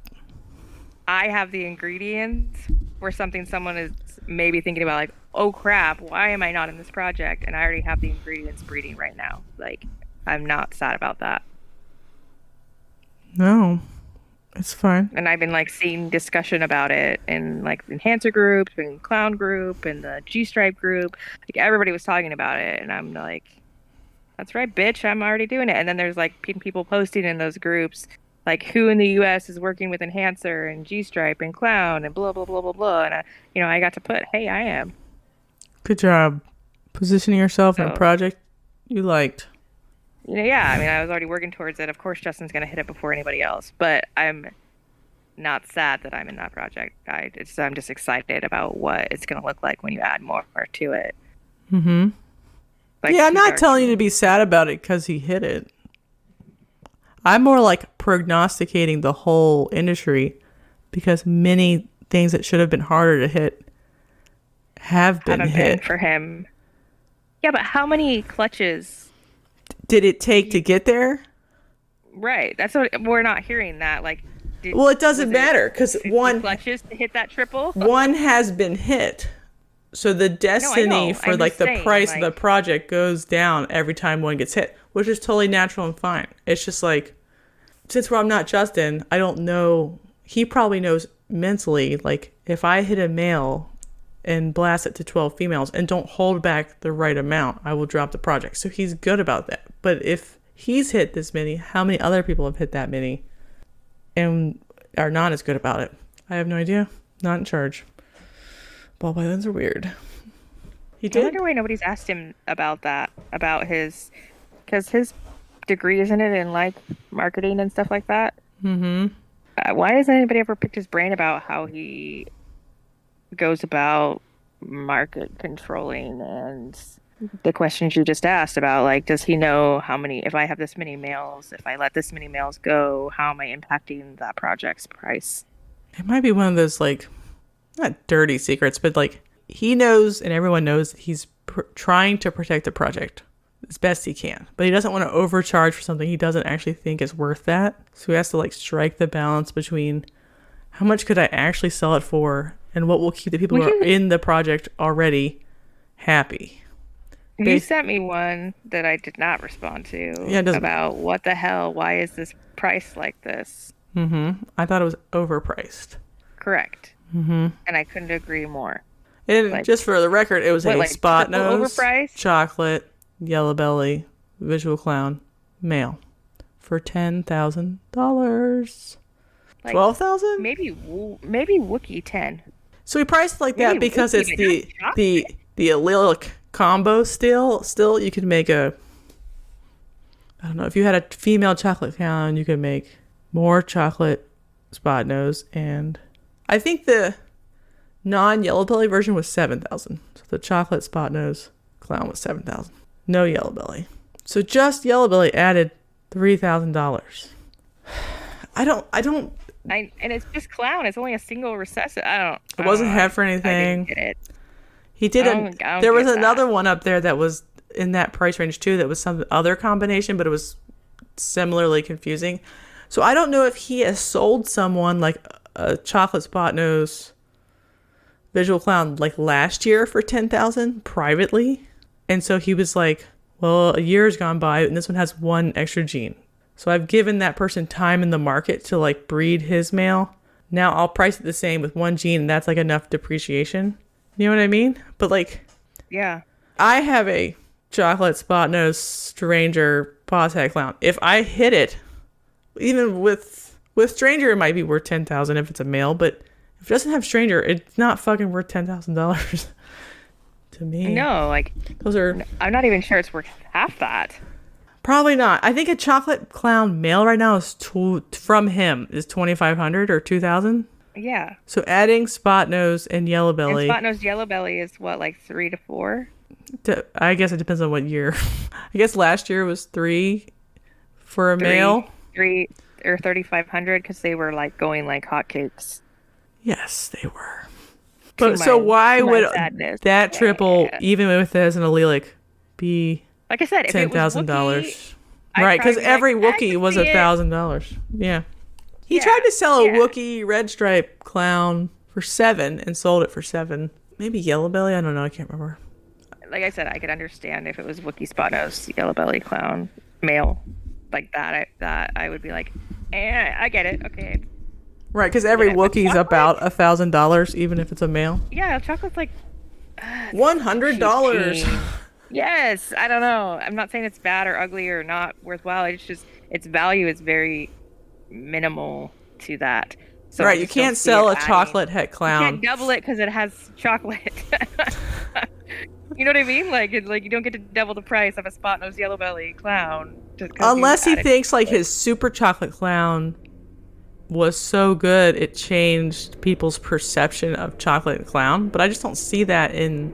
I have the ingredients for something someone is maybe thinking about, like, oh crap, why am I not in this project? And I already have the ingredients breeding right now. Like, I'm not sad about that. No, it's fine. And I've been like seeing discussion about it in like enhancer groups and clown group and the G-stripe group. Like everybody was talking about it, and I'm like, that's right, bitch, I'm already doing it. And then there's like people posting in those groups like who in the US is working with enhancer and G-stripe and clown and blah blah blah blah blah. And I got to put, hey, I am. Good job positioning yourself in a project you liked. Yeah, I mean, I was already working towards it. Of course, Justin's going to hit it before anybody else, but I'm not sad that I'm in that project. I'm just excited about what it's going to look like when you add more to it. Mm-hmm. Like, yeah, I'm not telling you to be sad about it because he hit it. I'm more like prognosticating the whole industry because many things that should have been harder to hit haven't hit for him. Yeah, but how many clutches did it take to get there? Right. That's what we're not hearing that. Like, well, it doesn't matter because one clutches to hit that triple. One has been hit, so the destiny for like the price of the project goes down every time one gets hit, which is totally natural and fine. It's just like, since I'm not Justin, I don't know. He probably knows mentally, like if I hit a male and blast it to 12 females and don't hold back the right amount, I will drop the project. So he's good about that. But if he's hit this many, how many other people have hit that many and are not as good about it? I have no idea. Not in charge. Ball pythons are weird. He did. I wonder why nobody's asked him about that, about his, because his degree, isn't it, in like marketing and stuff like that? Mm-hmm. Why hasn't anybody ever picked his brain about how he goes about market controlling and the questions you just asked about, like, does he know how many, if I have this many males, if I let this many males go, how am I impacting that project's price? It might be one of those, like, not dirty secrets, but like he knows and everyone knows that he's trying to protect the project as best he can, but he doesn't want to overcharge for something he doesn't actually think is worth that. So he has to like strike the balance between how much could I actually sell it for and what will keep the people who are in the project already happy. You sent me one that I did not respond to about what the hell, why is this priced like this? Mm-hmm. I thought it was overpriced. Correct. Mm-hmm. And I couldn't agree more. And like, just for the record, it was a like spot nose, overpriced? Chocolate, yellow belly, visual clown, male for $10,000. Like 12,000? Maybe Wookiee 10. So we priced like that because it's the allelic combo still you could make a, I don't know, if you had a female chocolate clown, you could make more chocolate spot nose, and I think the non-yellow belly version was 7,000. So the chocolate spot nose clown was 7,000. No yellow belly. So just yellow belly added $3,000. And it's just clown. It's only a single recessive. It wasn't Hare for anything. I didn't get it. He did there was another one up there that was in that price range too that was some other combination, but it was similarly confusing. So I don't know if he has sold someone like a chocolate spot nose visual clown like last year for 10,000 privately. And so he was like, well, a year's gone by and this one has one extra gene. So I've given that person time in the market to like breed his male. Now I'll price it the same with one gene and that's like enough depreciation. You know what I mean? But like, yeah, I have a chocolate spot nose stranger pause head clown. If I hit it, even with stranger, it might be worth 10,000 if it's a male, but if it doesn't have stranger, it's not fucking worth $10,000 to me. No, like those are. I'm not even sure it's worth half that. Probably not. I think a chocolate clown male right now is from him is 2,500 or 2,000. Yeah. So adding spot nose and yellow belly. And spot nose yellow belly is what, like 3 to 4? I guess it depends on what year. I guess last year was 3 for a male. 3 or 3,500 because they were like going like hotcakes. Yes, they were. But so why would that triple, even with as an allelic, be like I said, $10,000? Right, because every Wookiee was $1,000. Yeah. He tried to sell a Wookiee red stripe clown for 7 and sold it for 7. Maybe yellow belly. I don't know. I can't remember. Like I said, I could understand if it was Wookiee spot nose yellow belly clown male like that. I would be like, I get it. Okay. Right, because every Wookiee's about $1,000, even if it's a male. Yeah, chocolate's like $100. Yes, I don't know. I'm not saying it's bad or ugly or not worthwhile. It's just its value is very minimal to that. So right, you can't sell a chocolate het clown. You can't double it because it has chocolate. You know what I mean? Like you don't get to double the price of a spot nose yellow belly clown. Unless he thinks like his super chocolate clown was so good it changed people's perception of chocolate clown, but I just don't see that in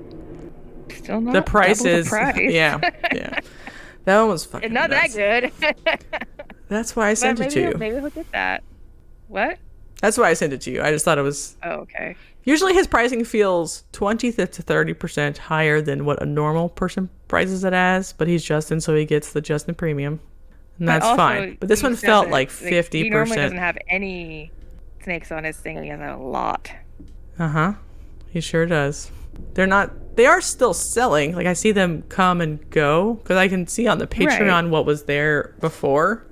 still not the prices. The price. Yeah. That one was fucking not nuts. that good. That's why I sent it to you. Maybe he'll get that. What? That's why I sent it to you. I just thought it was. Oh, okay. Usually his pricing feels 20 to 30% higher than what a normal person prices it as, but he's Justin, so he gets the Justin premium. And that's fine. But this one felt like 50%. He normally doesn't have any snakes on his thing. He has a lot. Uh-huh. He sure does. They are still selling. Like I see them come and go because I can see on the Patreon what was there before.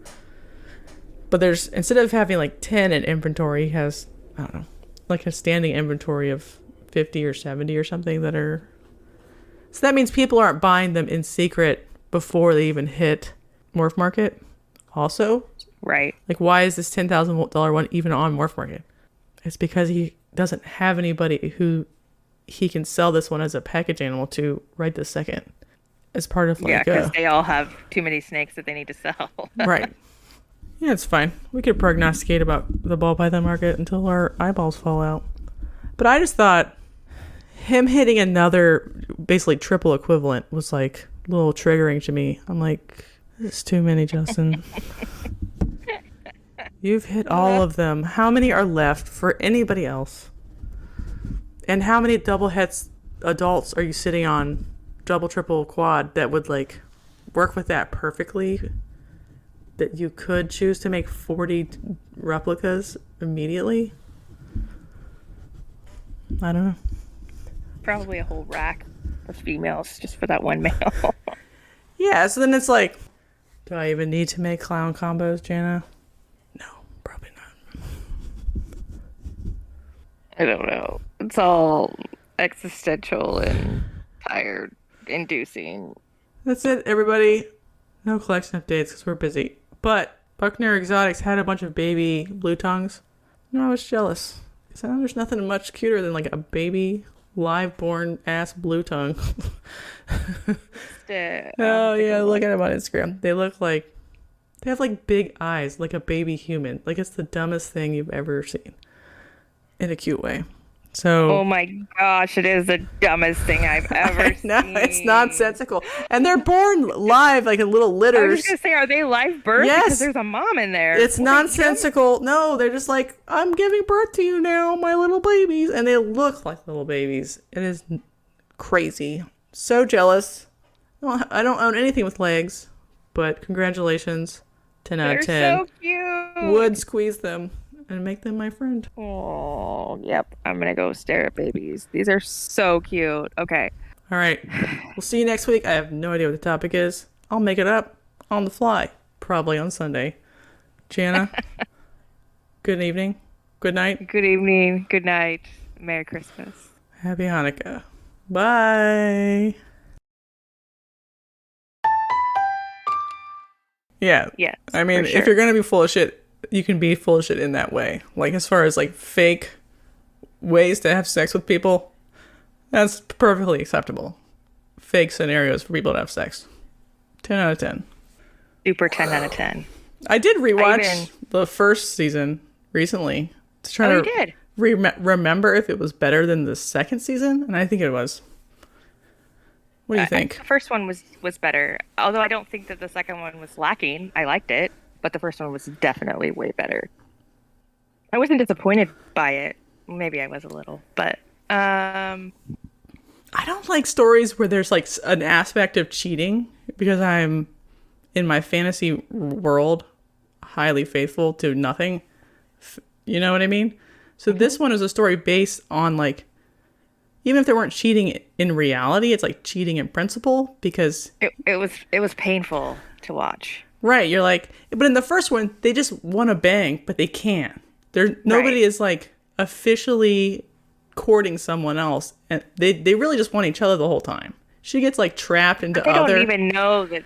But there's, instead of having like 10 in inventory, he has, I don't know, like a standing inventory of 50 or 70 or something that are. So that means people aren't buying them in secret before they even hit Morph Market also. Right. Like why is this $10,000 one even on Morph Market? It's because he doesn't have anybody who he can sell this one as a package animal to right this second. As part of like because they all have too many snakes that they need to sell. Right. Yeah, it's fine. We could prognosticate about the ball python market until our eyeballs fall out. But I just thought him hitting another basically triple equivalent was like a little triggering to me. I'm like, this is too many, Justin. You've hit all of them. How many are left for anybody else? And how many double hets adults are you sitting on, double, triple, quad, that would like work with that perfectly? That you could choose to make 40 replicas immediately? I don't know. Probably a whole rack of females just for that one male. Yeah, so then it's like, do I even need to make clown combos, Jana? No, probably not. I don't know. It's all existential and tired inducing. That's it, everybody. No collection updates because we're busy. But Buckner Exotics had a bunch of baby blue tongues. No, I was jealous. So there's nothing much cuter than like a baby live born ass blue tongue. Oh yeah, look at them on Instagram. They have like big eyes, like a baby human. Like it's the dumbest thing you've ever seen. In a cute way. So, oh my gosh, it is the dumbest thing I've ever seen. It's nonsensical. And they're born live, like in little litters. I was just going to say, are they live birth? Yes. Because there's a mom in there. It's nonsensical. No, they're just like, I'm giving birth to you now, my little babies. And they look like little babies. It is crazy. So jealous. Well, I don't own anything with legs, but congratulations. 10 out of 10. They're so cute. Would squeeze them and make them my friend. Oh, yep. I'm going to go stare at babies. These are so cute. Okay. All right. We'll see you next week. I have no idea what the topic is. I'll make it up on the fly, probably on Sunday. Jana, good evening. Good night. Good evening. Good night. Merry Christmas. Happy Hanukkah. Bye. Yeah. Yes. I mean, for sure. if you're going to be full of shit, you can be full of shit in that way. Like, as far as, like, fake ways to have sex with people, that's perfectly acceptable. Fake scenarios for people to have sex. 10 out of 10. Super 10 out of 10. I did rewatch the first season recently to try to remember if it was better than the second season, and I think it was. What do you think? The first one was better, although I don't think that the second one was lacking. I liked it, but the first one was definitely way better. I wasn't disappointed by it. Maybe I was a little, but I don't like stories where there's like an aspect of cheating, because I'm in my fantasy world highly faithful to nothing. You know what I mean? So this one is a story based on, like, even if they weren't cheating in reality, it's like cheating in principle, because it was painful to watch. Right, you're like, but in the first one, they just want to bang, but they can't. Nobody is like officially courting someone else, and they really just want each other the whole time. She gets like trapped into They don't even know that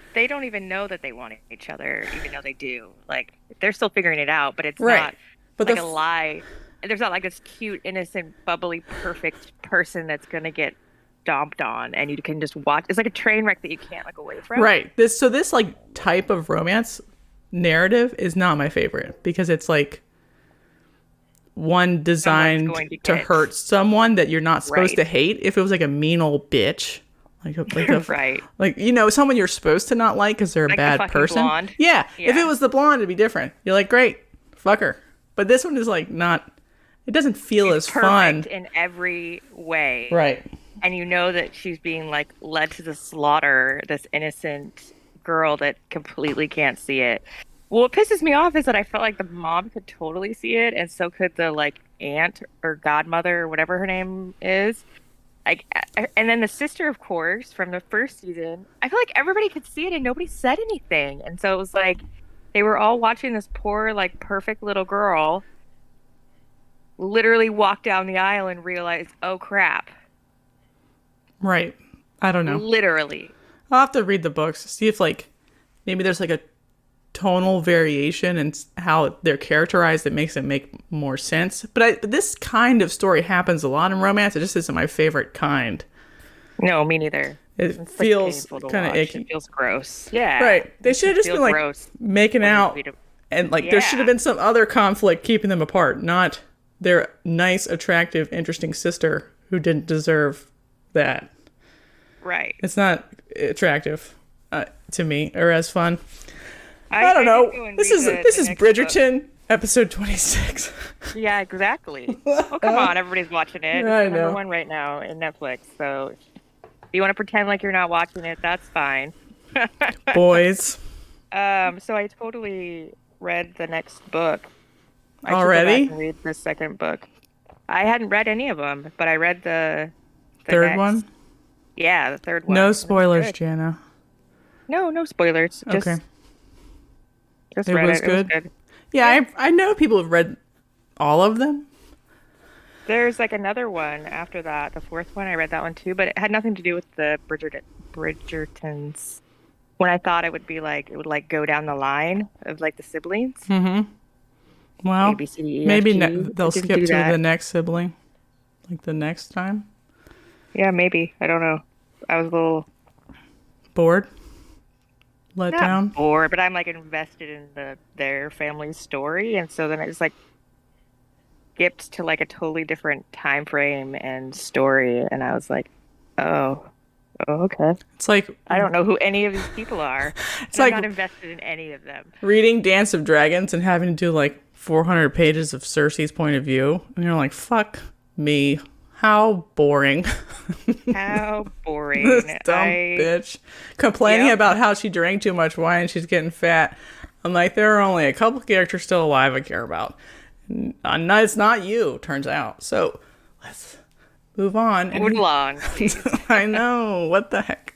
they want each other, even though they do. Like, they're still figuring it out, but it's not like a lie. There's not like this cute, innocent, bubbly, perfect person that's gonna get stomped on, and you can just watch. It's like a train wreck that you can't look away from. Right. This like type of romance narrative is not my favorite, because it's like one designed to hurt someone that you're not supposed to hate. If it was like a mean old bitch, right, like, you know, someone you're supposed to not like because they're a bad person. Blonde. Yeah. If it was the blonde, it'd be different. You're like, great, fuck her. But this one is like not. It doesn't feel as fun in every way. Right. And you know that she's being like led to the slaughter, this innocent girl that completely can't see it. Well, what pisses me off is that I felt like the mom could totally see it, and so could the like aunt or godmother or whatever her name is. Like, and then the sister, of course, from the first season. I feel like everybody could see it and nobody said anything. And so it was like they were all watching this poor, like, perfect little girl literally walk down the aisle and realize, oh crap. Right. I don't know. Literally. I'll have to read the books, see if like maybe there's like a tonal variation in how they're characterized that makes it make more sense. But this kind of story happens a lot in romance. It just isn't my favorite kind. No, me neither. It feels kind of icky. It feels gross. Yeah. Right. They should have just been like making out, and like there should have been some other conflict keeping them apart, not their nice, attractive, interesting sister who didn't deserve that. Right. It's not attractive to me, or as fun. I don't know. This is Bridgerton, book. Episode 26. Yeah, exactly. Oh, come on. Everybody's watching it. It's I know. Number one right now in Netflix. So if you want to pretend like you're not watching it, that's fine. Boys. So I totally read the next book. I already? Should go back and read the second book. I hadn't read any of them, but I read the third next. one? Yeah, the third one. No spoilers, Jana. No spoilers. Just, okay. Just read it. It was good. Yeah, I know people have read all of them. There's like another one after that, the fourth one. I read that one too, but it had nothing to do with the Bridgertons. When I thought it would be like, it would like go down the line of like the siblings. Mm-hmm. Well, A, B, C, D, E, maybe F, G. they'll skip to the next sibling, like the next time. Yeah, maybe. I don't know. I was a little bored, let down. Bored, but I'm like invested in their family's story, and so then I just like skipped to like a totally different time frame and story, and I was like, oh, okay. It's like I don't know who any of these people are. It's like I'm not invested in any of them. Reading Dance of Dragons and having to do like 400 pages of Cersei's point of view, and you're like, fuck me. How boring. How boring. This dumb bitch. Complaining about how she drank too much wine and she's getting fat. I'm like, there are only a couple characters still alive I care about. It's not you, turns out. So let's move on. Move along. I know. What the heck?